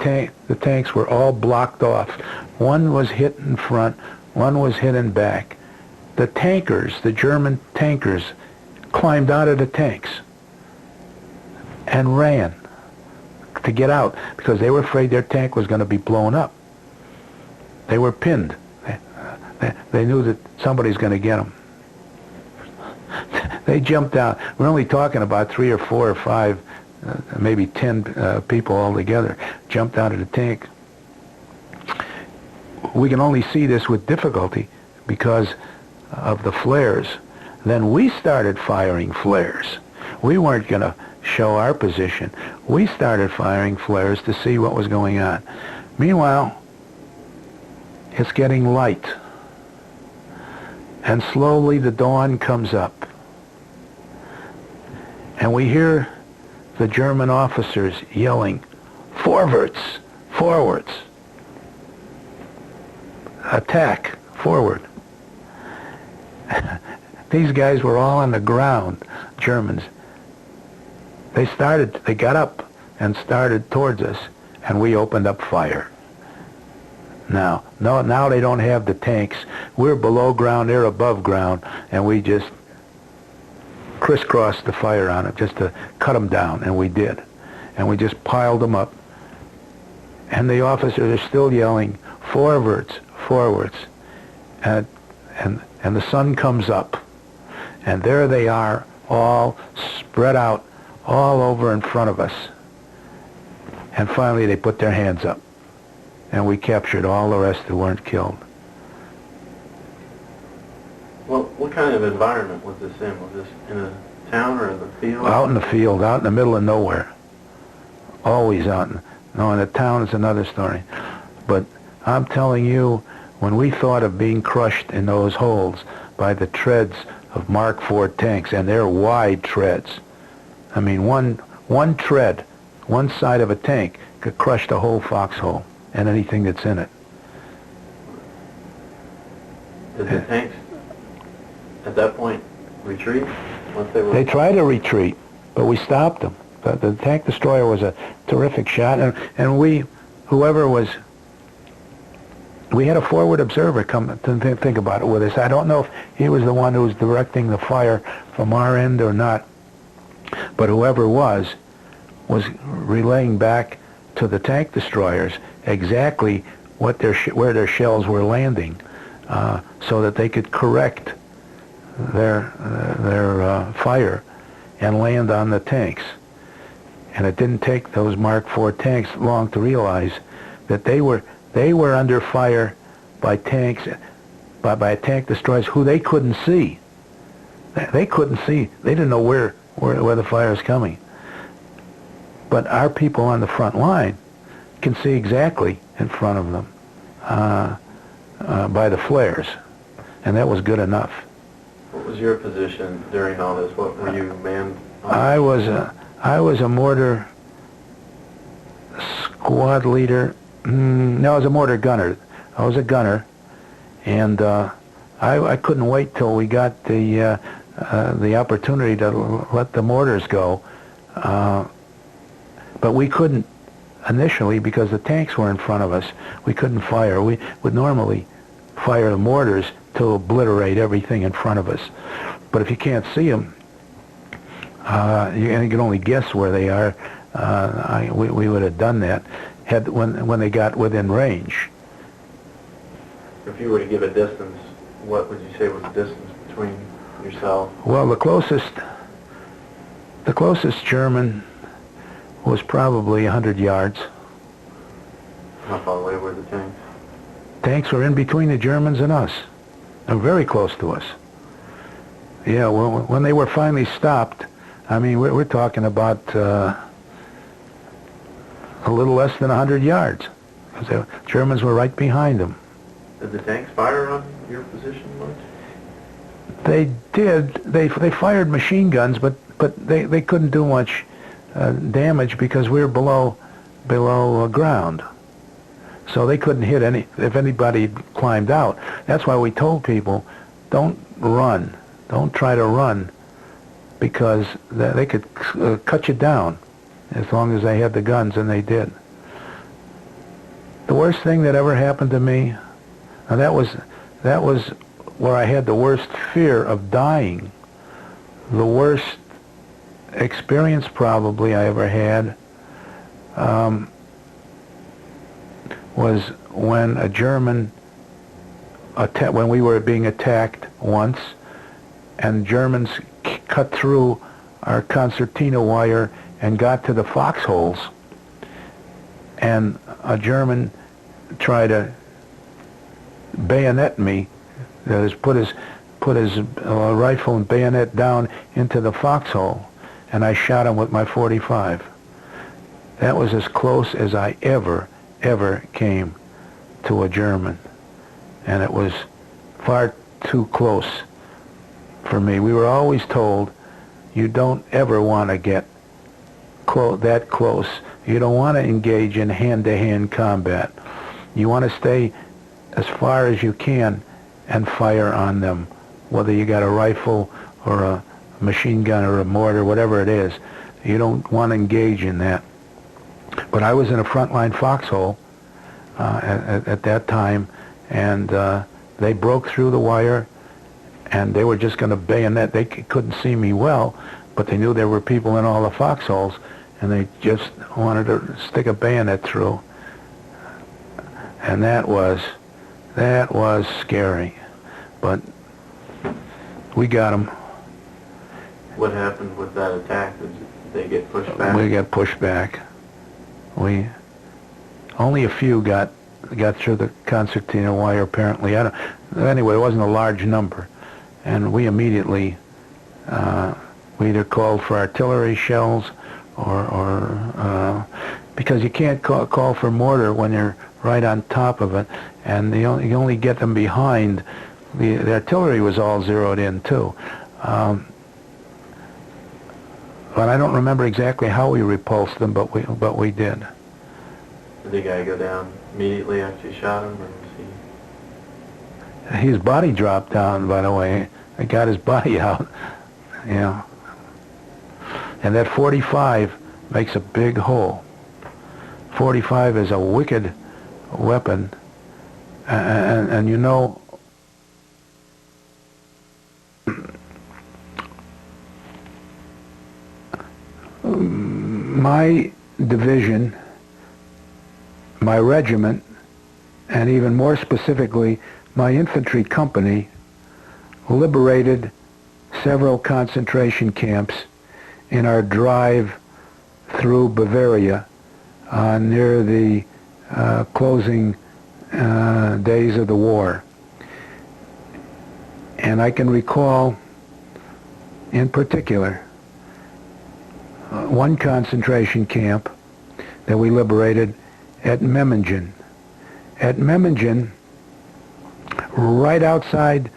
tanks were all blocked off. One was hit in front, one was hit in back. The tankers, the German tankers, climbed out of the tanks and ran to get out because they were afraid their tank was going to be blown up. They were pinned. They knew that somebody's going to get them. They jumped out. We're only talking about 3 or 4 or 5, maybe 10 people altogether, jumped out of the tank. We can only see this with difficulty because of the flares. Then we started firing flares. We weren't going to show our position. We started firing flares to see what was going on. Meanwhile, it's getting light. And slowly the dawn comes up. And we hear the German officers yelling, "Vorwärts, forwards, attack, forward." These guys were all on the ground, Germans. They got up and started towards us, and we opened up fire. Now they don't have the tanks. We're below ground, they're above ground, and we just crisscross the fire on it just to cut them down, and we did. And we just piled them up. And the officers are still yelling, forwards, forwards. And the sun comes up. And there they are, all spread out, all over in front of us. And finally they put their hands up. And we captured all the rest who weren't killed. Well, what kind of environment was this in? Was this in a town or in the field? Out in the field, out in the middle of nowhere. Always out in... No, in the town is another story. But I'm telling you, when we thought of being crushed in those holes by the treads of Mark IV tanks, and they're wide treads. I mean, one tread, one side of a tank, could crush the whole foxhole and anything that's in it. Did the tanks, at that point, retreat? Once they were... They tried to retreat, but we stopped them. The tank destroyer was a terrific shot, and we, whoever was... We had a forward observer come to think about it with us. I don't know if he was the one who was directing the fire from our end or not, but whoever was relaying back to the tank destroyers exactly what where their shells were landing, so that they could correct their fire and land on the tanks. And it didn't take those Mark IV tanks long to realize that they were under fire by tanks, by tank destroyers who they couldn't see. They couldn't see. They didn't know where the fire is coming. But our people on the front line can see exactly in front of them by the flares, and that was good enough. What was your position during all this? What were you manned on? I was a mortar squad leader. No, I was a mortar gunner. I was a gunner, and I couldn't wait till we got the opportunity to let the mortars go, but we couldn't initially because the tanks were in front of us. We couldn't fire. We would normally fire the mortars to obliterate everything in front of us, but if you can't see them, you can only guess where they are. We would have done that when they got within range. If you were to give a distance, what would you say was the distance between yourself? Well, the closest German was probably 100 yards. How far away were the tanks? Tanks were in between the Germans and us. They were very close to us. Yeah, well, when they were finally stopped, I mean, we're talking about a little less than 100 yards. Because the Germans were right behind them. Did the tanks fire on your position much? They did. They fired machine guns, but they couldn't do much damage because we were below ground. So they couldn't hit if anybody climbed out. That's why we told people, don't run. Don't try to run, because they could cut you down as long as they had the guns, and they did. The worst thing that ever happened to me, and that was where I had the worst fear of dying. The worst experience probably I ever had was when a German when we were being attacked once, and Germans cut through our concertina wire and got to the foxholes, and a German tried to bayonet me, that is, put his rifle and bayonet down into the foxhole, and I shot him with my .45. That was as close as I ever came to a German, and it was far too close for me. We were always told, you don't ever want to get that close. You don't want to engage in hand-to-hand combat. You want to stay as far as you can and fire on them, whether you got a rifle or a machine gun or a mortar, whatever it is. You don't want to engage in that. But I was in a frontline foxhole at that time, and they broke through the wire, and they were just going to bayonet. They couldn't see me well, but they knew there were people in all the foxholes, and they just wanted to stick a bayonet through. And that was scary, but we got them. What happened with that attack? Did they get pushed back? We got pushed back. Only a few got through the concertina wire, apparently. Anyway, it wasn't a large number. And we immediately, we either called for artillery shells or because you can't call for mortar when you're right on top of it, and you only get them behind. The artillery was all zeroed in, too. But I don't remember exactly how we repulsed them, but we did. Did the guy go down immediately after you shot him, or was he... His body dropped down, by the way. I got his body out. Yeah. And that 45 makes a big hole. 45 is a wicked weapon, and you know, my division, my regiment, and even more specifically, my infantry company liberated several concentration camps in our drive through Bavaria near the closing days of the war. And I can recall, in particular, one concentration camp that we liberated at Memmingen. At Memmingen, right outside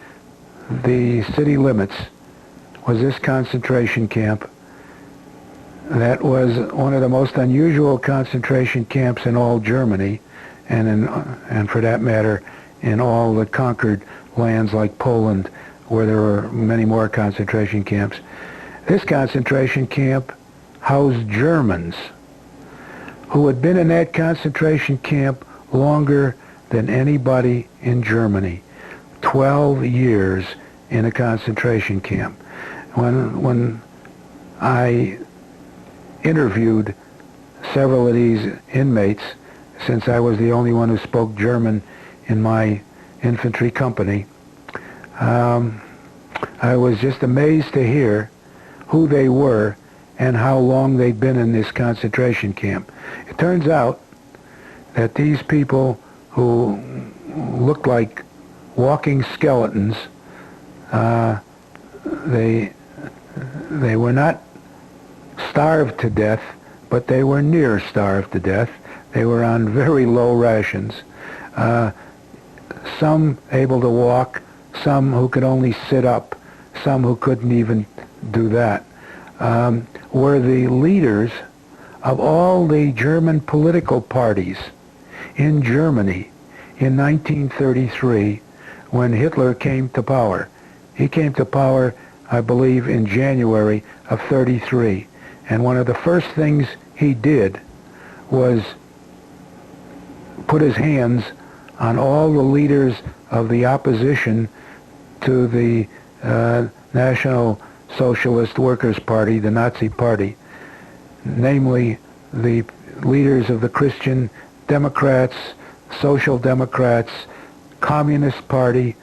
the city limits, was this concentration camp that was one of the most unusual concentration camps in all Germany, and for that matter, in all the conquered lands like Poland, where there were many more concentration camps. This concentration camp housed Germans who had been in that concentration camp longer than anybody in Germany. 12 years in a concentration camp. When I interviewed several of these inmates, since I was the only one who spoke German in my infantry company, I was just amazed to hear who they were and how long they'd been in this concentration camp. It turns out that these people who looked like walking skeletons, they were not starved to death, but they were near starved to death. They were on very low rations. Some able to walk, some who could only sit up, some who couldn't even do that, were the leaders of all the German political parties in Germany in 1933 when Hitler came to power. He came to power, I believe, in January of 33. And one of the first things he did was put his hands on all the leaders of the opposition to the National Socialist Workers' Party, the Nazi Party, namely the leaders of the Christian Democrats, Social Democrats, Communist Party.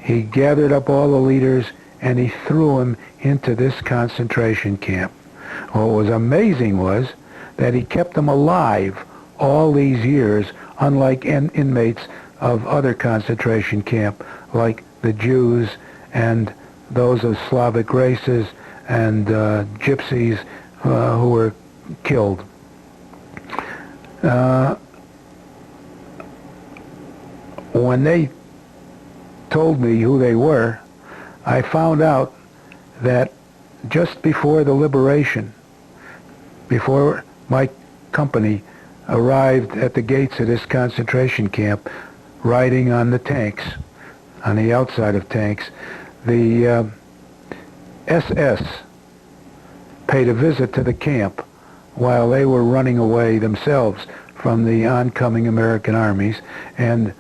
He gathered up all the leaders and he threw them into this concentration camp. What was amazing was that he kept them alive all these years, unlike inmates of other concentration camp, like the Jews and those of Slavic races and gypsies who were killed. When they told me who they were, I found out that just before the liberation, before my company arrived at the gates of this concentration camp, riding on the tanks, on the outside of tanks, the SS paid a visit to the camp while they were running away themselves from the oncoming American armies, and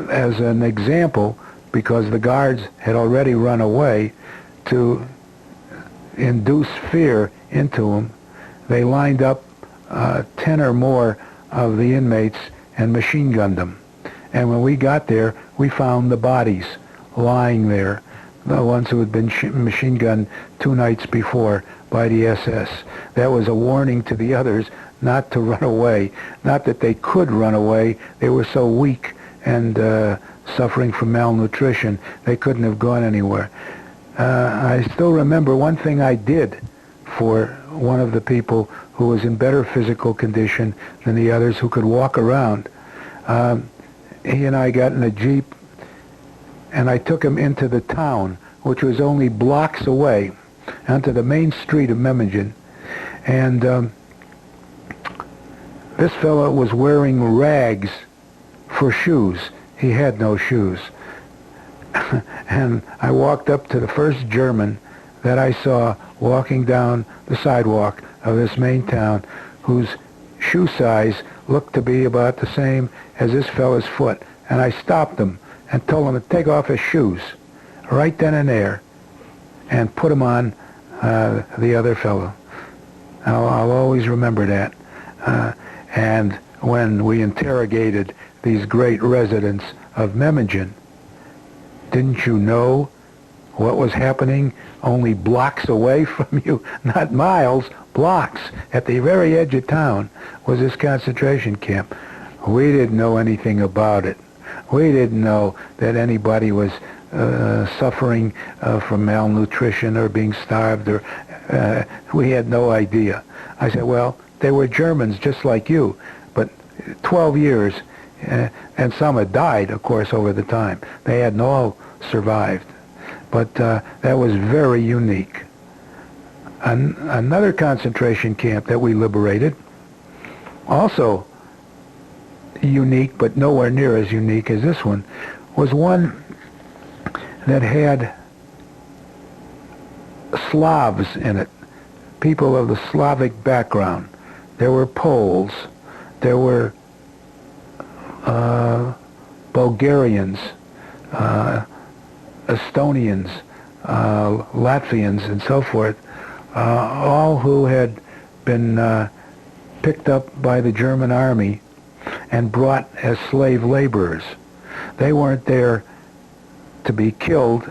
as an example, because the guards had already run away, to induce fear into them, they lined up 10 or more of the inmates and machine gunned them. And when we got there, we found the bodies lying there, the ones who had been machine gunned 2 nights before by the SS. That was a warning to the others not to run away. Not that they could run away. They were so weak and suffering from malnutrition, they couldn't have gone anywhere. I still remember one thing I did for one of the people who was in better physical condition than the others, who could walk around. He and I got in a Jeep, and I took him into the town, which was only blocks away, onto the main street of Memmingen. And this fellow was wearing rags for shoes. He had no shoes. And I walked up to the first German that I saw walking down the sidewalk of this main town, whose shoe size looked to be about the same as this fellow's foot. And I stopped him and told him to take off his shoes right then and there and put them on the other fellow. I'll always remember that. And when we interrogated these great residents of Memmingen, didn't you know what was happening only blocks away from you? Not miles, blocks. At the very edge of town was this concentration camp. We didn't know anything about it. We didn't know that anybody was suffering from malnutrition or being starved, or we had no idea. I said, well, they were Germans just like you, but 12 years, and some had died, of course, over the time. They hadn't all survived, but that was very unique. Another concentration camp that we liberated, also unique, but nowhere near as unique as this one, was one that had Slavs in it, people of the Slavic background. There were Poles, there were Bulgarians, Estonians, Latvians, and so forth, all who had been picked up by the German army and brought as slave laborers. They weren't there to be killed.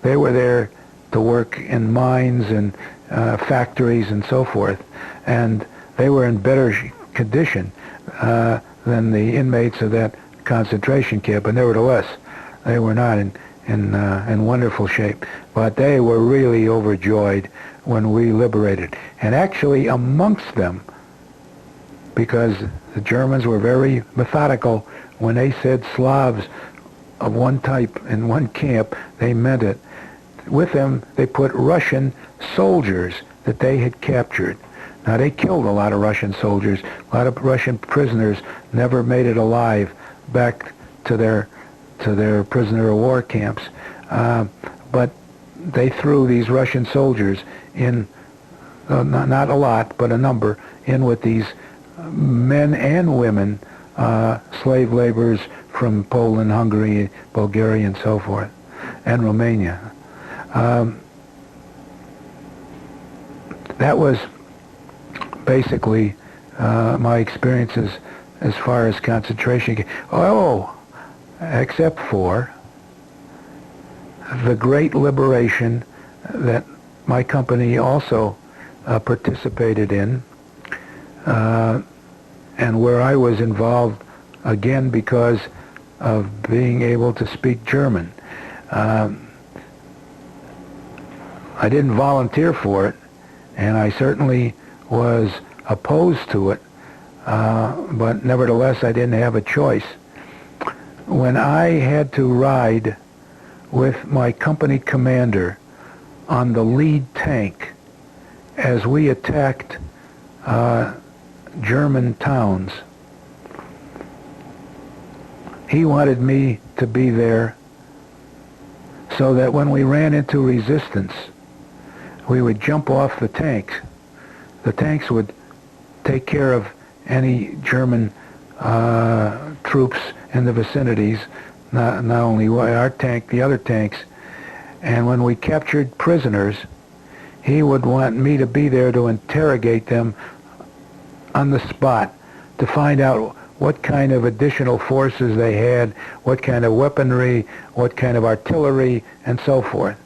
They were there to work in mines and factories and so forth, and they were in better condition than the inmates of that concentration camp, but nevertheless, they were not in wonderful shape. But they were really overjoyed when we liberated. And actually amongst them, because the Germans were very methodical, when they said Slavs of one type in one camp, they meant it. With them, they put Russian soldiers that they had captured. Now, they killed a lot of Russian soldiers. A lot of Russian prisoners never made it alive back to their prisoner of war camps. But they threw these Russian soldiers in, not a lot, but a number, in with these men and women, slave laborers from Poland, Hungary, Bulgaria, and so forth, and Romania. That was basically my experiences as far as concentration. Oh, except for the great liberation that my company also participated in, and where I was involved again because of being able to speak German. I didn't volunteer for it, and I certainly was opposed to it, but nevertheless I didn't have a choice. When I had to ride with my company commander on the lead tank as we attacked German towns, he wanted me to be there so that when we ran into resistance, we would jump off the tanks. The tanks would take care of any German troops in the vicinities, not only our tank, the other tanks. And when we captured prisoners, he would want me to be there to interrogate them on the spot, to find out what kind of additional forces they had, what kind of weaponry, what kind of artillery, and so forth.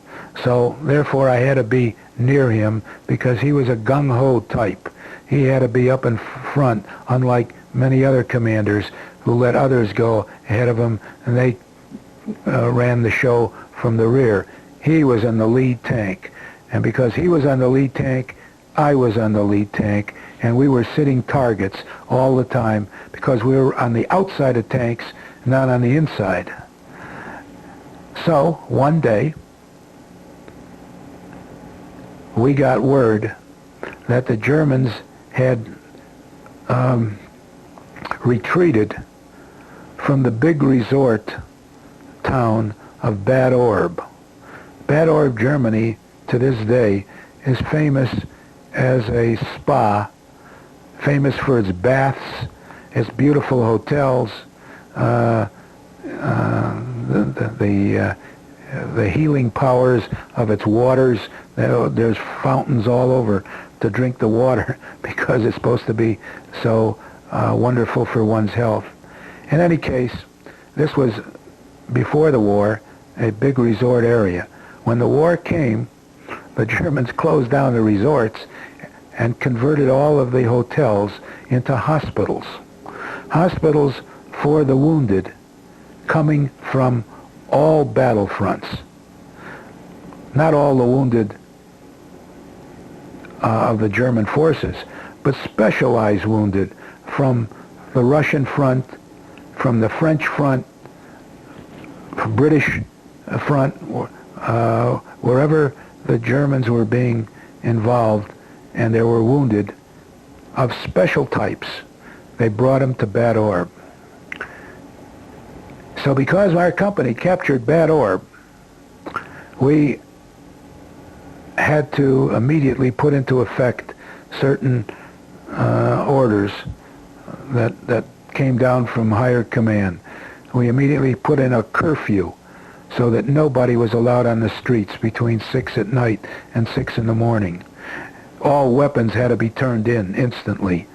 So therefore I had to be near him, because he was a gung-ho type. He had to be up in front, unlike many other commanders who let others go ahead of him, and they ran the show from the rear. He was in the lead tank, and because he was on the lead tank, I was on the lead tank, and we were sitting targets all the time because we were on the outside of tanks, not on the inside. So one day, we got word that the Germans had retreated from the big resort town of Bad Orb. Bad Orb, Germany, to this day, is famous as a spa, famous for its baths, its beautiful hotels, the healing powers of its waters. There's fountains all over to drink the water because it's supposed to be so wonderful for one's health. In any case, this was, before the war, a big resort area. When the war came, the Germans closed down the resorts and converted all of the hotels into hospitals. Hospitals for the wounded coming from all battlefronts. Not all the wounded of the German forces, but specialized wounded from the Russian front, from the French front, British front, wherever the Germans were being involved and there were wounded of special types, they brought them to Bad Orb. So because our company captured Bad Orb, we had to immediately put into effect certain orders that came down from higher command. We immediately put in a curfew so that nobody was allowed on the streets between 6 at night and 6 in the morning. All weapons had to be turned in instantly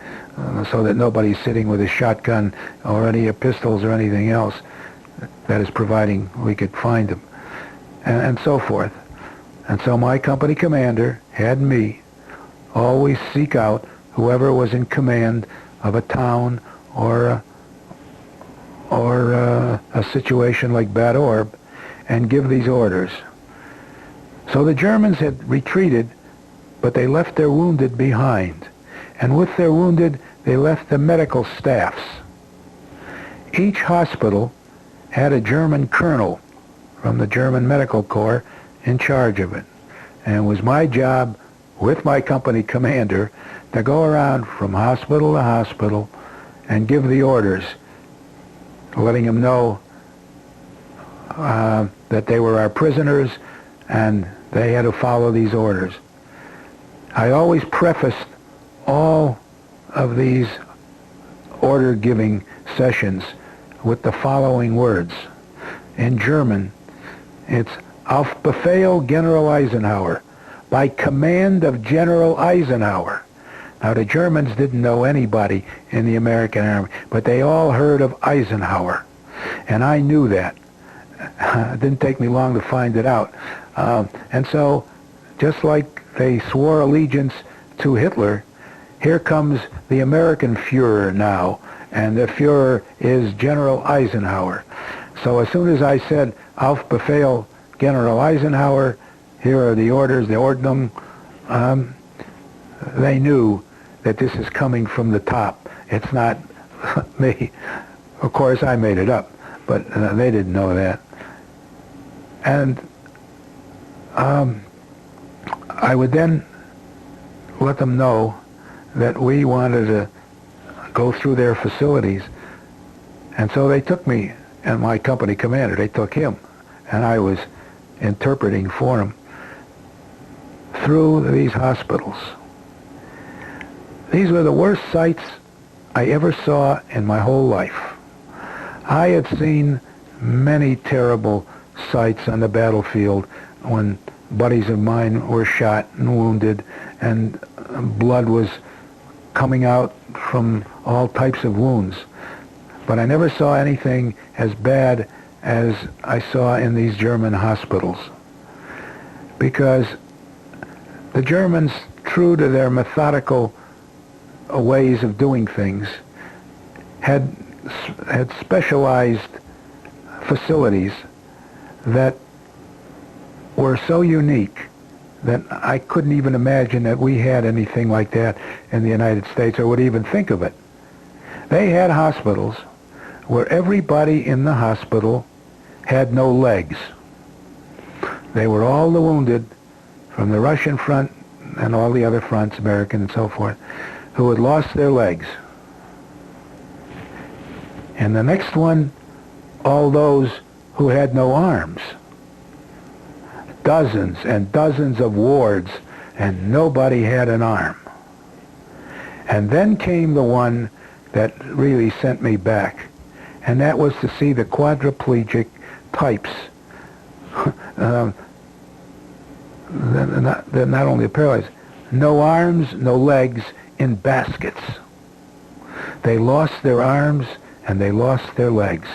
so that nobody's sitting with a shotgun or any pistols or anything else, that is providing we could find them, and so forth. And so my company commander had me always seek out whoever was in command of a town or a situation like Bad Orb and give these orders. So the Germans had retreated, but they left their wounded behind. And with their wounded, they left the medical staffs. Each hospital had a German colonel from the German Medical Corps in charge of it. And it was my job, with my company commander, to go around from hospital to hospital and give the orders, letting them know that they were our prisoners and they had to follow these orders. I always prefaced all of these order-giving sessions with the following words. In German, it's Auf Befehl General Eisenhower, by command of General Eisenhower. Now, the Germans didn't know anybody in the American Army, but they all heard of Eisenhower, and I knew that. It didn't take me long to find it out. And so, just like they swore allegiance to Hitler, here comes the American Führer now, and the Führer is General Eisenhower. So as soon as I said, Auf Befehl General Eisenhower, here are the orders, the Ordnung, they knew that this is coming from the top. It's not me. Of course, I made it up, but they didn't know that. And I would then let them know that we wanted to go through their facilities. And so they took me, and my company commander, they took him, and I was interpreting for him through these hospitals. These were the worst sights I ever saw in my whole life. I had seen many terrible sights on the battlefield when buddies of mine were shot and wounded, and blood was coming out from all types of wounds. But I never saw anything as bad as I saw in these German hospitals, because the Germans, true to their methodical ways of doing things, had specialized facilities that were so unique that I couldn't even imagine that we had anything like that in the United States, or would even think of it. They had hospitals where everybody in the hospital had no legs. They were all the wounded from the Russian front and all the other fronts, American and so forth, who had lost their legs. And the next one, all those who had no arms. Dozens and dozens of wards, and nobody had an arm. And then came the one that really sent me back, and that was to see the quadriplegic types. They're not only paralyzed, no arms, no legs, in baskets. They lost their arms and they lost their legs,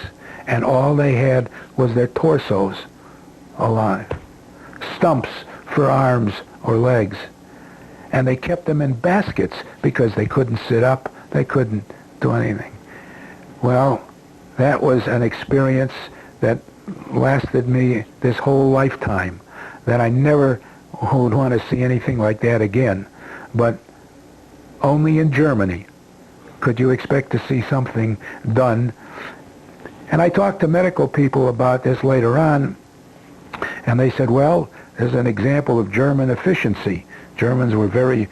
and all they had was their torsos alive. Stumps for arms or legs. And they kept them in baskets because they couldn't sit up, they couldn't do anything. Well, that was an experience that lasted me this whole lifetime, that I never would want to see anything like that again. But only in Germany could you expect to see something done. And I talked to medical people about this later on, and they said, well, there's an example of German efficiency. Germans were very,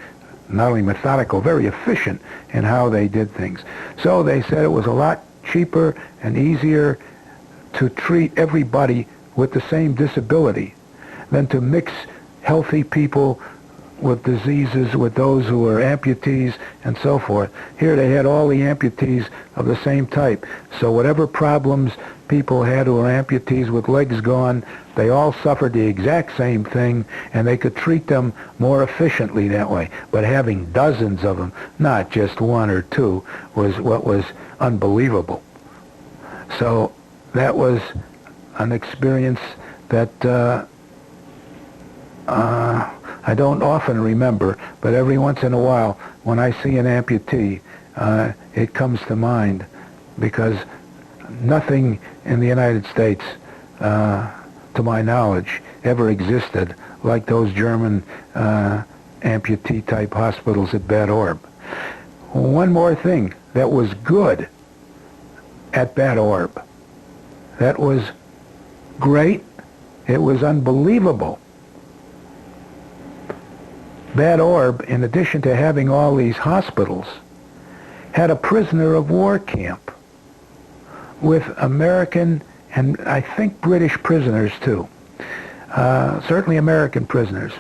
not only methodical, very efficient in how they did things. So they said it was a lot cheaper and easier to treat everybody with the same disability than to mix healthy people with diseases with those who were amputees and so forth. Here they had all the amputees of the same type. So whatever problems people had who were amputees with legs gone, they all suffered the exact same thing, and they could treat them more efficiently that way. But having dozens of them, not just one or two, was what was unbelievable. So that was an experience that I don't often remember, but every once in a while, when I see an amputee, it comes to mind, because nothing in the United States, to my knowledge, ever existed like those German amputee-type hospitals at Bad Orb. One more thing that was good at Bad Orb, that was great, it was unbelievable. Bad Orb, in addition to having all these hospitals, had a prisoner of war camp with American and I think British prisoners too. Certainly American prisoners.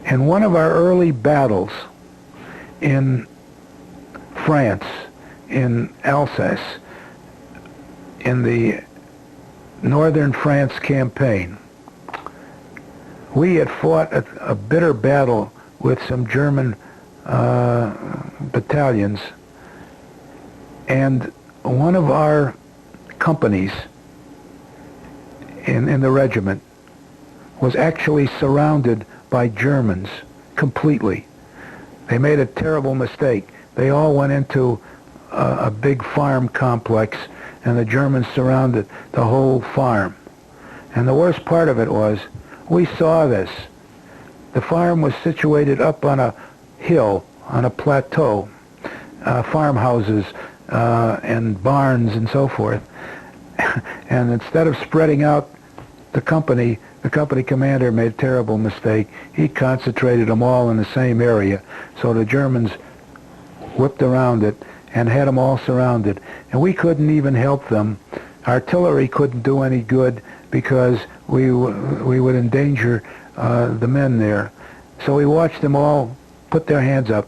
In one of our early battles in France, in Alsace, in the Northern France campaign, we had fought a bitter battle with some German battalions, and one of our companies in the regiment was actually surrounded by Germans completely. They made a terrible mistake. They all went into a big farm complex, and the Germans surrounded the whole farm. And the worst part of it was, we saw this. The farm was situated up on a hill, on a plateau, farmhouses and barns and so forth. And instead of spreading out the company commander made a terrible mistake. He concentrated them all in the same area. So the Germans whipped around it and had them all surrounded. And we couldn't even help them. Artillery couldn't do any good because we would endanger the men there. So we watched them all put their hands up,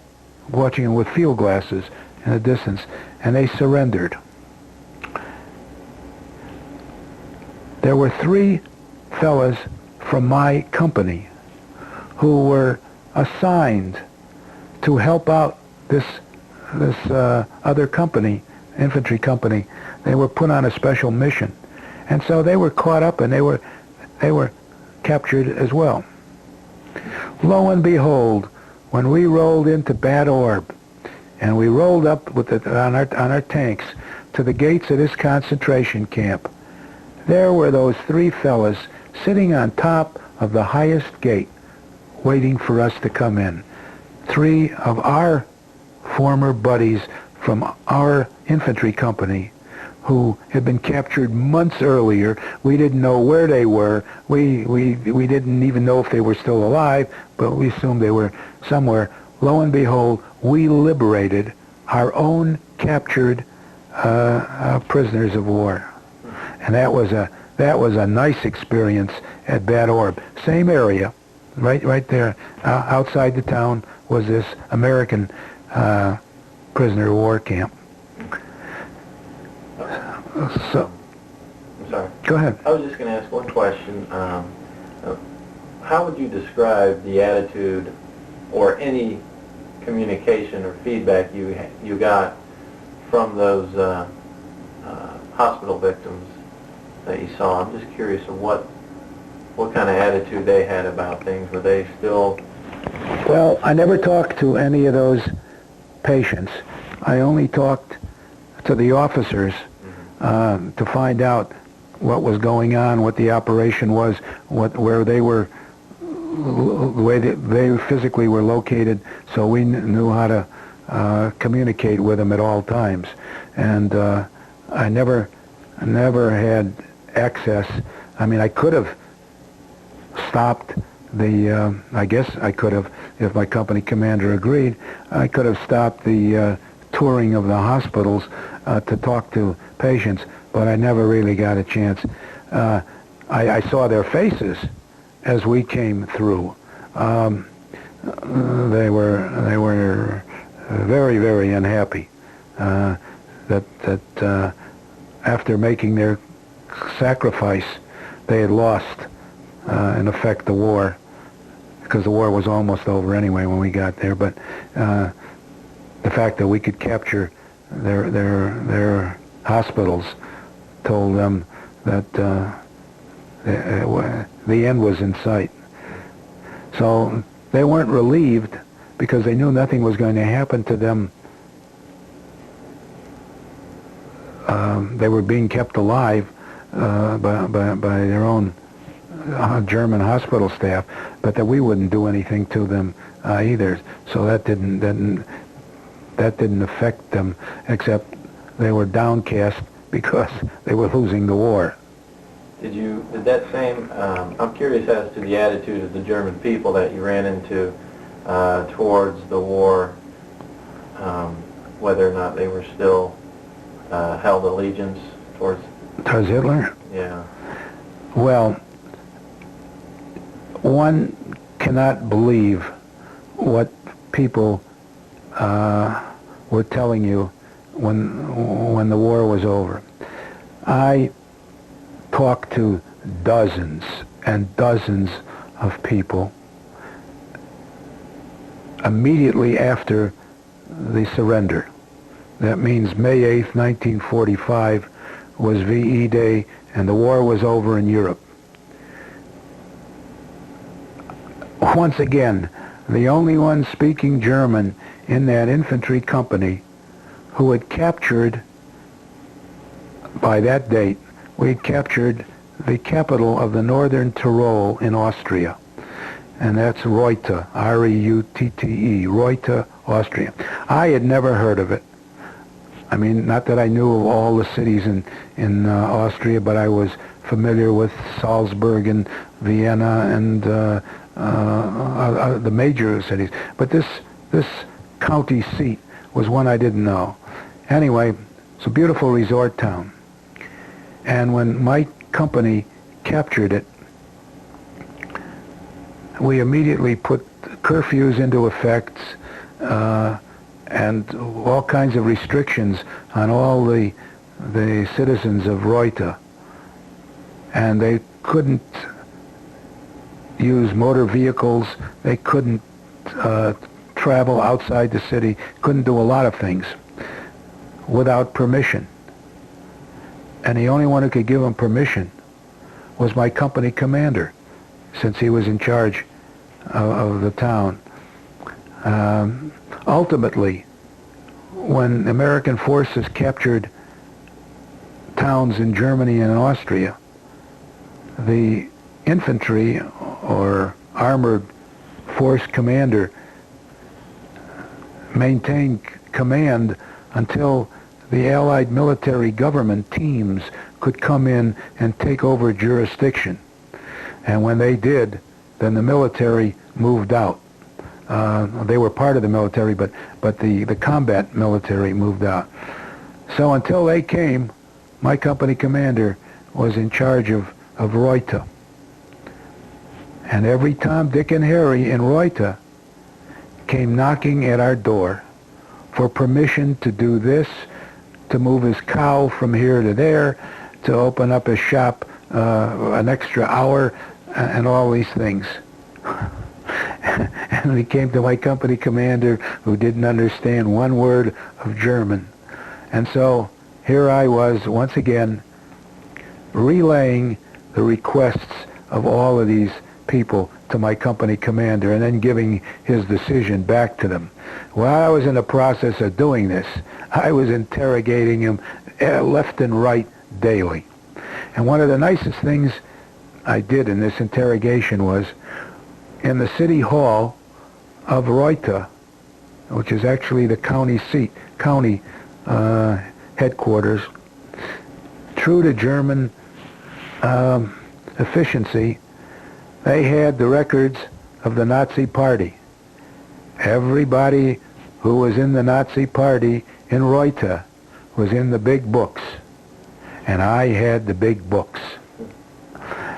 watching them with field glasses in the distance, and they surrendered. there were 3 fellas from my company who were assigned to help out this other company, infantry company. They were put on a special mission, and so they were caught up and they were captured as well. Lo and behold, when we rolled into Bad Orb, and we rolled up with on our tanks to the gates of this concentration camp, there were those 3 fellas sitting on top of the highest gate, waiting for us to come in. 3 of our former buddies from our infantry company who had been captured months earlier. We didn't know where they were. We didn't even know if they were still alive, but we assumed they were somewhere. Lo and behold, we liberated our own captured prisoners of war. And that was a nice experience at Bad Orb. Same area, right there, outside the town was this American prisoner of war camp. So, I'm sorry. Go ahead. I was just going to ask one question. How would you describe the attitude or any communication or feedback you got from those hospital victims that you saw? I'm just curious of what kind of attitude they had about things. Were they still... Well, I never talked to any of those patients. I only talked to the officers to find out what was going on, what the operation was, where they were, the way they physically were located, so we knew how to communicate with them at all times. And I never had access. I mean, I could have stopped the, I guess I could have, if my company commander agreed, I could have stopped the touring of the hospitals to talk to patients, but I never really got a chance. I saw their faces as we came through. They were very, very unhappy that after making their sacrifice, they had lost, in effect, the war, because the war was almost over anyway when we got there. But the fact that we could capture their hospitals told them that the end was in sight. So they weren't relieved because they knew nothing was going to happen to them. They were being kept alive by their own German hospital staff, but that we wouldn't do anything to them either. So that didn't affect them, except they were downcast because they were losing the war. Did that same, I'm curious as to the attitude of the German people that you ran into towards the war, whether or not they were still held allegiance towards Hitler? Yeah. Well, one cannot believe what people were telling you when the war was over. I talked to dozens and dozens of people immediately after the surrender. That means May 8th, 1945 was VE Day, and the war was over in Europe. Once again, the only one speaking German in that infantry company who had captured, by that date, we had captured the capital of the Northern Tyrol in Austria. And that's Reutte, R-E-U-T-T-E, Reutte, Austria. I had never heard of it. I mean, not that I knew of all the cities in Austria, but I was familiar with Salzburg and Vienna and the major cities. But this county seat was one I didn't know. Anyway, it's a beautiful resort town. And when my company captured it, we immediately put curfews into effect and all kinds of restrictions on all the citizens of Reutte. and they couldn't use motor vehicles. They couldn't travel outside the city, couldn't do a lot of things without permission. And the only one who could give them permission was my company commander, since he was in charge of the town. Ultimately, when American forces captured towns in Germany and Austria, the infantry or armored force commander maintained command until the Allied military government teams could come in and take over jurisdiction. And when they did, then the military moved out. They were part of the military, but the combat military moved out. So until they came, my company commander was in charge of Reuter. And every Tom, Dick, and Harry in Reuter came knocking at our door for permission to do this, to move his cow from here to there, to open up his shop an extra hour, and all these things. And he came to my company commander, who didn't understand one word of German. And so here I was once again relaying the requests of all of these people to my company commander, and then giving his decision back to them. While I was in the process of doing this, I was interrogating him left and right daily. And one of the nicest things I did in this interrogation was, in the city hall of Reuter, which is actually the county seat, county headquarters, true to German efficiency, they had the records of the Nazi Party. Everybody who was in the Nazi Party in Reuter was in the big books, and I had the big books.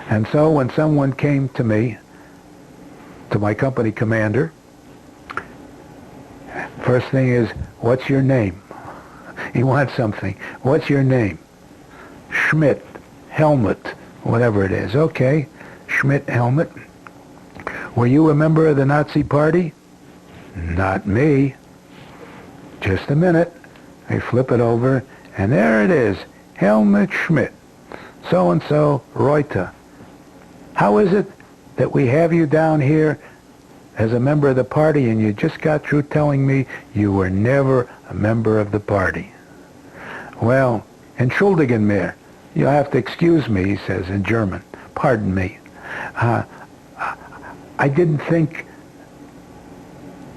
And so when someone came to me, to my company commander, first thing is, what's your name? He wants something. What's your name? Schmidt, Helmut, whatever it is. Okay, Schmidt, Helmut. Were you a member of the Nazi Party? Not me. Just a minute. I flip it over, and there it is, Helmut Schmidt, so-and-so, Reuter. How is it that we have you down here as a member of the party, and you just got through telling me you were never a member of the party? Well, entschuldigen mir, you'll have to excuse me, he says in German. Pardon me. I didn't think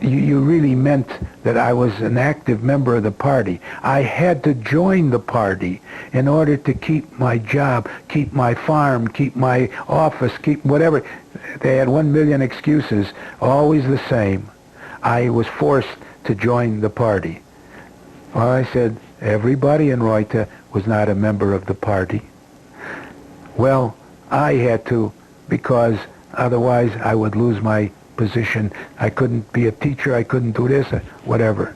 you really meant that I was an active member of the party. I had to join the party in order to keep my job, keep my farm, keep my office, keep whatever. They had 1,000,000 excuses, always the same. I was forced to join the party. Well, I said, everybody in Reuter was not a member of the party. Well, I had to, because otherwise I would lose my position. I couldn't be a teacher, I couldn't do this, whatever.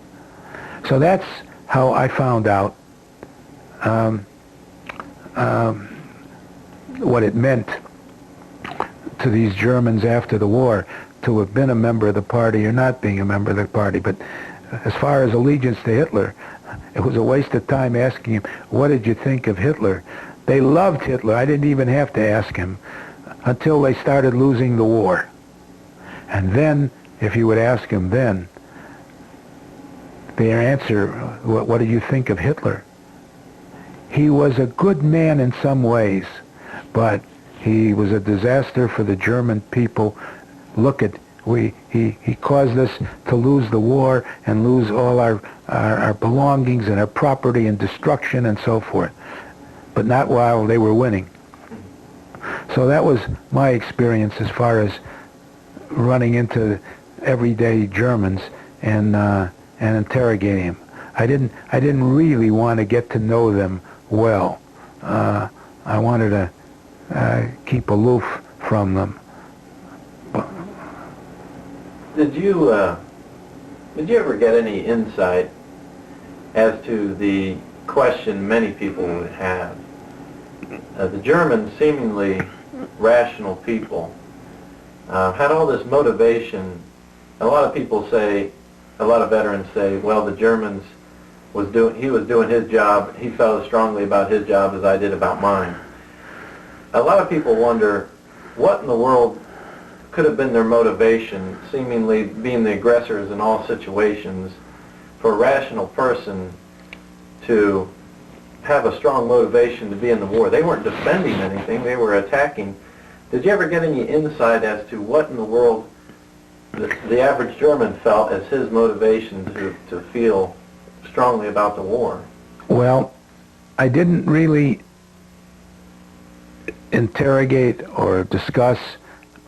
So that's how I found out what it meant to these Germans after the war to have been a member of the party or not being a member of the party. But as far as allegiance to Hitler, it was a waste of time asking him, what did you think of Hitler? They loved Hitler. I didn't even have to ask him until they started losing the war. And then, if you would ask him then, their answer, what do you think of Hitler? He was a good man in some ways, but he was a disaster for the German people. Look at, he caused us to lose the war and lose all our belongings and our property and destruction and so forth, but not while they were winning. So that was my experience as far as running into everyday Germans and interrogating them. I didn't really want to get to know them well. I wanted to keep aloof from them. Did you ever get any insight as to the question many people would have the Germans, seemingly rational people, had all this motivation. A lot of people say, a lot of veterans say, well, the Germans he was doing his job. He felt as strongly about his job as I did about mine. A lot of people wonder what in the world could have been their motivation, seemingly being the aggressors in all situations, for a rational person to have a strong motivation to be in the war. They weren't defending anything, they were attacking. Did you ever get any insight as to what in the world the average German felt as his motivation to feel strongly about the war? Well, I didn't really interrogate or discuss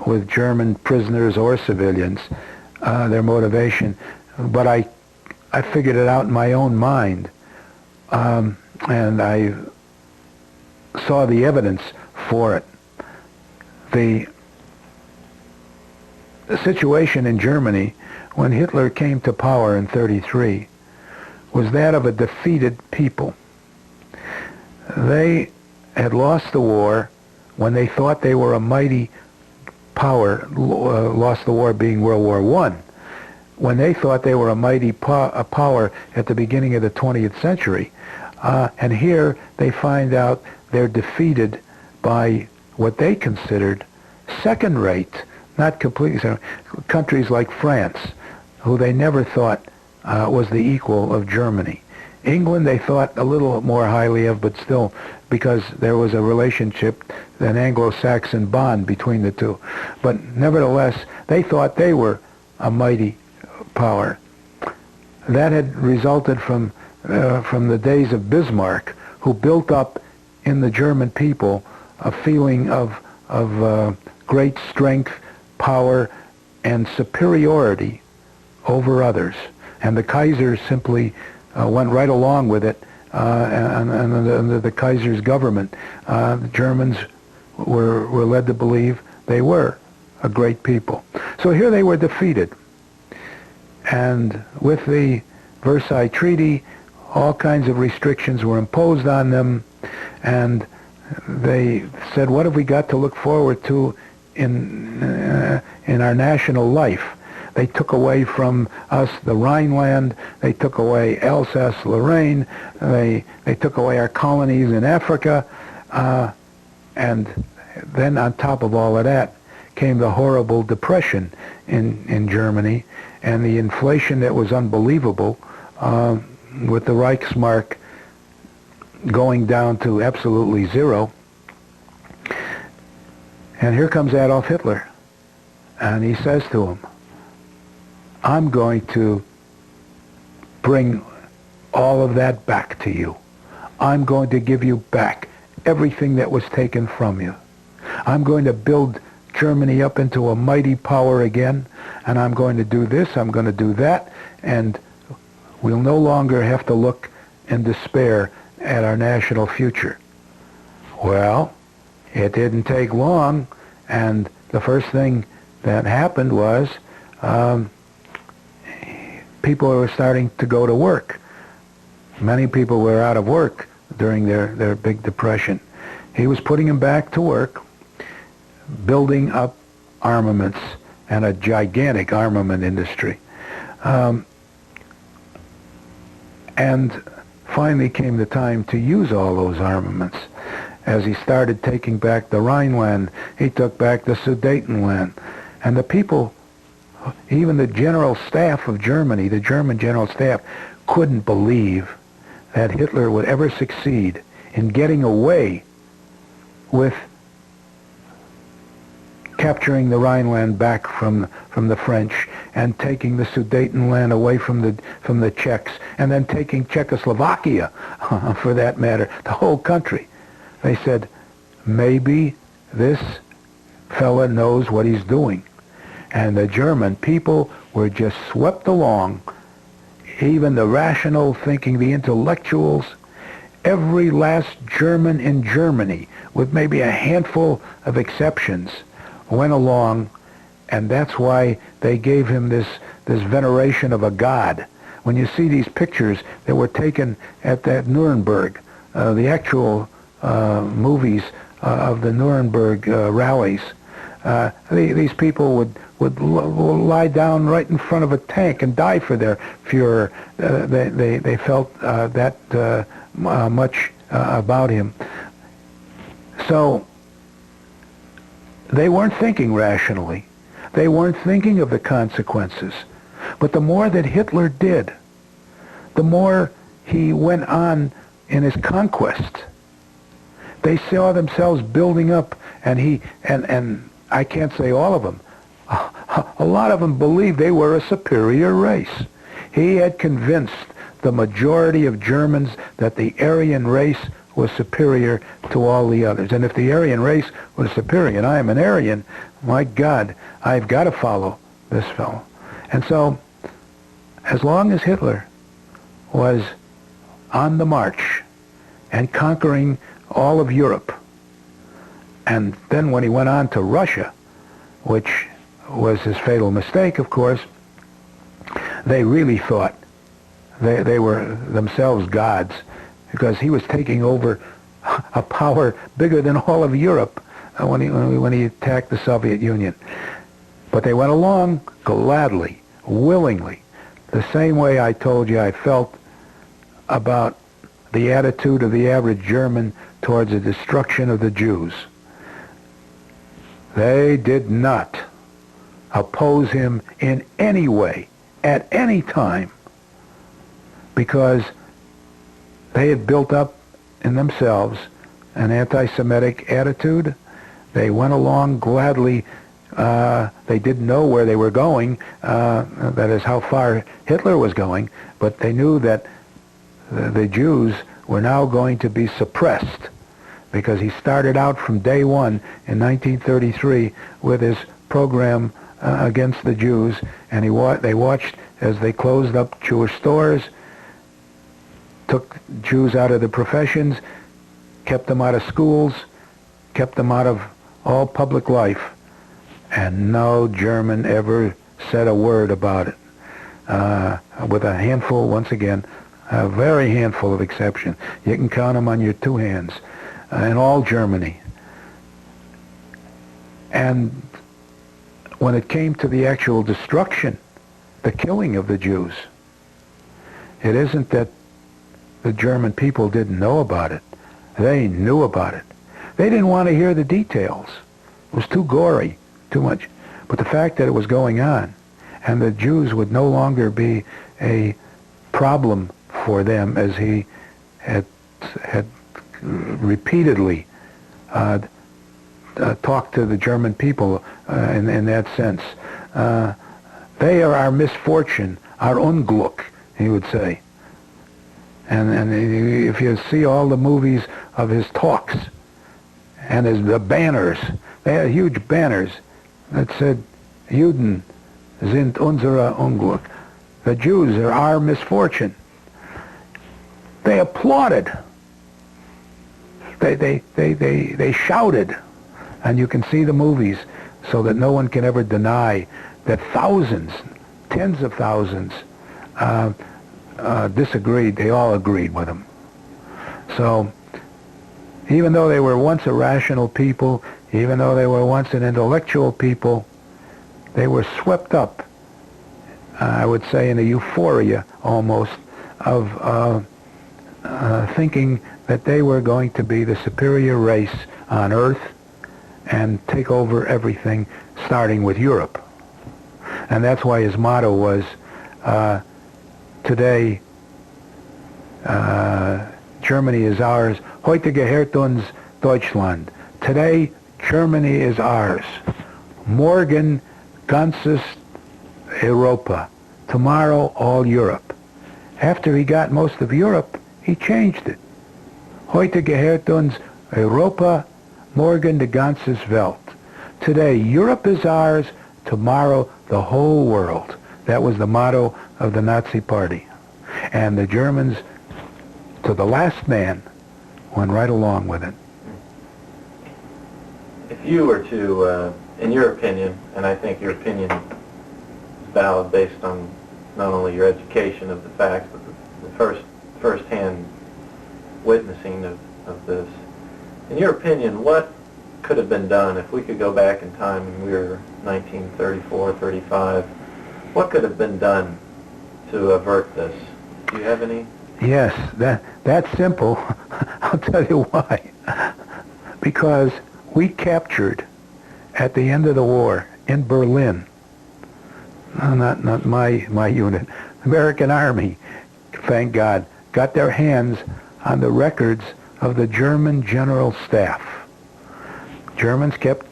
with German prisoners or civilians their motivation, but I figured it out in my own mind, and I saw the evidence for it. The situation in Germany when Hitler came to power in '33 was that of a defeated people. They had lost the war when they thought they were a mighty power, lost the war being World War I, when they thought they were a mighty power at the beginning of the 20th century. And here they find out they're defeated by what they considered second-rate, not completely second, countries like France, who they never thought was the equal of Germany. England they thought a little more highly of, but still, because there was a relationship, an Anglo-Saxon bond between the two. But nevertheless, they thought they were a mighty power. That had resulted from the days of Bismarck, who built up in the German people a feeling of great strength, power, and superiority over others. And the Kaiser simply went right along with it, and under the Kaiser's government, the Germans were led to believe they were a great people. So here they were defeated. And with the Versailles Treaty, all kinds of restrictions were imposed on them, and they said, what have we got to look forward to in our national life? They took away from us the Rhineland, they took away Alsace-Lorraine, they took away our colonies in Africa, and then on top of all of that came the horrible depression in Germany, and the inflation that was unbelievable, with the Reichsmark going down to absolutely zero. And here comes Adolf Hitler, and he says to him, I'm going to bring all of that back to you. I'm going to give you back everything that was taken from you. I'm going to build Germany up into a mighty power again, and I'm going to do this, I'm going to do that, and we'll no longer have to look in despair at our national future. Well, it didn't take long, and the first thing that happened was people were starting to go to work. Many people were out of work during their big depression. He was putting them back to work, building up armaments and a gigantic armament industry. And finally came the time to use all those armaments. As he started taking back the Rhineland, he took back the Sudetenland. And the people, even the general staff of Germany, the German general staff, couldn't believe that Hitler would ever succeed in getting away with capturing the Rhineland back from the French and taking the Sudetenland away from the Czechs, and then taking Czechoslovakia, for that matter, the whole country. They said, maybe this fella knows what he's doing. And the German people were just swept along. Even the rational thinking, the intellectuals, every last German in Germany, with maybe a handful of exceptions, went along, and that's why they gave him this veneration of a god. When you see these pictures that were taken at that Nuremberg, the actual movies of the Nuremberg rallies. These people would lie down right in front of a tank and die for their Führer. They felt that much about him. So they weren't thinking rationally. They weren't thinking of the consequences. But the more that Hitler did, the more he went on in his conquest. They saw themselves building up, and I can't say all of them. A lot of them believed they were a superior race. He had convinced the majority of Germans that the Aryan race was superior to all the others. And if the Aryan race was superior, and I am an Aryan, my God, I've got to follow this fellow. And so, as long as Hitler was on the march and conquering all of Europe, and then when he went on to Russia, which was his fatal mistake, of course, they really thought they were themselves gods, because he was taking over a power bigger than all of Europe when he attacked the Soviet Union. But they went along gladly, willingly, the same way I told you I felt about the attitude of the average German towards the destruction of the Jews. They did not oppose him in any way, at any time, because they had built up in themselves an anti-Semitic attitude. They went along gladly. They didn't know where they were going, that is how far Hitler was going, but they knew that the Jews were now going to be suppressed, because he started out from day one in 1933 with his program against the Jews, and they watched as they closed up Jewish stores, took Jews out of the professions, kept them out of schools, kept them out of all public life, and no German ever said a word about it, with a handful, once again, a very handful of exceptions. You can count them on your two hands, in all Germany. And when it came to the actual destruction, the killing of the Jews, it isn't that the German people didn't know about it. They knew about it. They didn't want to hear the details. It was too gory, too much. But the fact that it was going on, and the Jews would no longer be a problem for them, as he had repeatedly talked to the German people in that sense. They are our misfortune, our Unglück, he would say. And if you see all the movies of his talks and the banners, they had huge banners that said, Juden sind unser Unglück. The Jews are our misfortune. They applauded. They shouted. And you can see the movies, so that no one can ever deny that thousands, tens of thousands, disagreed. They all agreed with him. So even though they were once a rational people, even though they were once an intellectual people, they were swept up, I would say, in a euphoria almost of thinking that they were going to be the superior race on Earth and take over everything, starting with Europe. And that's why his motto was, today, Germany is ours. Heute gehört uns Deutschland. Today, Germany is ours. Morgen, ganzes Europa. Tomorrow, all Europe. After he got most of Europe, he changed it. Heute gehört uns Europa, morgen die ganze Welt. Today, Europe is ours. Tomorrow, the whole world. That was the motto of the Nazi Party. And the Germans, to the last man, went right along with it. If you were to, in your opinion, and I think your opinion is valid based on not only your education of the facts, but the first-hand witnessing of this, In your opinion, what could have been done if we could go back in time and we were 1934, 35? What could have been done to avert this? Do you have any? Yes, that's simple. I'll tell you why. Because we captured, at the end of the war, in Berlin, no, not my unit, American Army, thank God, got their hands on the records of the German General Staff. Germans kept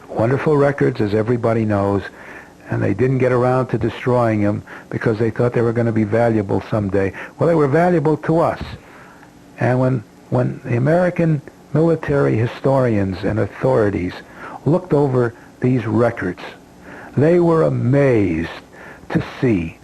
wonderful records, as everybody knows, and they didn't get around to destroying them because they thought they were going to be valuable someday. Well, they were valuable to us. And when the American military historians and authorities looked over these records, they were amazed to see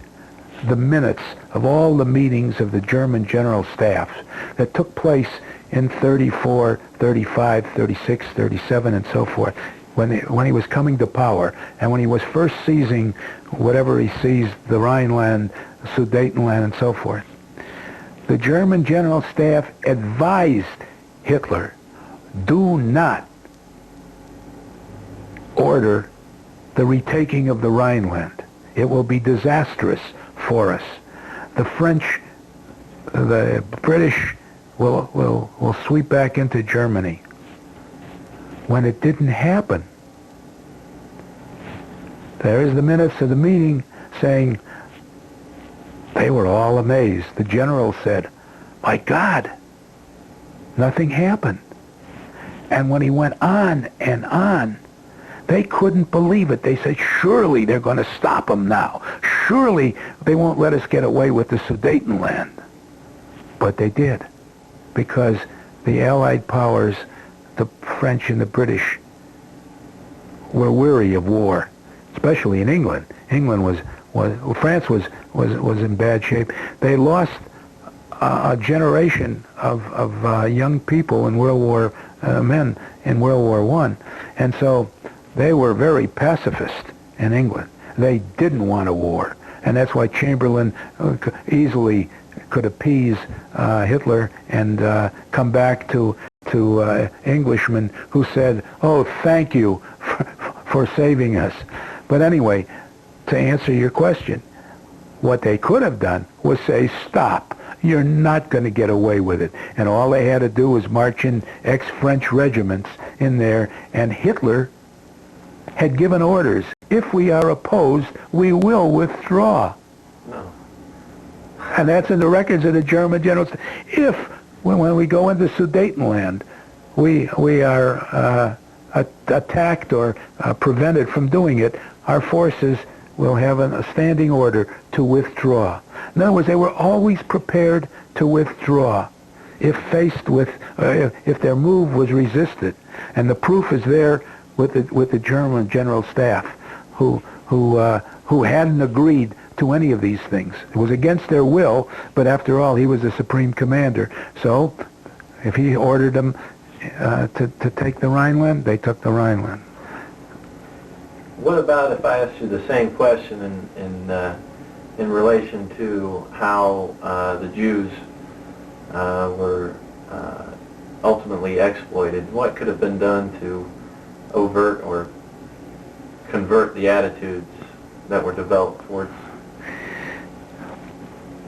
the minutes of all the meetings of the German General Staff that took place in 34, 35, 36, 37, and so forth, when he was coming to power, and when he was first seizing whatever he seized, the Rhineland, Sudetenland, and so forth. The German General Staff advised Hitler, do not order the retaking of the Rhineland. It will be disastrous for us. The French, the British will sweep back into Germany. When it didn't happen, there is the minutes of the meeting saying they were all amazed. The general said, my God, nothing happened. And when he went on and on, they couldn't believe it. They said, surely they're going to stop them now. Surely they won't let us get away with the Sudetenland. But they did, because the Allied powers, the French and the British, were weary of war, especially in England. France was in bad shape. They lost a generation of young people in men in World War I, and so they were very pacifist in England. They didn't want a war, and that's why Chamberlain easily could appease Hitler and come back to Englishmen who said, oh, thank you for saving us. But anyway, to answer your question, what they could have done was say, stop. You're not going to get away with it. And all they had to do was march in ex-French regiments in there, and Hitler had given orders, if we are opposed, we will withdraw. No. And that's in the records of the German generals. If, when we go into Sudetenland, we are attacked or prevented from doing it, our forces will have a standing order to withdraw. In other words, they were always prepared to withdraw if faced with, if their move was resisted. And the proof is there with the German General Staff, who hadn't agreed to any of these things. It was against their will, but after all, he was the supreme commander. So, if he ordered them to take the Rhineland, they took the Rhineland. What about if I asked you the same question in relation to how the Jews were ultimately exploited? What could have been done to overt or convert the attitudes that were developed towards?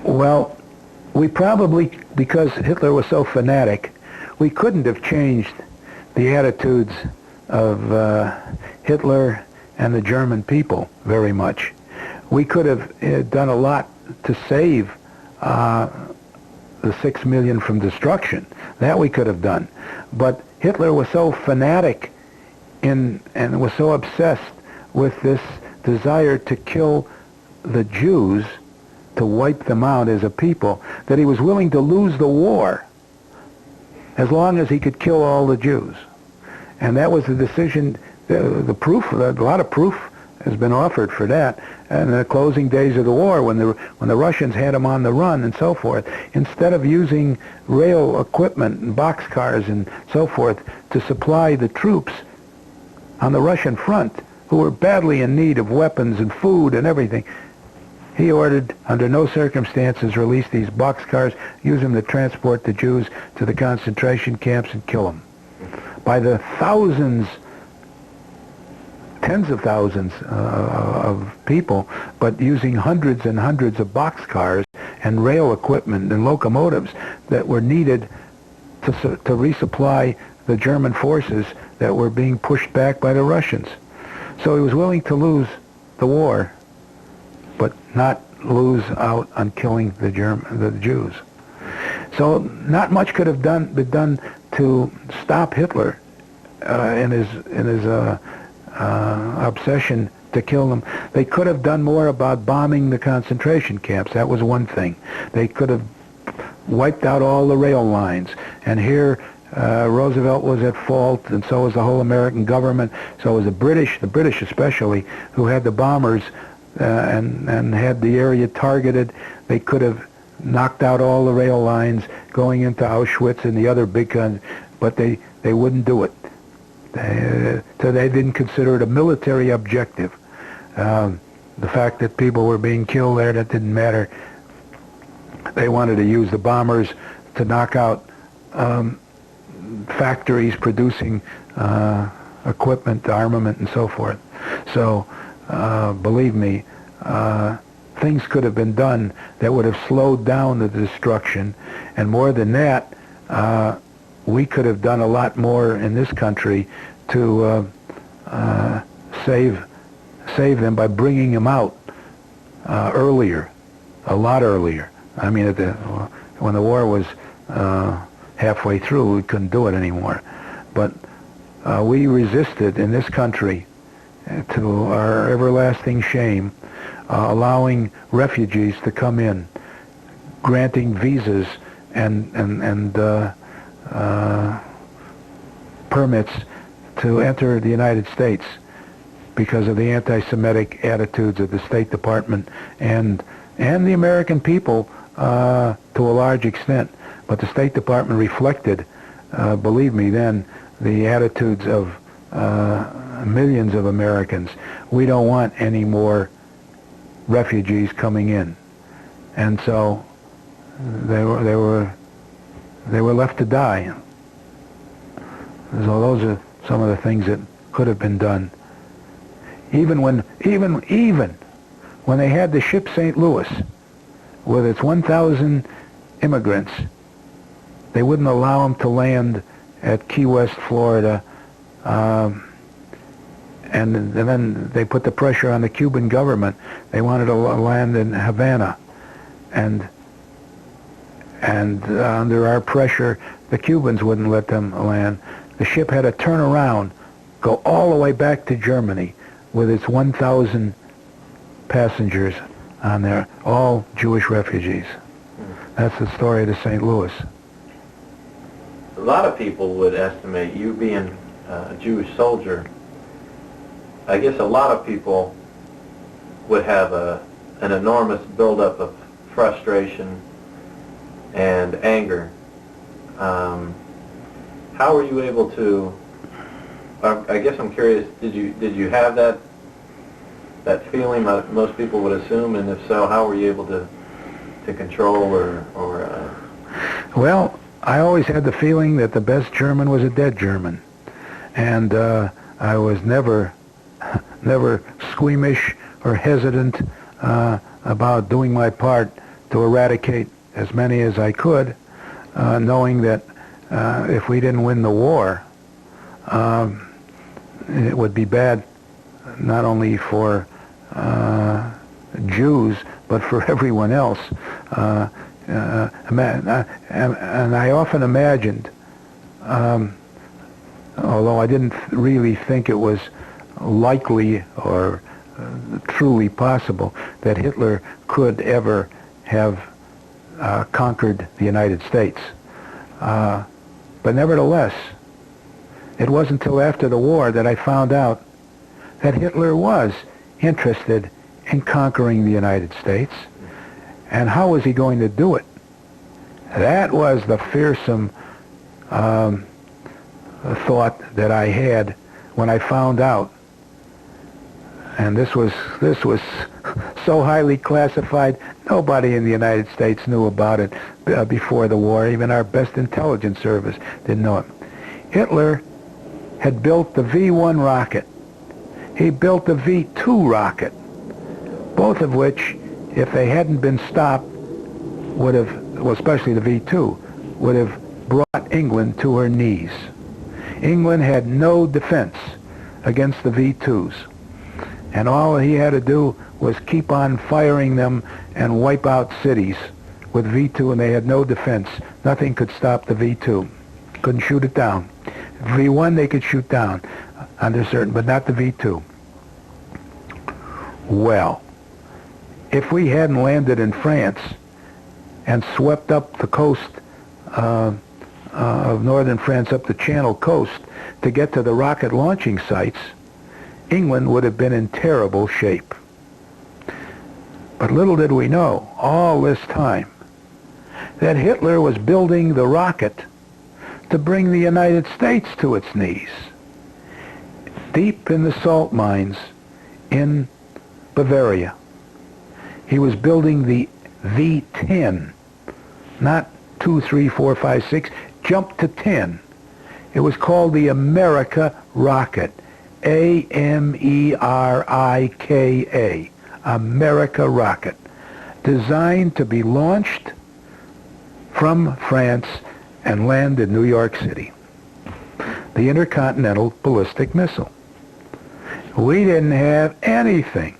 Well, We probably, because Hitler was so fanatic, we couldn't have changed the attitudes of Hitler and the German people very much. We could have done a lot to save the 6 million from destruction. That we could have done. But Hitler was so fanatic and was so obsessed with this desire to kill the Jews, to wipe them out as a people, that he was willing to lose the war as long as he could kill all the Jews. And that was the decision, the proof, a lot of proof has been offered for that. And in the closing days of the war, when the Russians had him on the run and so forth, instead of using rail equipment and boxcars and so forth to supply the troops on the Russian front, who were badly in need of weapons and food and everything, he ordered, under no circumstances, release these boxcars, use them to transport the Jews to the concentration camps and kill them. by the thousands, tens of thousands of people, but using hundreds and hundreds of boxcars and rail equipment and locomotives that were needed to resupply the German forces that were being pushed back by the Russians. So he was willing to lose the war, but not lose out on killing the Jews. So not much could have been done to stop Hitler in his obsession to kill them. They could have done more about bombing the concentration camps. That was one thing. They could have wiped out all the rail lines. And here Roosevelt was at fault, and so was the whole American government. So was the British especially, who had the bombers and had the area targeted. They could have knocked out all the rail lines going into Auschwitz and the other big guns, but they wouldn't do it. So they didn't consider it a military objective. The fact that people were being killed there, that didn't matter. They wanted to use the bombers to knock out factories producing equipment, armament, and so forth. So, believe me, things could have been done that would have slowed down the destruction, and more than that, we could have done a lot more in this country to save them by bringing them out earlier, a lot earlier. I mean, when the war was halfway through, we couldn't do it anymore. But we resisted in this country, to our everlasting shame, allowing refugees to come in, granting visas and permits to enter the United States because of the anti-Semitic attitudes of the State Department and the American people to a large extent. But the State Department reflected, believe me then, the attitudes of millions of Americans. We don't want any more refugees coming in, and so they were left to die. So those are some of the things that could have been done. Even when they had the ship St. Louis with its 1,000 immigrants, they wouldn't allow them to land at Key West, Florida. And then they put the pressure on the Cuban government. They wanted to land in Havana, and under our pressure, the Cubans wouldn't let them land. The ship had to turn around, go all the way back to Germany with its 1,000 passengers on there, all Jewish refugees. That's the story of the St. Louis. A lot of people would estimate you being a Jewish soldier. I guess a lot of people would have an enormous buildup of frustration and anger. How were you able to? I guess I'm curious. Did you have that feeling that most people would assume, and if so, how were you able to control or? Well, I always had the feeling that the best German was a dead German, and I was never squeamish or hesitant about doing my part to eradicate as many as I could, knowing that if we didn't win the war, it would be bad not only for Jews but for everyone else. And I often imagined, although I didn't really think it was likely or truly possible, that Hitler could ever have conquered the United States. But nevertheless, it wasn't until after the war that I found out that Hitler was interested in conquering the United States. And how was he going to do it? That was the fearsome thought that I had when I found out. And this was so highly classified, nobody in the United States knew about it before the war. Even our best intelligence service didn't know it. Hitler had built the V-1 rocket. He built the V-2 rocket, both of which, if they hadn't been stopped, would have, well, especially the V-2, would have brought England to her knees. England had no defense against the V-2s, and all he had to do was keep on firing them and wipe out cities with V-2, and they had no defense. Nothing could stop the V-2. Couldn't shoot it down. V-1 they could shoot down under certain, but not the V-2. Well, if we hadn't landed in France and swept up the coast of northern France, up the Channel coast, to get to the rocket launching sites, England would have been in terrible shape. But little did we know, all this time, that Hitler was building the rocket to bring the United States to its knees. Deep in the salt mines in Bavaria, he was building the V-10, not 2, 3, 4, 5, 6, jumped to 10. It was called the America rocket, A-M-E-R-I-K-A, America rocket, designed to be launched from France and land in New York City. The intercontinental ballistic missile. We didn't have anything.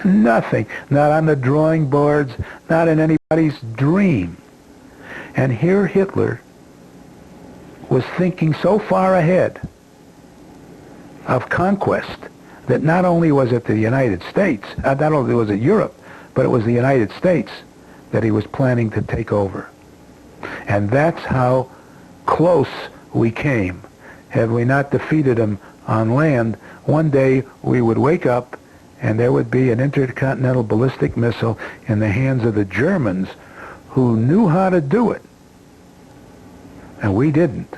Nothing. Not on the drawing boards, not in anybody's dream. And here Hitler was thinking so far ahead of conquest that not only was it the United States, not only was it Europe, but it was the United States that he was planning to take over. And that's how close we came. Had we not defeated him on land, one day we would wake up and there would be an intercontinental ballistic missile in the hands of the Germans, who knew how to do it. And we didn't.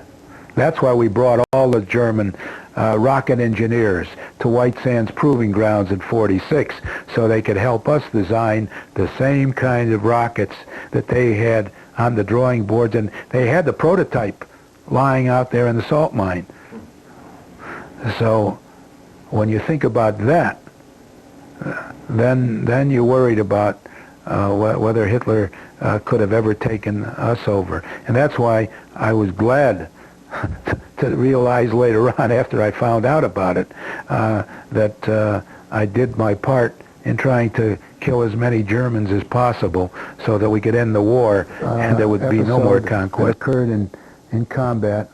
That's why we brought all the German rocket engineers to White Sands Proving Grounds in '46, so they could help us design the same kind of rockets that they had on the drawing boards, and they had the prototype lying out there in the salt mine. So when you think about that, then you're worried about whether Hitler could have ever taken us over. And that's why I was glad to realize later on, after I found out about it, that I did my part in trying to kill as many Germans as possible so that we could end the war and there would be no more conquest. That occurred in combat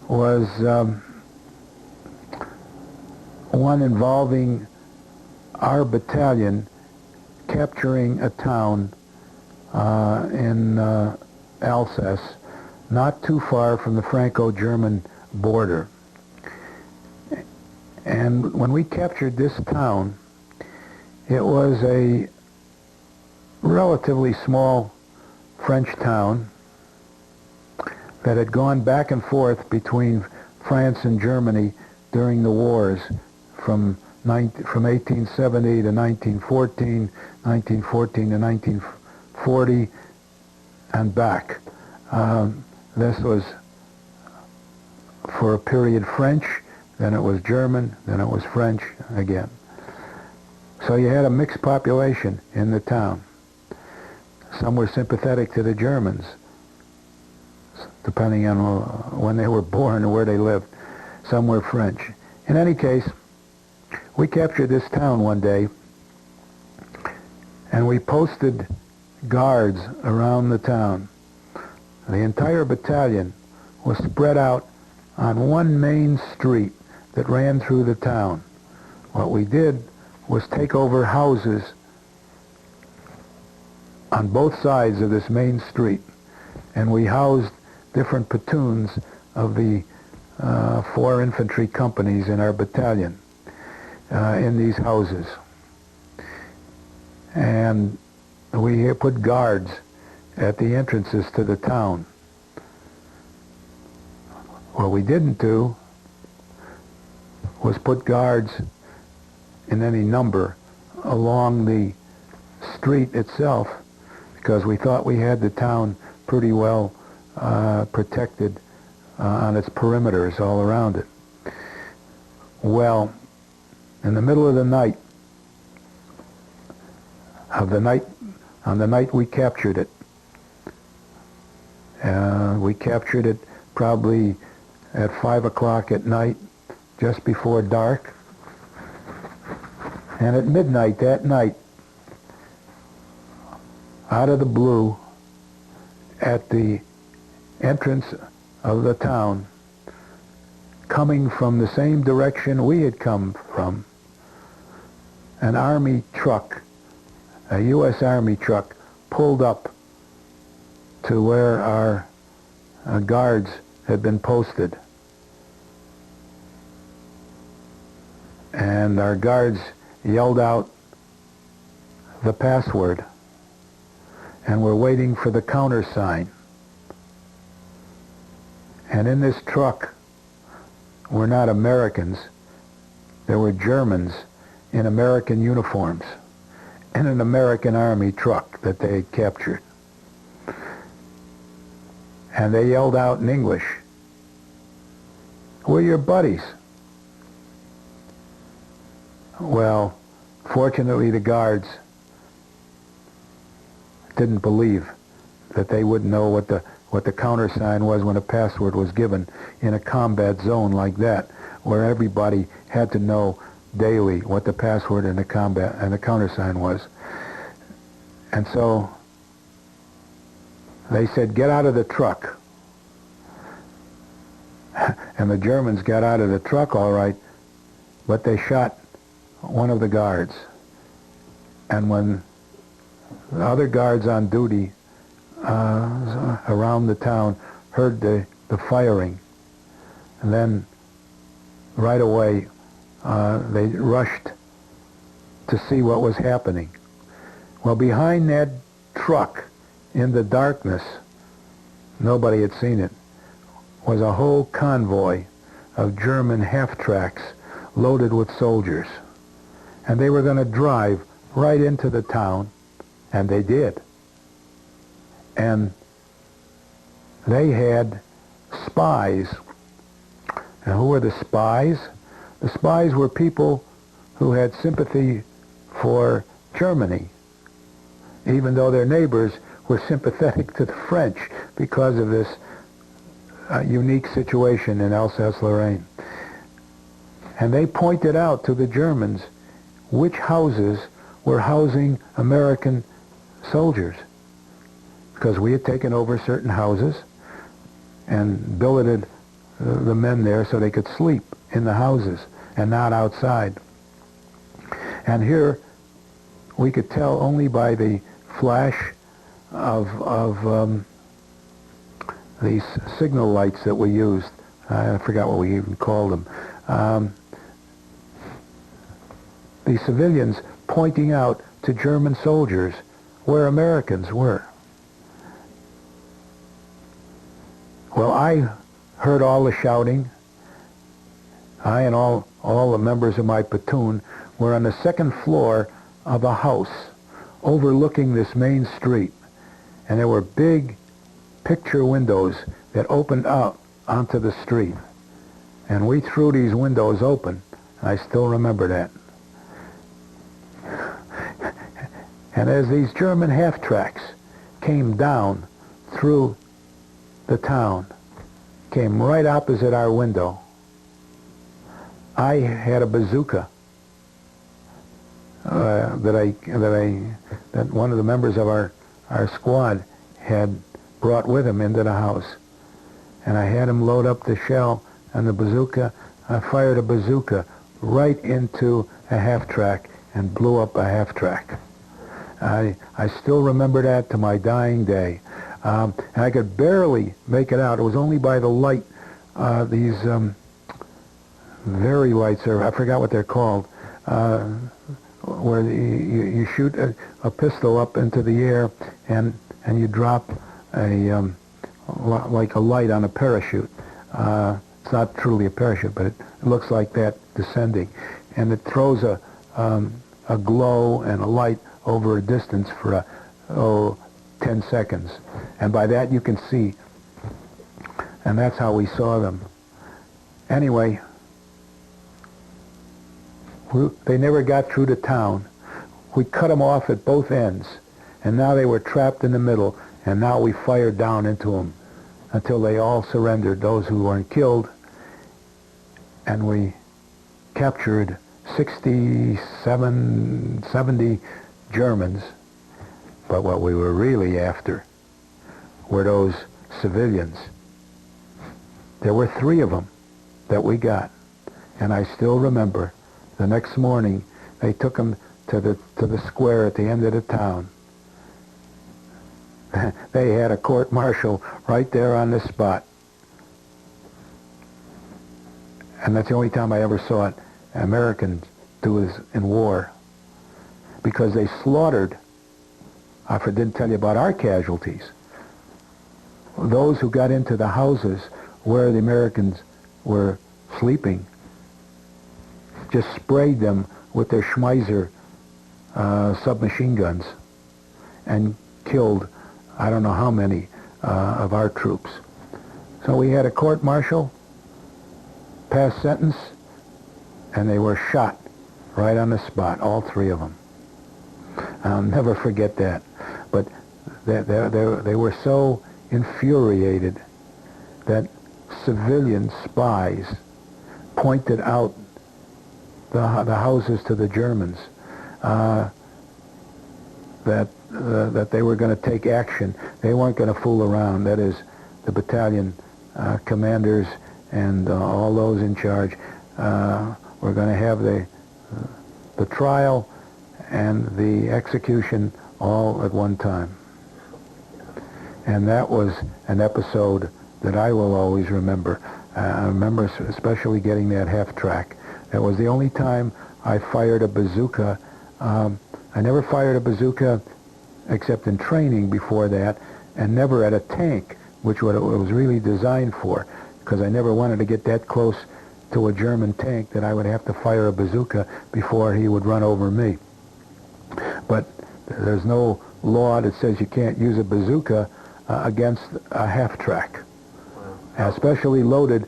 was one involving our battalion capturing a town in Alsace, not too far from the Franco-German border. And when we captured this town, it was a relatively small French town that had gone back and forth between France and Germany during the wars from 1870 to 1914, 1914 to 1940, and back. This was for a period French, then it was German, then it was French again. So you had a mixed population in the town. Some were sympathetic to the Germans, depending on when they were born or where they lived. Some were French. In any case, we captured this town one day, and we posted guards around the town. The entire battalion was spread out on one main street that ran through the town. What we did was take over houses on both sides of this main street, and we housed different platoons of the 4 infantry companies in our battalion in these houses. And we put guards at the entrances to the town. What we didn't do was put guards in any number along the street itself, because we thought we had the town pretty well protected on its perimeters all around it. Well, in the middle of the night, on the night we captured it, probably at 5 o'clock at night, just before dark. And at midnight that night, out of the blue, at the entrance of the town, coming from the same direction we had come from, an army truck, a U.S. Army truck, pulled up to where our guards had been posted. And our guards yelled out the password, and we're waiting for the countersign. And in this truck were not Americans, there were Germans in American uniforms in an American Army truck that they had captured. And they yelled out in English, "We're your buddies." Well, fortunately the guards didn't believe that they wouldn't know what the countersign was when a password was given in a combat zone like that, where everybody had to know daily what the password and the countersign was. And so they said, "Get out of the truck." And the Germans got out of the truck all right, but they shot one of the guards. And when the other guards on duty around the town heard the firing, and then right away they rushed to see what was happening. Well, behind that truck in the darkness, nobody had seen it, was a whole convoy of German half-tracks loaded with soldiers. And they were going to drive right into the town, and they did. And they had spies. And who were the spies? The spies were people who had sympathy for Germany, even though their neighbors were sympathetic to the French because of this unique situation in Alsace-Lorraine. And they pointed out to the Germans which houses were housing American soldiers, because we had taken over certain houses and billeted the men there so they could sleep in the houses and not outside. And here we could tell only by the flash of these signal lights that we used. I forgot what we even called them. The civilians pointing out to German soldiers where Americans were. Well, I heard all the shouting. I and all the members of my platoon were on the second floor of a house overlooking this main street. And there were big picture windows that opened out onto the street. And we threw these windows open. I still remember that. And as these German half-tracks came down through the town, came right opposite our window, I had a bazooka that one of the members of our squad had brought with him into the house. And I had him load up the shell and the bazooka. I fired a bazooka right into a half-track and blew up a half-track. I still remember that to my dying day. And I could barely make it out. It was only by the light, these very lights, or I forgot what they're called, where you shoot a pistol up into the air and you drop like a light on a parachute. It's not truly a parachute, but it looks like that descending. And it throws a glow and a light over a distance for 10 seconds. And by that you can see. And that's how we saw them. Anyway, they never got through the town. We cut them off at both ends, and now they were trapped in the middle, and now we fired down into them until they all surrendered, those who weren't killed, and we captured 67, 70 Germans. But what we were really after were those civilians. There were 3 of them that we got, and I still remember the next morning they took them to the square at the end of the town. They had a court-martial right there on the spot. And that's the only time I ever saw it, Americans do this in war. Because they slaughtered, I didn't tell you about our casualties. Those who got into the houses where the Americans were sleeping just sprayed them with their Schmeiser submachine guns and killed I don't know how many of our troops. So we had a court-martial, passed sentence, and they were shot right on the spot, all 3 of them. I'll never forget that. But they were so infuriated that civilian spies pointed out the houses to the Germans that they were going to take action. They weren't going to fool around. That is, the battalion commanders and all those in charge were going to have the trial and the execution all at one time. And that was an episode that I will always remember. I remember especially getting that half-track. That was the only time I fired a bazooka. I never fired a bazooka except in training before that, and never at a tank, which what it was really designed for, because I never wanted to get that close to a German tank that I would have to fire a bazooka before he would run over me. But there's no law that says you can't use a bazooka against a half-track, especially loaded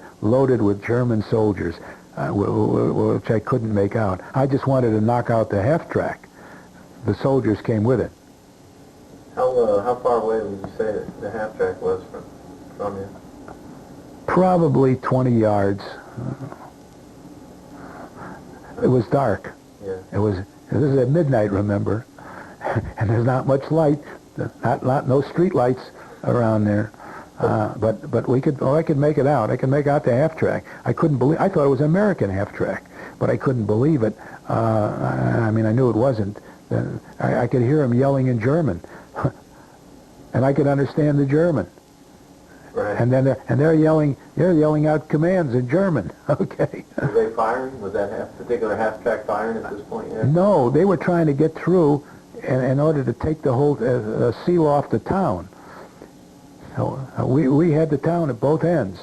with German soldiers, which I couldn't make out. I just wanted to knock out the half-track. The soldiers came with it. How far away would you say that the half-track was from you? Probably 20 yards. It was dark. Yeah. This is at midnight, remember, and there's not much light, no street lights around there. But I could make it out. I could make out the half-track. I couldn't believe. I thought it was an American half-track, but I couldn't believe it. I mean, I knew it wasn't. I could hear him yelling in German, and I could understand the German. Right. And then they're yelling out commands in German. Okay. Were they firing? Was that particular half-track firing at this point yet? No, they were trying to get through in order to take the whole seal off the town. So we had the town at both ends,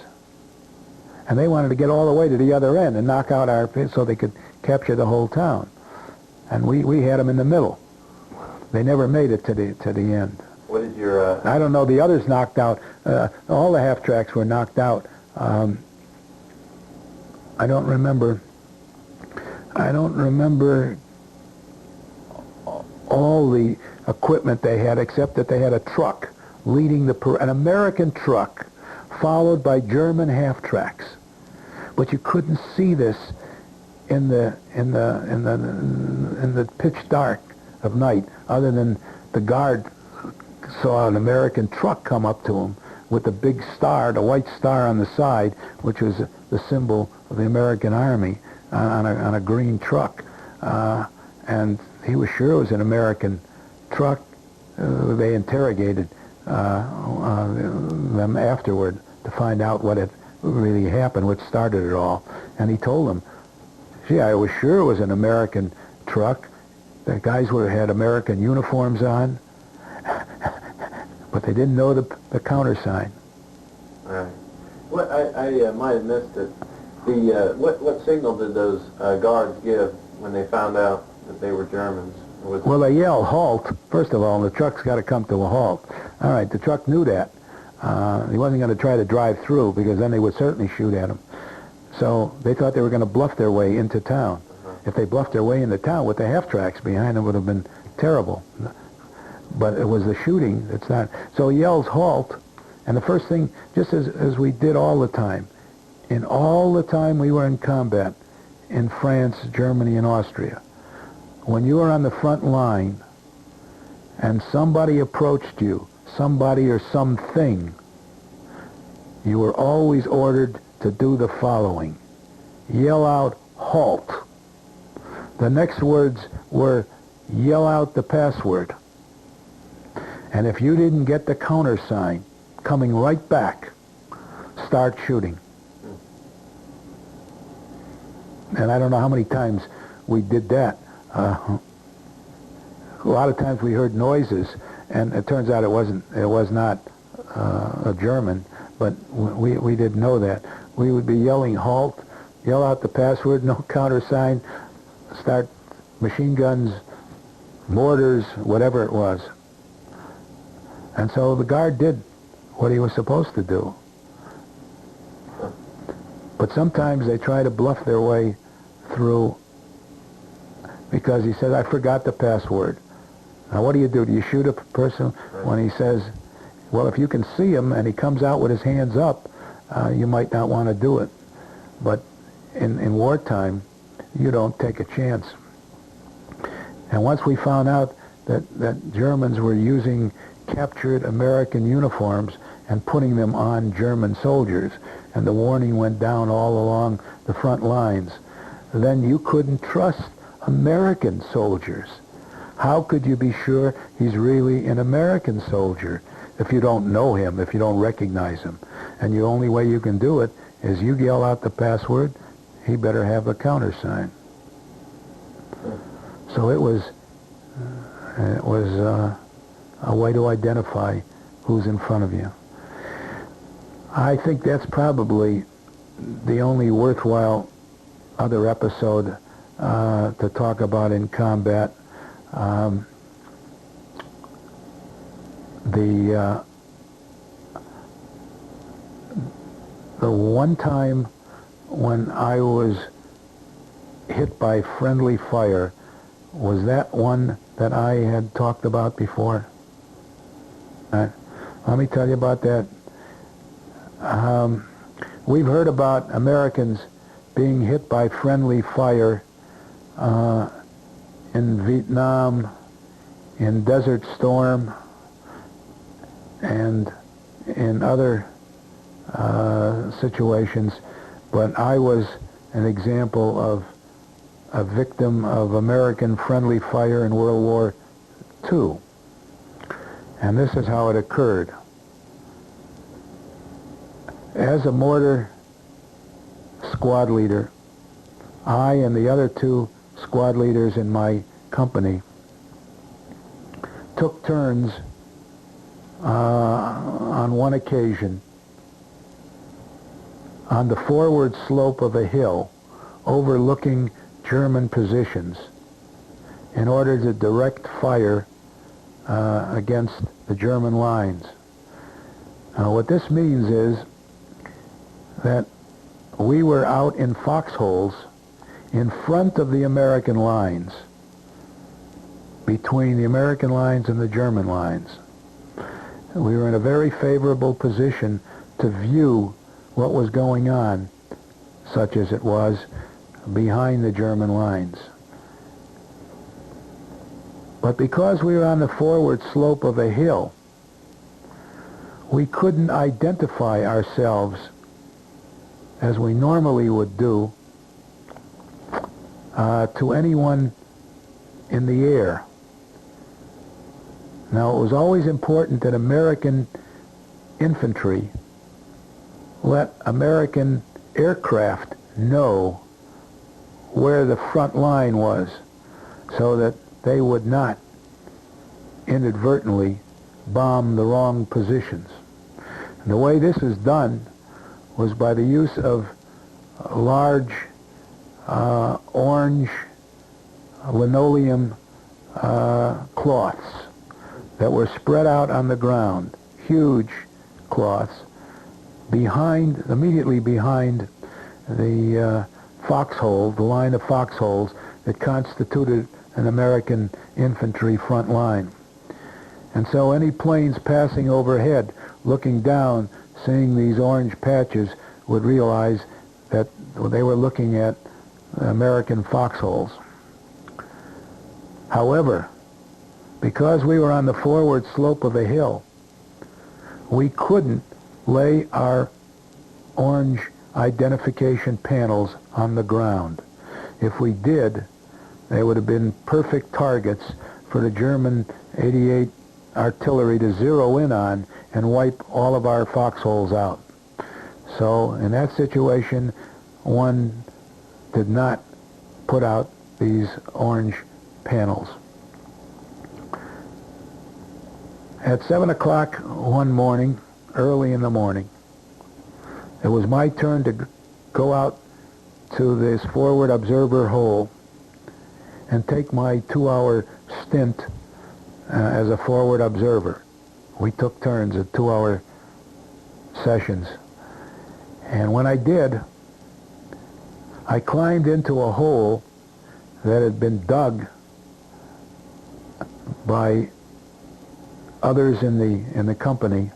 and they wanted to get all the way to the other end and knock out so they could capture the whole town. And we had them in the middle. They never made it to the end. What did your... I don't know. The others knocked out. All the half-tracks were knocked out. I don't remember all the equipment they had, except that they had a truck leading an American truck, followed by German half-tracks. But you couldn't see this in the pitch dark of night, other than the guard saw an American truck come up to him with the big star, the white star on the side, which was the symbol of the American Army, on a green truck. And he was sure it was an American truck. They interrogated them afterward to find out what had really happened, what started it all. And he told them, gee, I was sure it was an American truck. The guys had American uniforms on, but they didn't know the countersign. Right. What I might have missed it. What signal did those guards give when they found out that they were Germans? Well, they yelled, halt, first of all, and the truck's got to come to a halt. All right, the truck knew that. He wasn't going to try to drive through, because then they would certainly shoot at him. So they thought they were going to bluff their way into town. If they bluffed their way into town with the half-tracks behind them, it would have been terrible. But it was the shooting that's not. So he yells, halt, and the first thing, just as we did all the time, in all the time we were in combat in France, Germany, and Austria, when you were on the front line and somebody approached you, somebody or something, you were always ordered to do the following. Yell out, halt. The next words were, yell out the password. And if you didn't get the countersign, coming right back, start shooting. And I don't know how many times we did that. A lot of times we heard noises, and it turns out it was not a German, but we didn't know that. We would be yelling halt, yell out the password, no countersign, start machine guns, mortars, whatever it was. And so the guard did what he was supposed to do. But sometimes they try to bluff their way through, because he said, I forgot the password. Now what do? Do you shoot a person when he says, well, if you can see him and he comes out with his hands up, you might not want to do it. But in wartime, you don't take a chance. And once we found out that Germans were using captured American uniforms and putting them on German soldiers, and the warning went down all along the front lines, then you couldn't trust American soldiers. How could you be sure he's really an American soldier if you don't know him, if you don't recognize him? And the only way you can do it is you yell out the password, he better have a countersign. So it was a way to identify who's in front of you. I think that's probably the only worthwhile other episode to talk about in combat. The one time when I was hit by friendly fire, was that one that I had talked about before? Let me tell you about that. We've heard about Americans being hit by friendly fire in Vietnam, in Desert Storm, and in other situations, but I was an example of a victim of American friendly fire in World War II. And this is how it occurred. As a mortar squad leader, I and the other two squad leaders in my company took turns on one occasion on the forward slope of a hill overlooking German positions in order to direct fire against the German lines. Now what this means is that we were out in foxholes in front of the American lines, between the American lines and the German lines. We were in a very favorable position to view what was going on, such as it was, behind the German lines. But because we were on the forward slope of a hill, we couldn't identify ourselves as we normally would do to anyone in the air. Now, it was always important that American infantry let American aircraft know where the front line was, so that they would not inadvertently bomb the wrong positions. And the way this is done was by the use of large orange linoleum cloths that were spread out on the ground, huge cloths, immediately behind the foxhole, the line of foxholes that constituted an American infantry front line. And so any planes passing overhead, looking down, seeing these orange patches, would realize that they were looking at American foxholes. However, because we were on the forward slope of a hill, we couldn't lay our orange identification panels on the ground. If we did, they would have been perfect targets for the German 88 artillery to zero in on and wipe all of our foxholes out. So in that situation, one did not put out these orange panels. At 7 o'clock one morning, early in the morning, it was my turn to go out to this forward observer hole and take my 2-hour stint as a forward observer. We took turns at 2-hour sessions. And when I did, I climbed into a hole that had been dug by others in the company,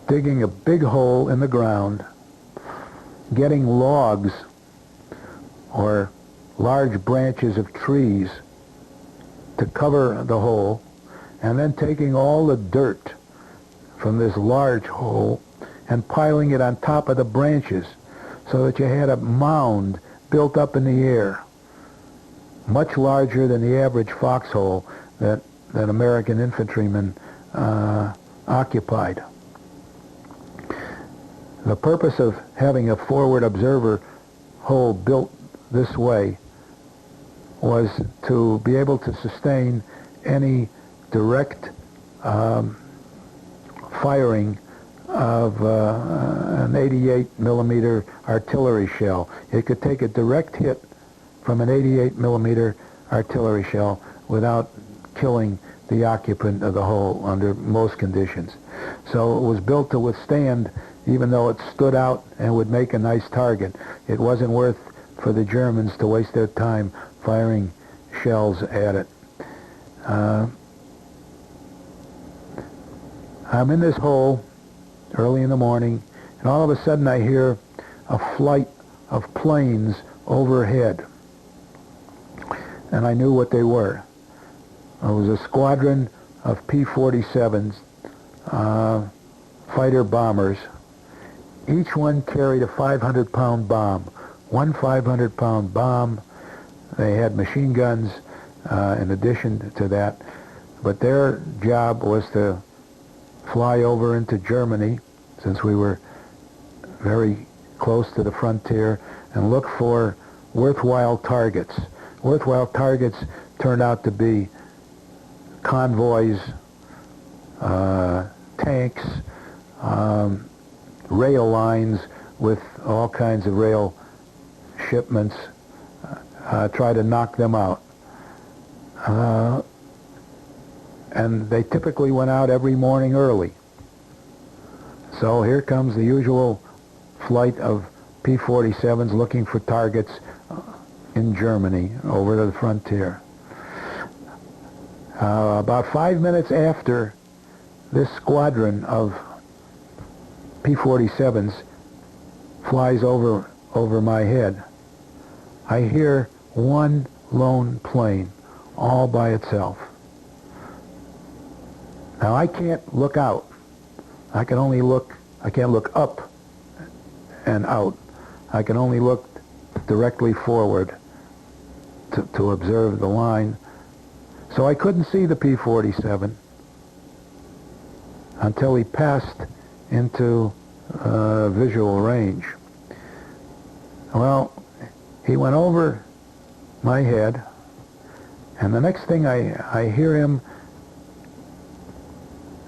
digging a big hole in the ground, getting logs or large branches of trees to cover the hole, and then taking all the dirt from this large hole and piling it on top of the branches so that you had a mound built up in the air, much larger than the average foxhole that American infantrymen occupied. The purpose of having a forward observer hole built this way was to be able to sustain any direct firing of an 88 millimeter artillery shell. It could take a direct hit from an 88 millimeter artillery shell without killing the occupant of the hole under most conditions. So it was built to withstand, even though it stood out and would make a nice target. It wasn't worth for the Germans to waste their time firing shells at it. I'm in this hole early in the morning, and all of a sudden I hear a flight of planes overhead. And I knew what they were. It was a squadron of P-47s, fighter bombers. Each one carried a 500-pound bomb. One 500-pound bomb. They had machine guns in addition to that. But their job was to fly over into Germany, since we were very close to the frontier, and look for worthwhile targets. Worthwhile targets turned out to be convoys, tanks, rail lines with all kinds of rail shipments, try to knock them out. And they typically went out every morning early. So here comes the usual flight of P-47s looking for targets in Germany over to the frontier. About 5 minutes after this squadron of P-47s flies over my head, I hear one lone plane all by itself. Now I can't look out. I can't look up and out. I can only look directly forward to observe the line. So I couldn't see the P-47 until he passed into visual range. Well, he went over my head, and the next thing I hear him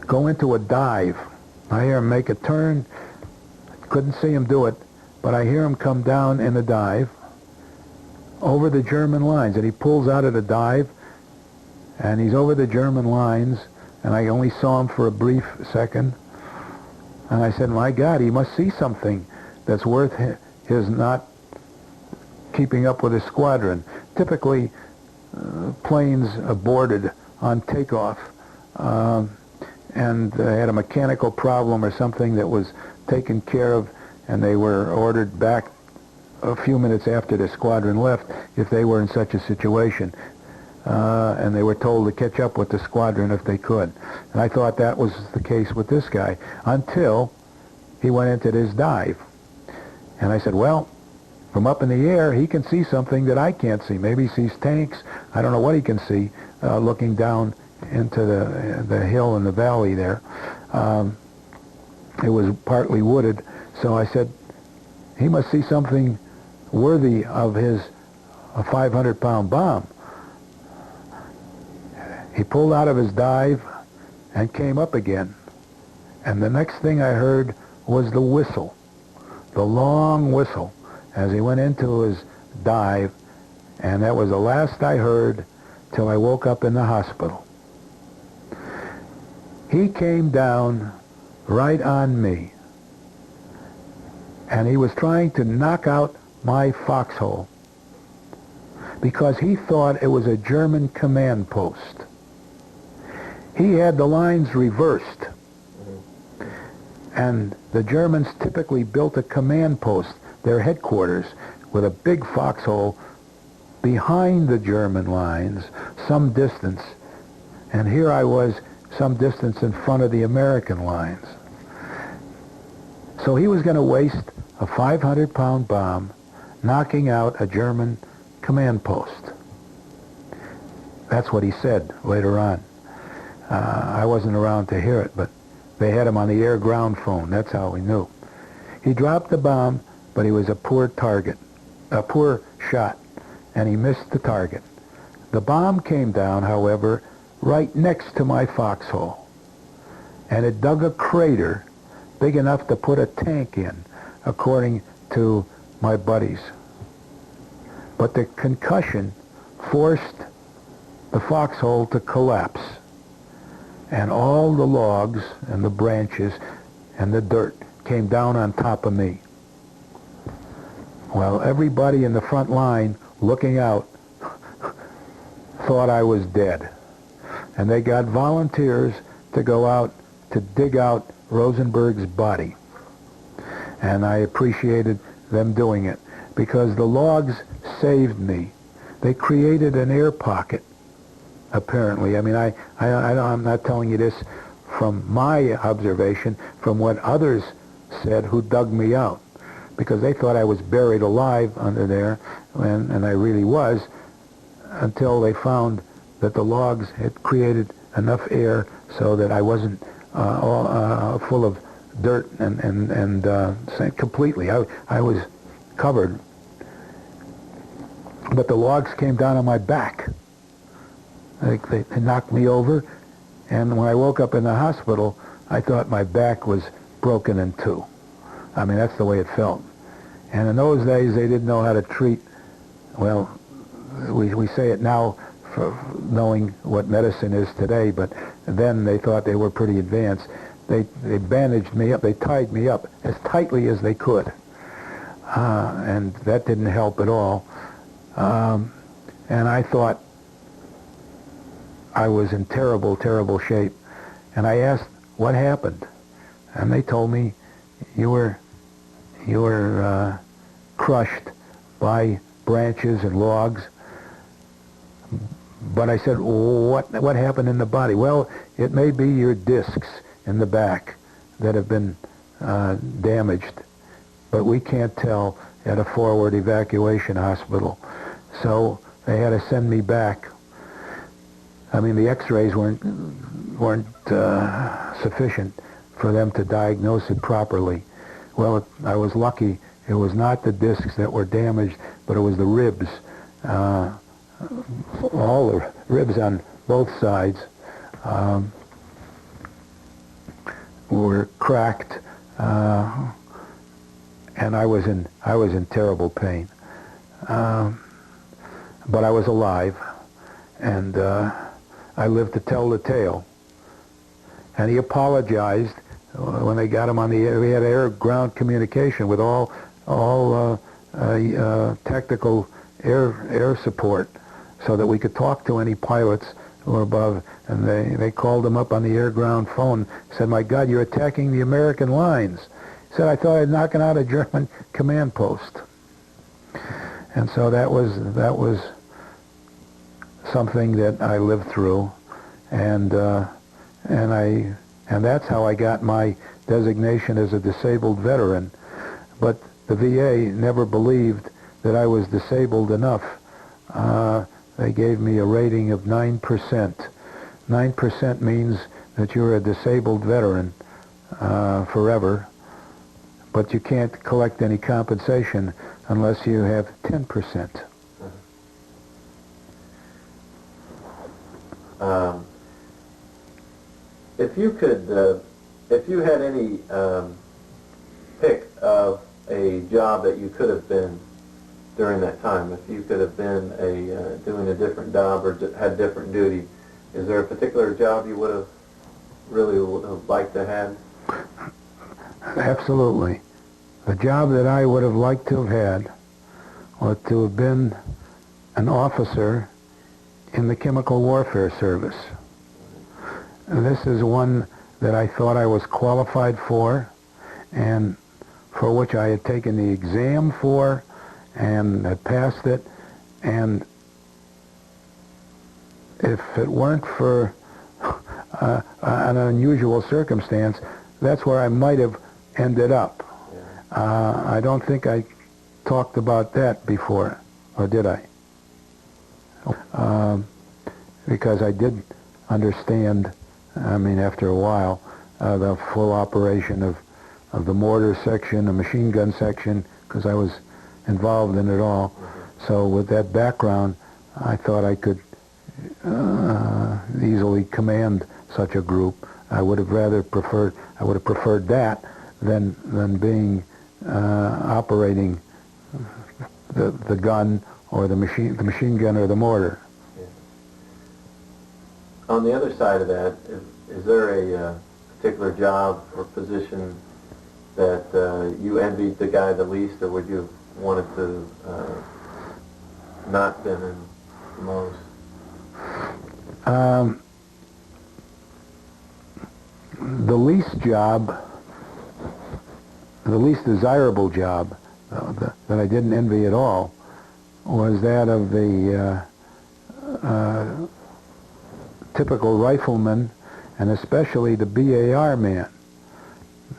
go into a dive. I hear him make a turn. Couldn't see him do it, but I hear him come down in a dive over the German lines, and he pulls out of the dive, and he's over the German lines, and I only saw him for a brief second, And I said, my God, he must see something that's worth his not keeping up with his squadron. Typically, planes aborted on takeoff, and they had a mechanical problem or something that was taken care of, and they were ordered back a few minutes after the squadron left if they were in such a situation. And they were told to catch up with the squadron if they could. And I thought that was the case with this guy until he went into this dive. And I said, well, from up in the air, he can see something that I can't see. Maybe he sees tanks. I don't know what he can see looking down into the hill in the valley there. It was partly wooded. So I said, he must see something worthy of his 500-pound bomb. He pulled out of his dive and came up again. And the next thing I heard was the whistle, the long whistle, as he went into his dive. And that was the last I heard till I woke up in the hospital. He came down right on me. And he was trying to knock out my foxhole because he thought it was a German command post. He had the lines reversed, and the Germans typically built a command post, their headquarters, with a big foxhole behind the German lines, some distance, and here I was some distance in front of the American lines. So he was going to waste a 500-pound bomb knocking out a German command post. That's what he said later on. I wasn't around to hear it, but they had him on the air-ground phone. That's how we knew. He dropped the bomb, but he was a poor target, a poor shot, and he missed the target. The bomb came down, however, right next to my foxhole, and it dug a crater big enough to put a tank in, according to my buddies. But the concussion forced the foxhole to collapse, and all the logs and the branches and the dirt came down on top of me. Well, everybody in the front line looking out thought I was dead. And they got volunteers to go out to dig out Rosenberg's body. And I appreciated them doing it because the logs saved me. They created an air pocket, apparently. I mean, I'm not telling you this from my observation, from what others said who dug me out, because they thought I was buried alive under there, and I really was, until they found that the logs had created enough air so that I wasn't full of dirt and completely. I was covered. But the logs came down on my back. They knocked me over, and when I woke up in the hospital, I thought my back was broken in two. I mean, that's the way it felt. And in those days, they didn't know how to treat, well, we say it now for knowing what medicine is today, but then they thought they were pretty advanced. They bandaged me up, they tied me up as tightly as they could. And that didn't help at all. And I thought I was in terrible, terrible shape. And I asked, what happened? And they told me, you were crushed by branches and logs. But I said, what happened in the body? Well, it may be your discs in the back that have been damaged, but we can't tell at a forward evacuation hospital. So they had to send me back. I mean, the x-rays weren't sufficient for them to diagnose it properly. Well, I was lucky. It was not the discs that were damaged, but it was the ribs. All the ribs on both sides were cracked, and I was in terrible pain. But I was alive, and I lived to tell the tale. And he apologized when they got them on the air. We had air-ground communication with all tactical air support, so that we could talk to any pilots who were above. And they called them up on the air-ground phone. Said, "My God, you're attacking the American lines." Said, "I thought I'd knocking out a German command post." And so that was something that I lived through, and that's how I got my designation as a disabled veteran. But the VA never believed that I was disabled enough. They gave me a rating of 9%. 9% means that you're a disabled veteran forever, but you can't collect any compensation unless you have 10%. If you could, if you had any pick of a job that you could have been during that time, if you could have been doing a different job or had different duty, is there a particular job you would have liked to have? Absolutely. The job that I would have liked to have had was to have been an officer in the Chemical Warfare Service. And this is one that I thought I was qualified for, and for which I had taken the exam for and had passed it. And if it weren't for an unusual circumstance, that's where I might have ended up. I don't think I talked about that before, or did I? Because I did understand, I mean, after a while, the full operation of the mortar section, the machine gun section, because I was involved in it all. So with that background, I thought I could easily command such a group. I would have preferred that than being operating the gun or the machine gun or the mortar. Yeah. On the other side of that, is there a particular job or position that you envied the guy the least, or would you have wanted to not been in the most? The least desirable job that I didn't envy at all was that of the typical rifleman, and especially the BAR man,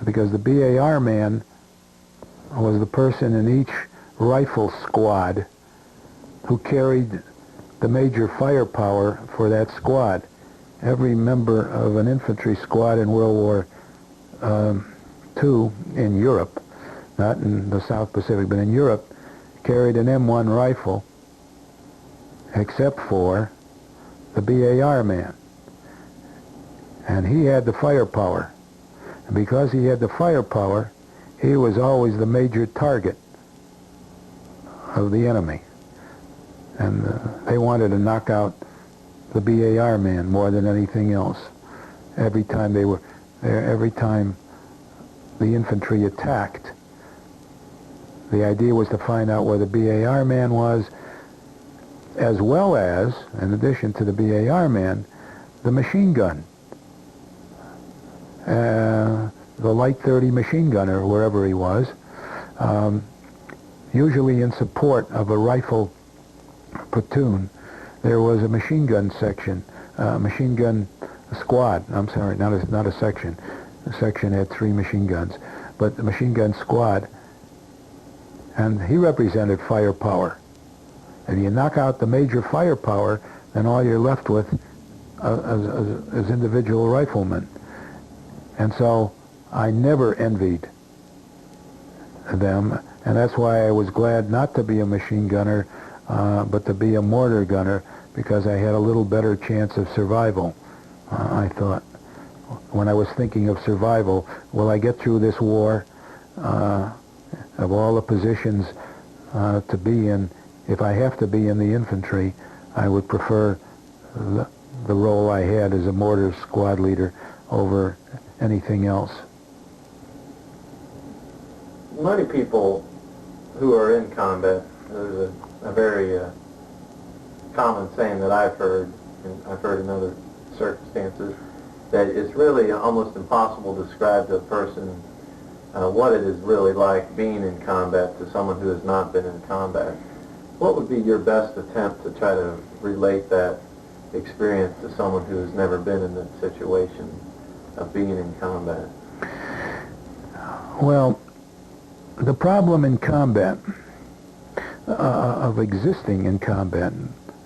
because the BAR man was the person in each rifle squad who carried the major firepower for that squad. Every member of an infantry squad in World War II in Europe, not in the South Pacific, but in Europe, carried an M1 rifle, except for the BAR man. And he had the firepower. And because he had the firepower, he was always the major target of the enemy. And they wanted to knock out the BAR man more than anything else. Every time they were there, every time the infantry attacked, the idea was to find out where the BAR man was, as well as, in addition to the BAR man, the machine gun. The light 30 machine gunner, wherever he was, usually in support of a rifle platoon. There was a machine gun section, machine gun squad. I'm sorry, not a section. The section had 3 machine guns, but the machine gun squad, and he represented firepower. If you knock out the major firepower, then all you're left with is individual riflemen. And so I never envied them, and that's why I was glad not to be a machine gunner, but to be a mortar gunner, because I had a little better chance of survival. I thought, when I was thinking of survival, will I get through this war? Of all the positions to be in, if I have to be in the infantry, I would prefer the role I had as a mortar squad leader over anything else. many people who are in combat, there's a very common saying that I've heard, and I've heard in other circumstances, that it's really almost impossible to describe to a person what it is really like being in combat to someone who has not been in combat. What would be your best attempt to try to relate that experience to someone who has never been in that situation of being in combat? Well, the problem in combat, of existing in combat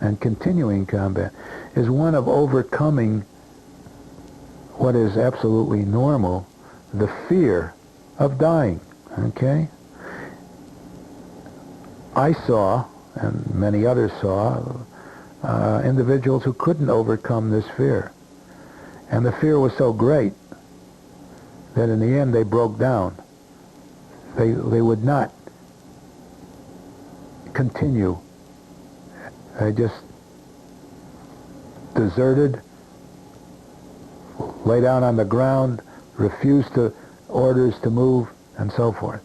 and continuing combat, is one of overcoming what is absolutely normal, the fear of dying, okay? I saw, and many others saw, individuals who couldn't overcome this fear. And the fear was so great that in the end they broke down. They would not continue. They just deserted, lay down on the ground, refused to orders to move, and so forth.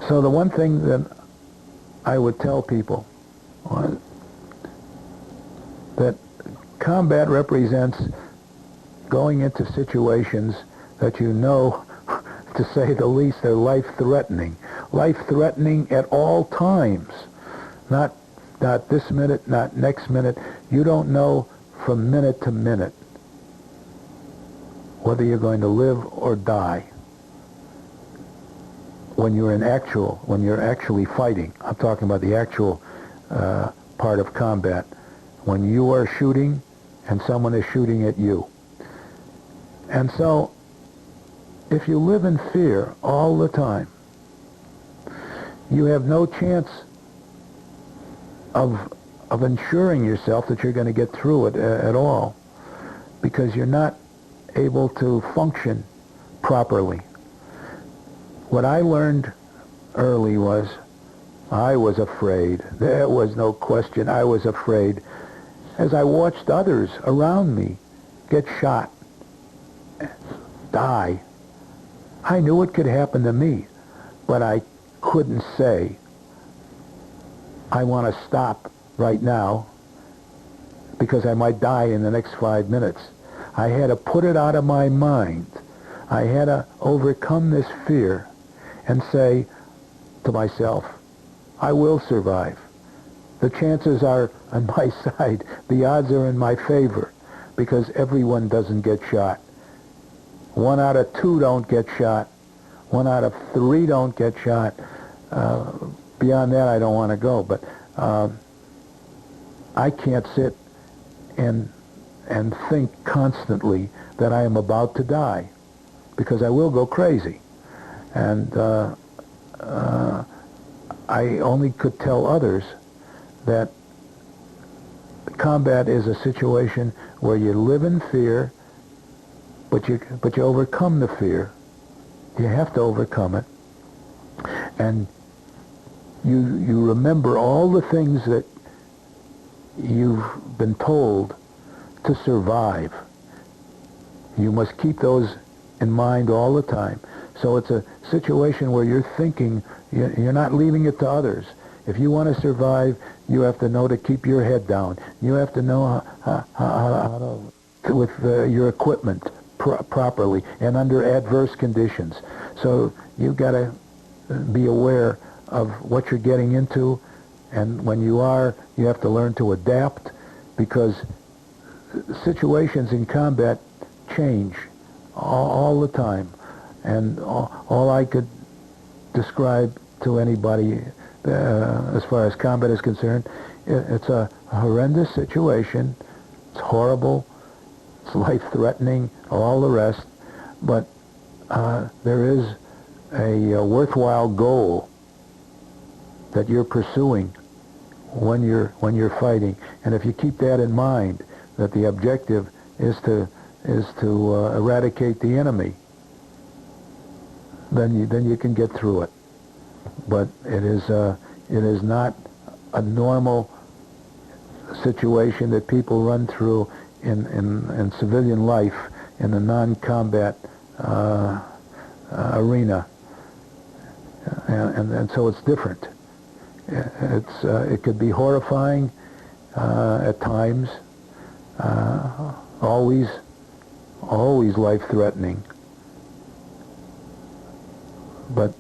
So the one thing that I would tell people was that combat represents going into situations that you know, to say the least, are life-threatening. Life-threatening at all times. Not this minute, not next minute. You don't know from minute to minute whether you're going to live or die when you're actually fighting. I'm talking about the actual part of combat. When you are shooting and someone is shooting at you. And so, if you live in fear all the time, you have no chance of ensuring yourself that you're going to get through it at all, because you're not able to function properly. What I learned early was I was afraid. There was no question. I was afraid as I watched others around me get shot, die. I knew it could happen to me, but I couldn't say, I want to stop right now because I might die in the next 5 minutes. I had to put it out of my mind. I had to overcome this fear and say to myself, I will survive. The chances are on my side. The odds are in my favor because everyone doesn't get shot. 1 out of 2 don't get shot. 1 out of 3 don't get shot. Beyond that, I don't want to go. But I can't sit and think constantly that I am about to die, because I will go crazy. And I only could tell others that combat is a situation where you live in fear, but you overcome the fear. You have to overcome it. And you remember all the things that you've been told to survive. You must keep those in mind all the time. So it's a situation where you're thinking, you're not leaving it to others. If you want to survive, you have to know to keep your head down. You have to know how to, with your equipment properly and under adverse conditions. So you've got to be aware of what you're getting into, and when you are, you have to learn to adapt, because situations in combat change all the time. And all I could describe to anybody as far as combat is concerned, it's a horrendous situation. It's horrible. It's life-threatening, all the rest. But there is a worthwhile goal that you're pursuing when you're fighting. And if you keep that in mind, that the objective is to eradicate the enemy, then you can get through it. But it is not a normal situation that people run through in civilian life in the non-combat arena. and so it's different. It could be horrifying at times, always life-threatening. But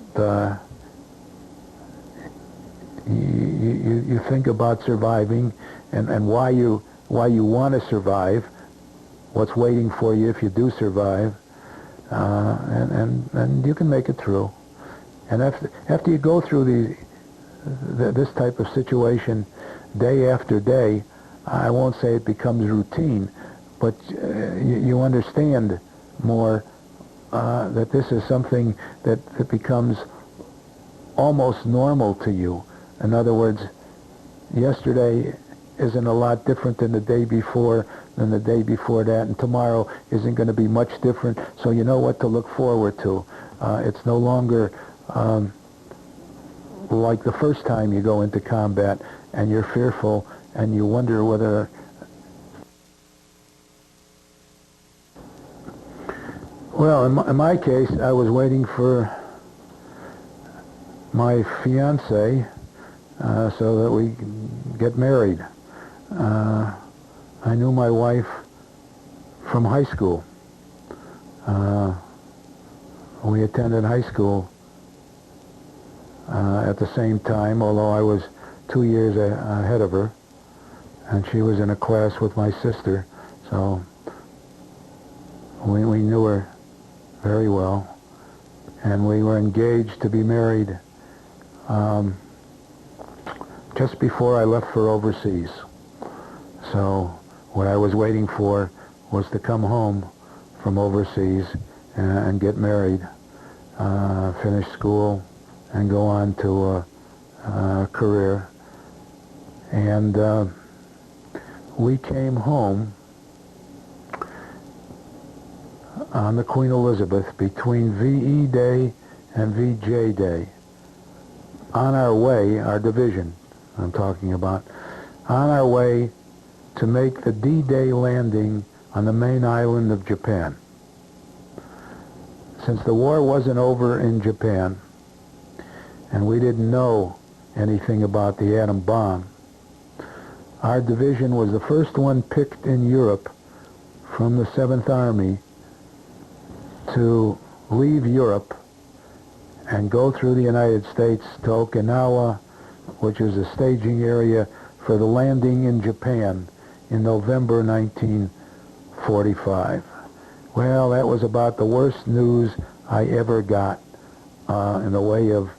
you think about surviving and why you want to survive, what's waiting for you if you do survive, and you can make it through. And after you go through this type of situation day after day, I won't say it becomes routine, but you understand more that this is something that becomes almost normal to you. In other words, yesterday isn't a lot different than the day before, than the day before that, and tomorrow isn't going to be much different, so you know what to look forward to. It's no longer like the first time you go into combat and you're fearful and you wonder whether... Well, in my case, I was waiting for my fiancée so that we could get married. I knew my wife from high school. We attended high school at the same time, although I was 2 years ahead of her, and she was in a class with my sister, so we knew her very well, and we were engaged to be married just before I left for overseas. So what I was waiting for was to come home from overseas and get married, finish school, and go on to a career. And we came home on the Queen Elizabeth between VE Day and VJ Day. On our way, our division I'm talking about, on our way to make the D-Day landing on the main island of Japan. Since the war wasn't over in Japan, and we didn't know anything about the atom bomb, our division was the first one picked in Europe from the 7th Army to leave Europe and go through the United States to Okinawa, which is a staging area for the landing in Japan in November 1945. Well, that was about the worst news I ever got in the way of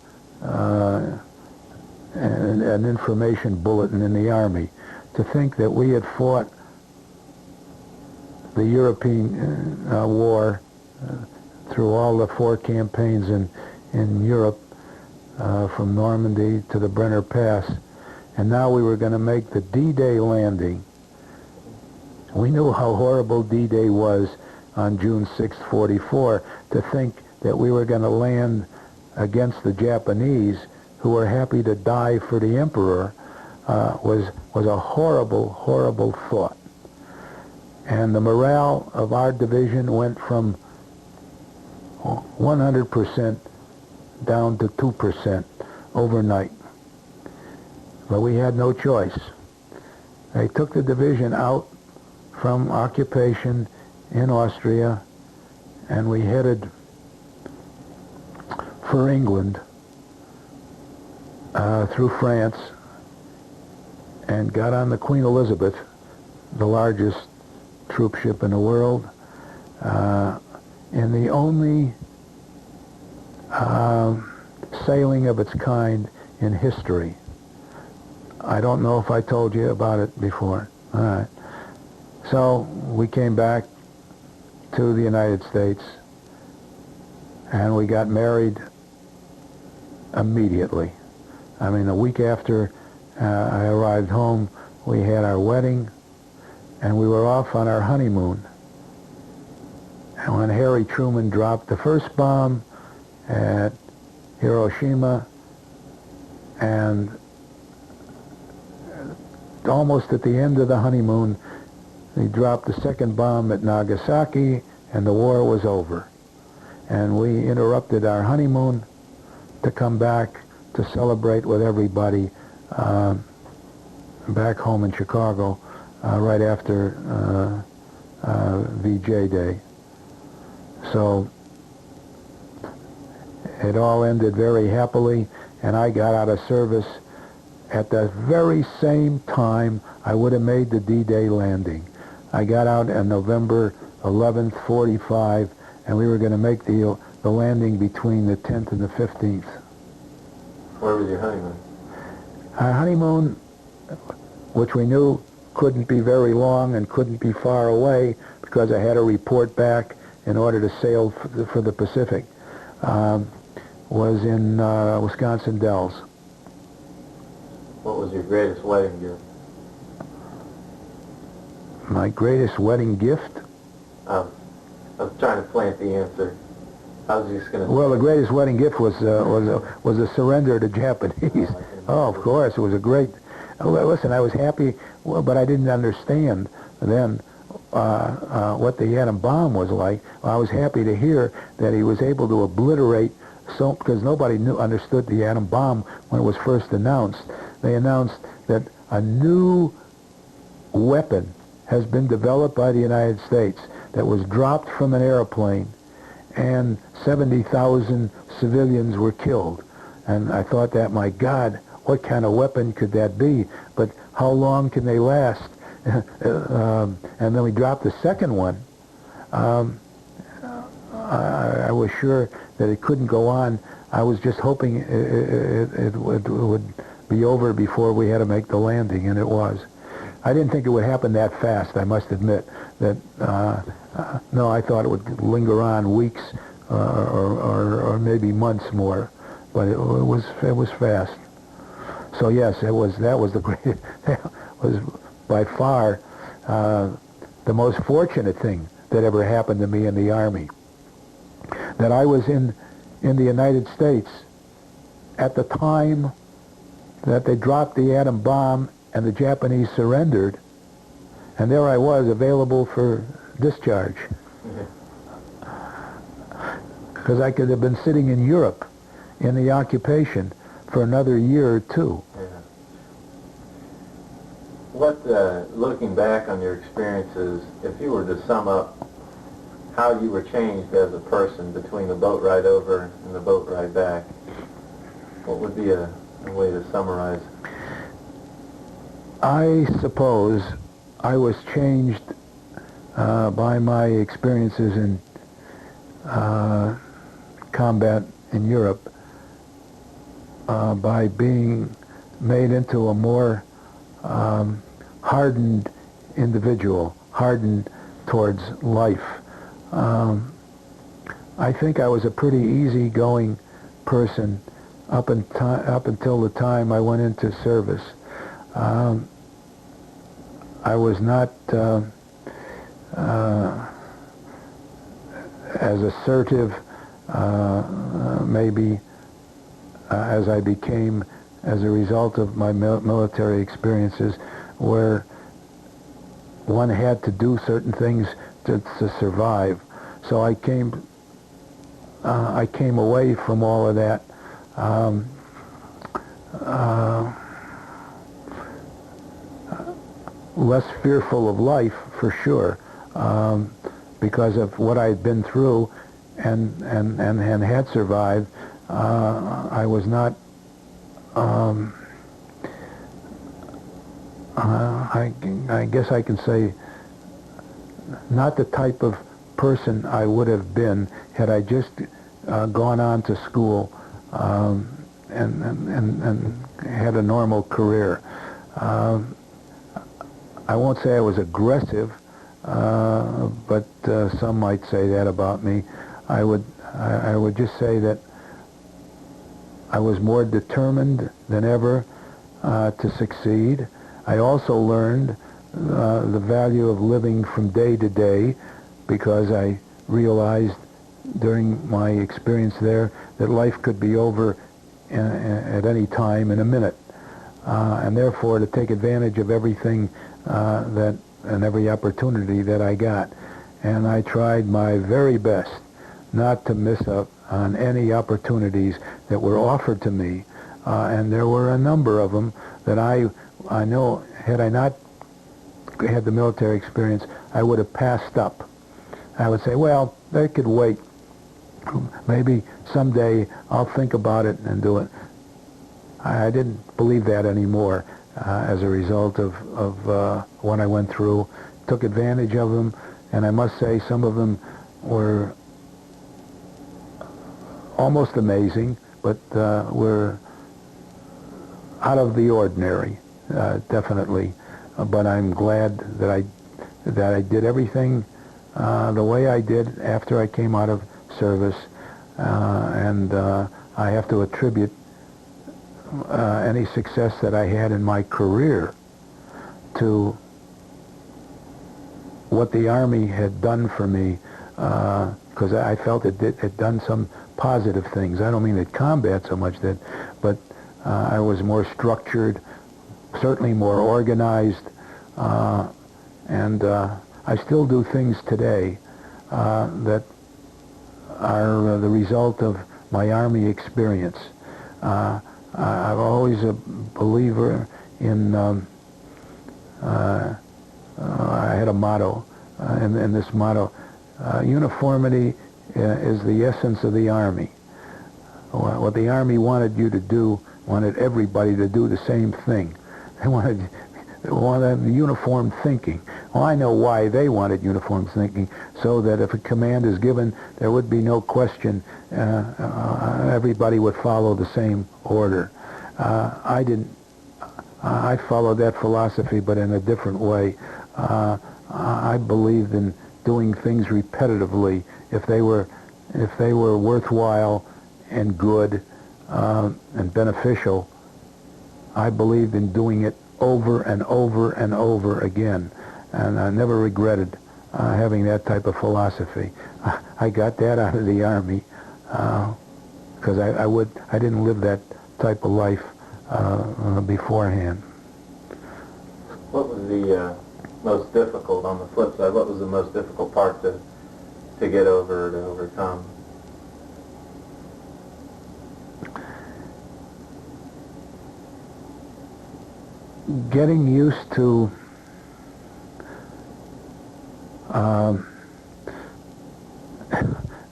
an information bulletin in the Army. To think that we had fought the European war through all the 4 campaigns in Europe, from Normandy to the Brenner Pass, and now we were going to make the D-Day landing. We knew how horrible D-Day was on June 6, 44. To think that we were going to land against the Japanese, who were happy to die for the Emperor, was a horrible, horrible thought. And the morale of our division went from 100% down to 2% overnight. But we had no choice. They took the division out from occupation in Austria, and we headed for England through France and got on the Queen Elizabeth, the largest troop ship in the world, and the only sailing of its kind in history. I don't know if I told you about it before. All right. So we came back to the United States and we got married immediately. I mean, a week after I arrived home, we had our wedding and we were off on our honeymoon. And when Harry Truman dropped the first bomb at Hiroshima, and almost at the end of the honeymoon, they dropped the second bomb at Nagasaki, and the war was over. And we interrupted our honeymoon to come back to celebrate with everybody back home in Chicago right after VJ Day. So it all ended very happily, and I got out of service at the very same time I would have made the D-Day landing. I got out on November 11th, 45, and we were going to make the landing between the 10th and the 15th. Where was your honeymoon? Our honeymoon, which we knew couldn't be very long and couldn't be far away because I had to report back in order to sail for the Pacific, was in Wisconsin Dells. What was your greatest wedding gift? My greatest wedding gift? I was trying to plant the answer. I was just going to... Well, the greatest wedding gift was a surrender to Japanese. Oh, of course, it was a great... Listen, I was happy, but I didn't understand then what the atom bomb was like. I was happy to hear that he was able to obliterate because nobody understood the atom bomb when it was first announced. They announced that a new weapon has been developed by the United States that was dropped from an airplane, and 70,000 civilians were killed. And I thought that, my God, what kind of weapon could that be? But how long can they last? And then we dropped the second one. I was sure that it couldn't go on. I was just hoping it would be over before we had to make the landing, and it was. I didn't think it would happen that fast, I must admit. That no, I thought it would linger on weeks or maybe months more, but it was fast. So yes, that was the great. That was by far the most fortunate thing that ever happened to me in the Army. That I was in the United States at the time that they dropped the atom bomb and the Japanese surrendered, and there I was, available for discharge. Because I could have been sitting in Europe in the occupation for another year or two. Yeah. What, looking back on your experiences, if you were to sum up how you were changed as a person between the boat ride over and the boat ride back, what would be a way to summarize? I suppose I was changed by my experiences in combat in Europe by being made into a more hardened individual, hardened towards life. I think I was a pretty easygoing person up until the time I went into service. I was not as assertive, maybe, as I became as a result of my military experiences, where one had to do certain things to survive. So I came away from all of that. Less fearful of life, for sure, because of what I had been through and had survived. I was not, I guess I can say, not the type of person I would have been had I just gone on to school and had a normal career. I won't say I was aggressive, but some might say that about me. I would just say that I was more determined than ever to succeed. I also learned the value of living from day to day, because I realized during my experience there that life could be over at any time in a minute, and therefore to take advantage of everything and every opportunity that I got. And I tried my very best not to miss out on any opportunities that were offered to me. And there were a number of them that I know, had I not had the military experience, I would have passed up. I would say, well, they could wait. Maybe someday I'll think about it and do it. I didn't believe that anymore as a result of what I went through. Took advantage of them, and I must say some of them were almost amazing, but were out of the ordinary, definitely. But I'm glad that I did everything the way I did after I came out of service, and I have to attribute any success that I had in my career to what the Army had done for me, because I felt it had done some positive things. I don't mean that combat so much did, but I was more structured, certainly more organized, and I still do things today that are the result of my Army experience. I'm always a believer in, I had a motto, and this motto, uniformity is the essence of the Army. What the Army wanted you to do, wanted everybody to do the same thing. They wanted uniform thinking. Well, I know why they wanted uniform thinking, so that if a command is given, there would be no question. Everybody would follow the same order. I didn't. I followed that philosophy, but in a different way. I believed in doing things repetitively if they were worthwhile and good and beneficial. I believed in doing it over and over and over again, and I never regretted having that type of philosophy. I got that out of the Army because I didn't live that type of life beforehand. What was the most difficult, on the flip side, what was the most difficult part to get over, to overcome? Getting used to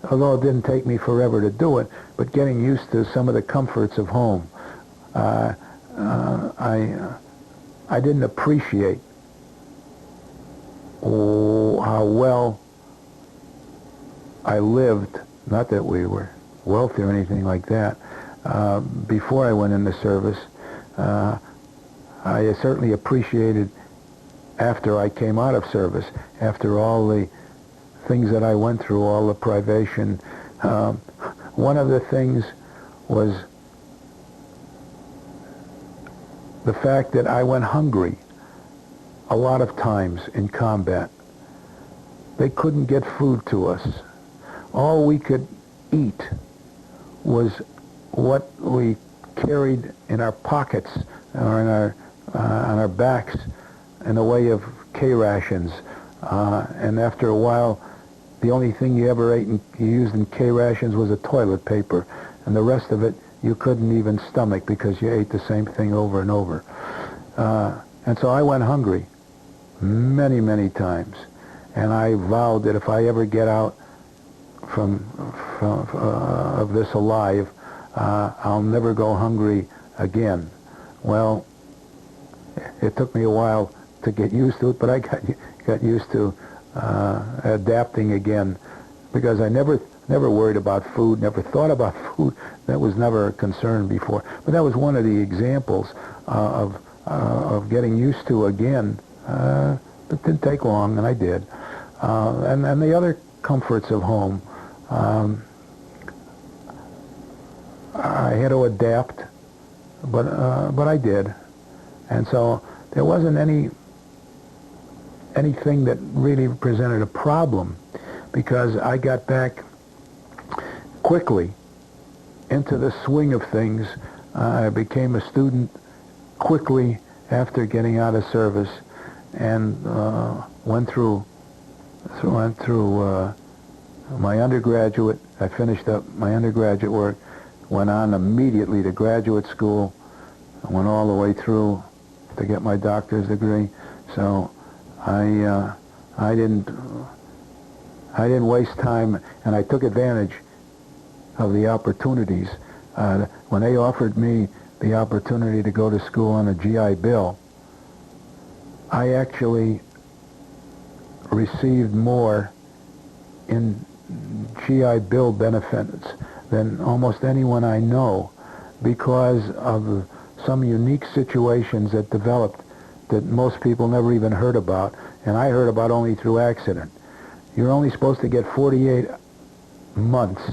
although it didn't take me forever to do it, but getting used to some of the comforts of home. I didn't appreciate how well I lived, not that we were wealthy or anything like that, before I went into service. I certainly appreciated after I came out of service, after all the things that I went through, all the privation. One of the things was the fact that I went hungry a lot of times in combat. They couldn't get food to us. All we could eat was what we carried in our pockets or in on our backs in the way of K-rations. And after a while, the only thing you ever ate and you used in K-rations was a toilet paper, and the rest of it you couldn't even stomach because you ate the same thing over and over. And so I went hungry many, many times, and I vowed that if I ever get out of this alive, I'll never go hungry again. Well, it took me a while to get used to it, but I got used to adapting again, because I never worried about food, never thought about food. That was never a concern before. But that was one of the examples of getting used to again. It didn't take long, and I did. And the other comforts of home, I had to adapt, but I did. And so there wasn't anything that really presented a problem, because I got back quickly into the swing of things. I became a student quickly after getting out of service, and went through my undergraduate, I finished up my undergraduate work, went on immediately to graduate school, I went all the way through to get my doctor's degree. So I didn't waste time, and I took advantage of the opportunities. When they offered me the opportunity to go to school on a GI Bill, I actually received more in GI Bill benefits than almost anyone I know, because of some unique situations that developed that most people never even heard about, and I heard about only through accident. You're only supposed to get 48 months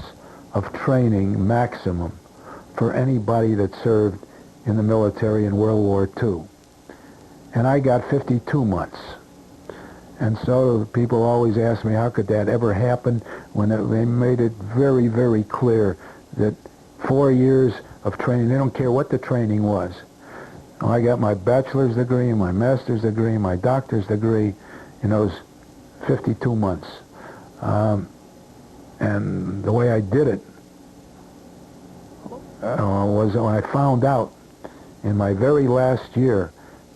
of training maximum for anybody that served in the military in World War II. And I got 52 months. And so people always ask me, how could that ever happen, when they made it very, very clear that 4 years of training, they don't care what the training was. I got my bachelor's degree, my master's degree, my doctor's degree in those 52 months. And the way I did it was when I found out in my very last year,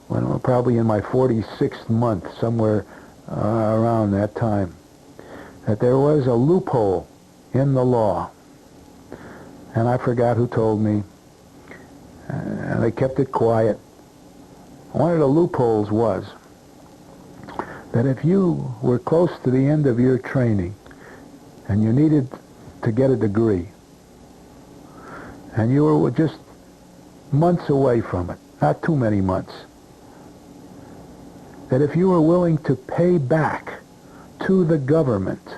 when probably in my 46th month, somewhere around that time, that there was a loophole in the law. And I forgot who told me, and they kept it quiet. One of the loopholes was that if you were close to the end of your training and you needed to get a degree, and you were just months away from it, not too many months, that if you were willing to pay back to the government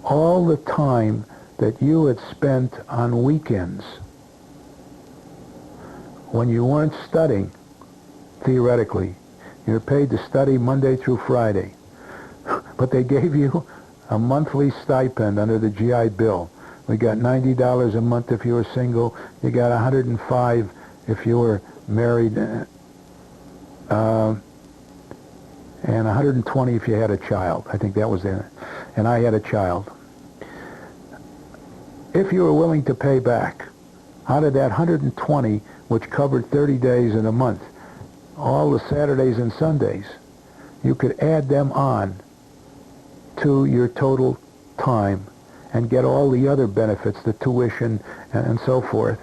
all the time that you had spent on weekends when you weren't studying, theoretically, you're paid to study Monday through Friday, but they gave you a monthly stipend under the GI Bill. We got $90 a month if you were single. You got $105 if you were married, and $120 if you had a child. I think that was it. And I had a child. If you were willing to pay back, out of that $120, which covered 30 days in a month, all the Saturdays and Sundays, you could add them on to your total time and get all the other benefits, the tuition and so forth,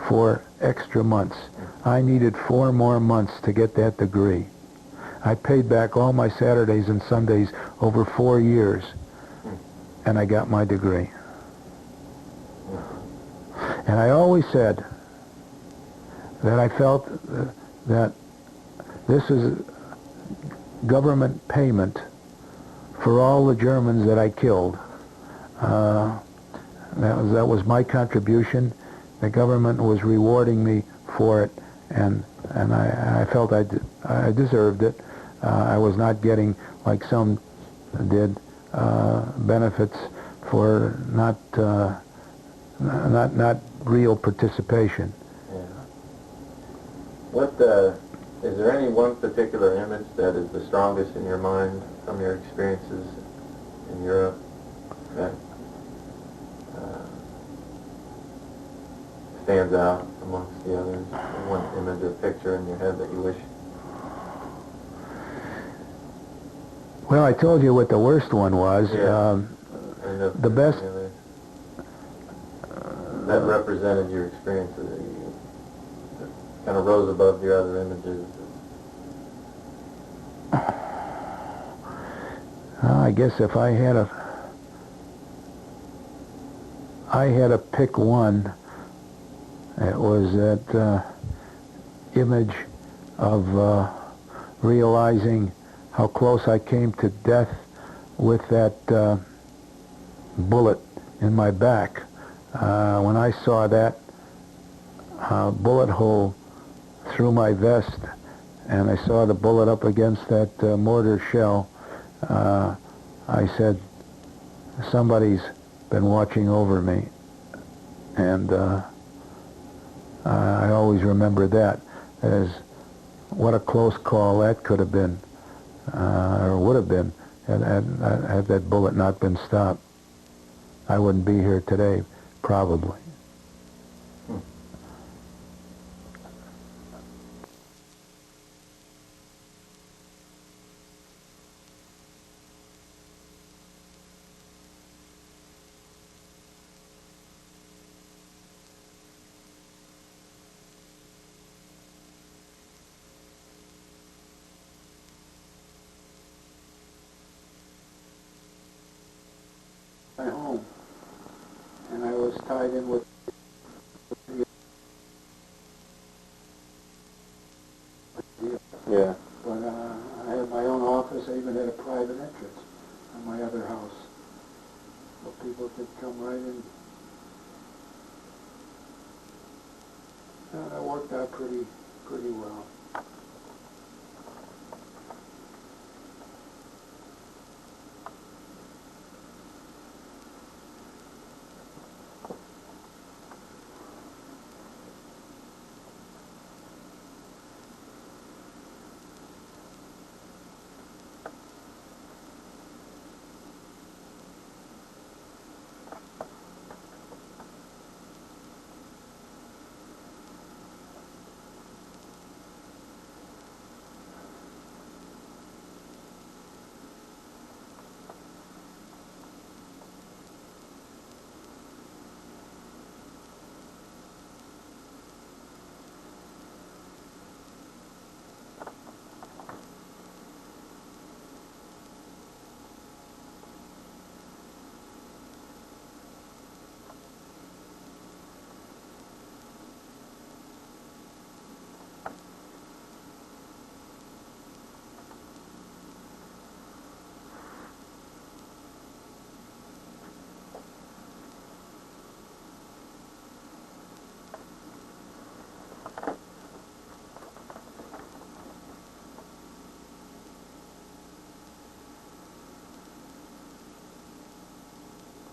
for extra months. I needed 4 more months to get that degree. I paid back all my Saturdays and Sundays over 4 years, and I got my degree. And I always said that I felt that this is government payment for all the Germans that I killed. That was my contribution. The government was rewarding me for it, and I felt I deserved it. I was not getting, like some did, benefits for not real participation. Yeah. What is there any one particular image that is the strongest in your mind from your experiences in Europe that stands out amongst the others? One image or picture in your head that you wish? Well, I told you what the worst one was. Yeah. The best... that represented your experiences, that you kind of rose above your other images. I guess if I had to pick one, it was that image of realizing how close I came to death with that bullet in my back. When I saw that bullet hole through my vest, and I saw the bullet up against that mortar shell, I said, somebody's been watching over me. And I always remember that as what a close call that could have been, or would have been, had that bullet not been stopped. I wouldn't be here today, probably. My home, and I was tied in with Yeah. but I had my own office. I even had a private entrance on my other house, so people could come right in. And that worked out pretty well.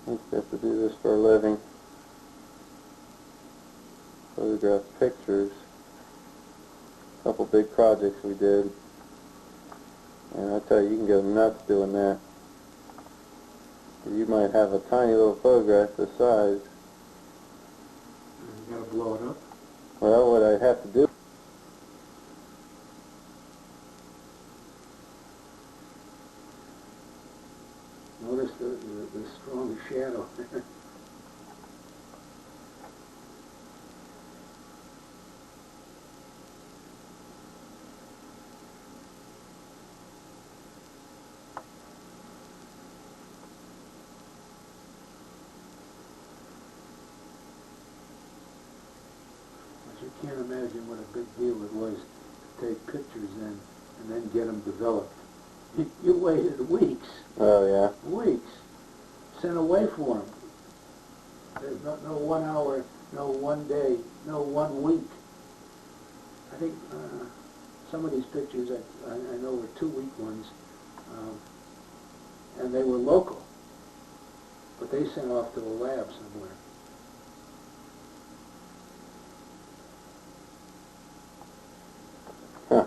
I used to have to do this for a living. Photograph pictures. A couple big projects we did. And I tell you, you can go nuts doing that. You might have a tiny little photograph this size. You gotta blow it up. Well, what I'd have to do, Notice the strong shadow. But you can't imagine what a big deal it was to take pictures and then get them developed. You waited weeks. oh yeah, Weeks. Sent away for them. There's no 1 hour, no 1 day, no 1 week. I think some of these pictures I know were 2-week ones, and they were local, but they sent off to a lab somewhere. huh.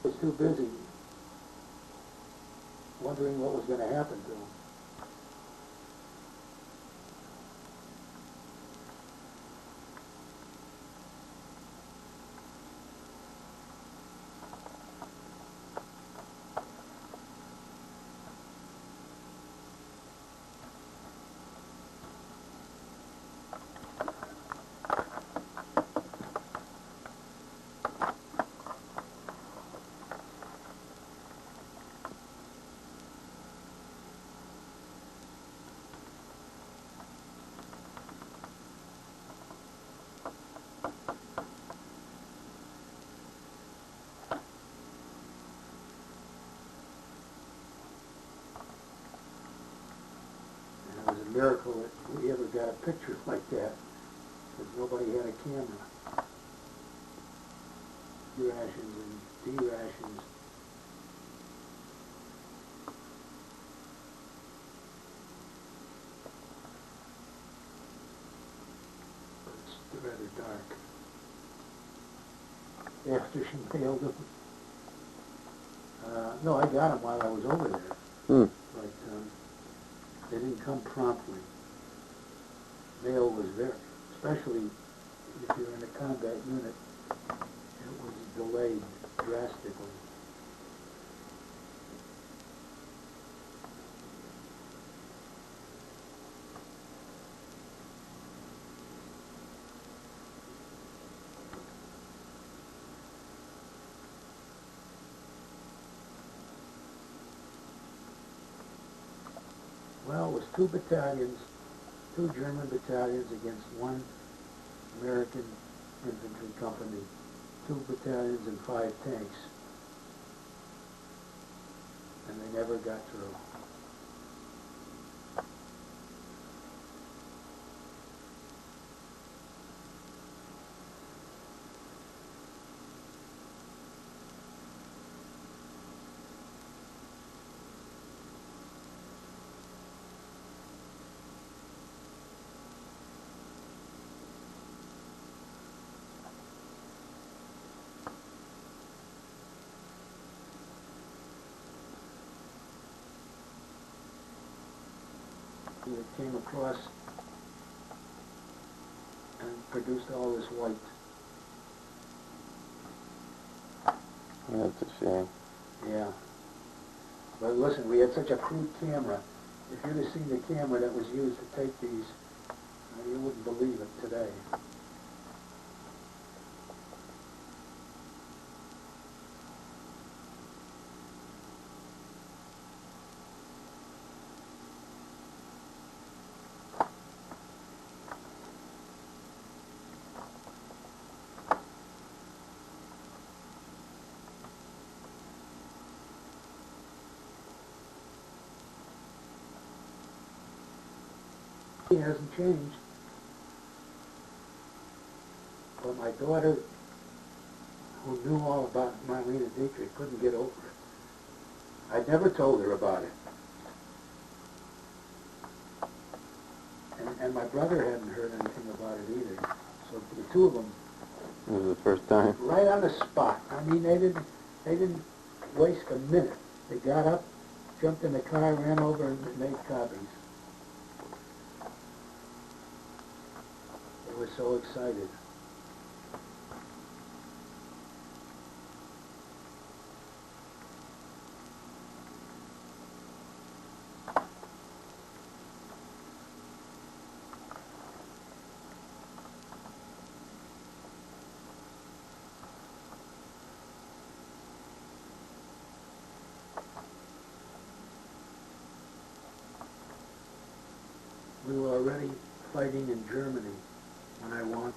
was too busy wondering what was going to happen to him. It was a miracle that we ever got a picture like that, because nobody had a camera. D-rations and D-rations. But it's rather dark. After she mailed them. No, I got them while I was over there. But they didn't come promptly. Mail was very, especially if you're in a combat unit, it was delayed drastically. Well, it was two battalions, two German battalions against one American infantry company, 2 battalions and 5 tanks. And they never got through. It came across and produced all this white. That's a shame. Yeah. But listen, we had such a crude camera. If you'd have seen the camera that was used to take these, you wouldn't believe it today. It hasn't changed. But my daughter, who knew all about Marlene Dietrich, couldn't get over it. I'd never told her about it. And my brother hadn't heard anything about it either. So the two of them, It was the first time. right on the spot. I mean, they didn't waste a minute. They got up, jumped in the car, ran over, and made copies. They were so excited. We were already fighting in Germany when I won.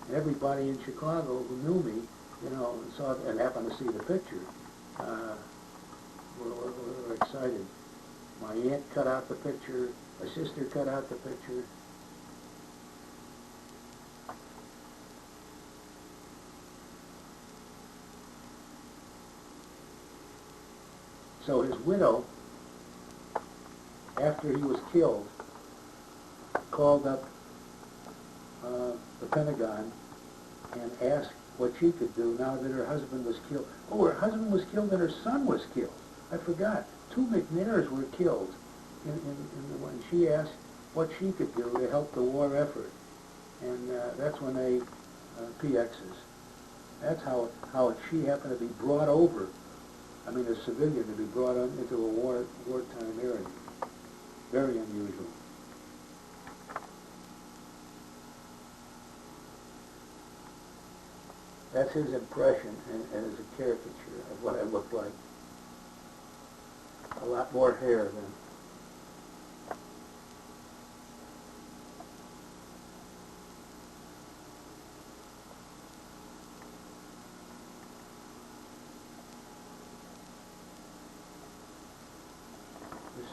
And everybody in Chicago who knew me, you know, and saw and happened to see the picture, were excited. My aunt cut out the picture. My sister cut out the picture. So his widow, after he was killed, called up the Pentagon and asked what she could do now that her husband was killed. Oh, her husband was killed and her son was killed. I forgot. 2 McNairs were killed. When she asked what she could do to help the war effort. And that's when they, PXs. That's how she happened to be brought over. I mean, a civilian to be brought into a wartime area. Very unusual. That's his impression and as a caricature of what I looked like. A lot more hair than.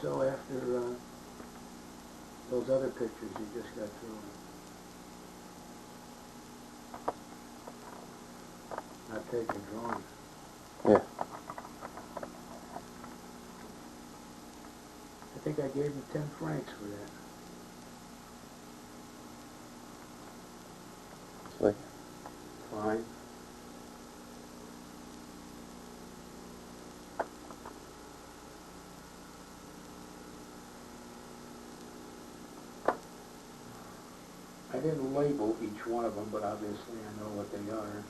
So after those other pictures you just got through, not taking drawings. Yeah. I think I gave him 10 francs for that. Like, Fine. I didn't label each one of them, but obviously I know what they are.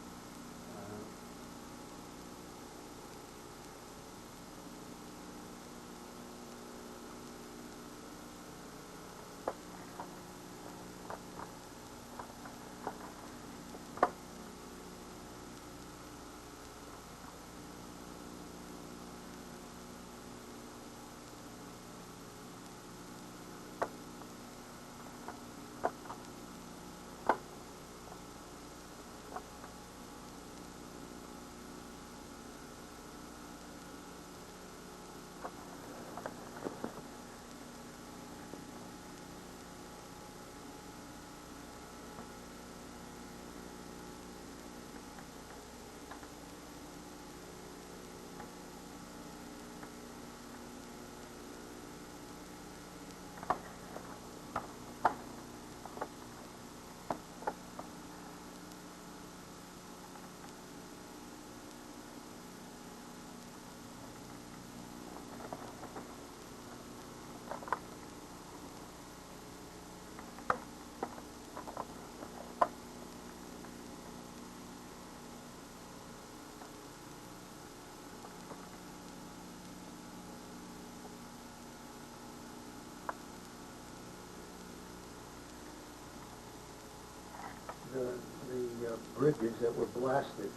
The bridges that were blasted.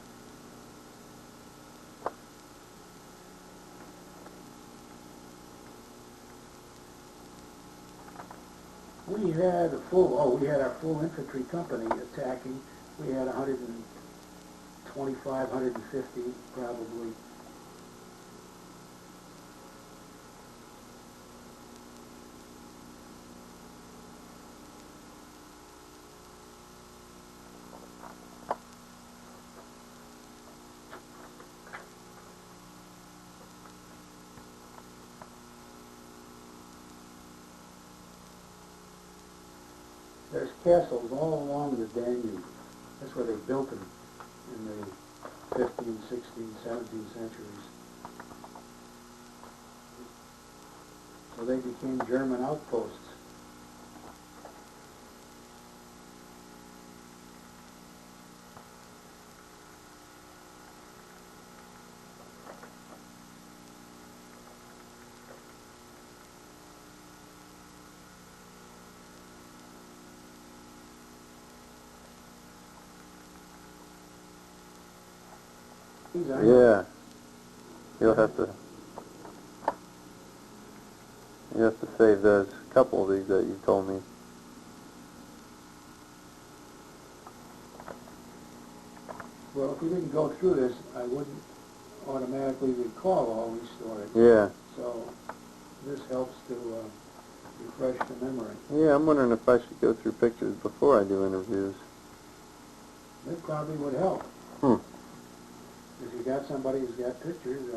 We had we had our full infantry company attacking. We had 125, 150 probably. There's castles all along the Danube. That's where they built them in the 15th, 16th, 17th centuries. So they became German outposts. yeah. You'll have to save those couple of these that you told me. Well, if we didn't go through this, I wouldn't automatically recall all these stories. Yeah. So this helps to refresh the memory. Yeah, I'm wondering if I should go through pictures before I do interviews. It probably would help. Hmm. If you got somebody who's got pictures,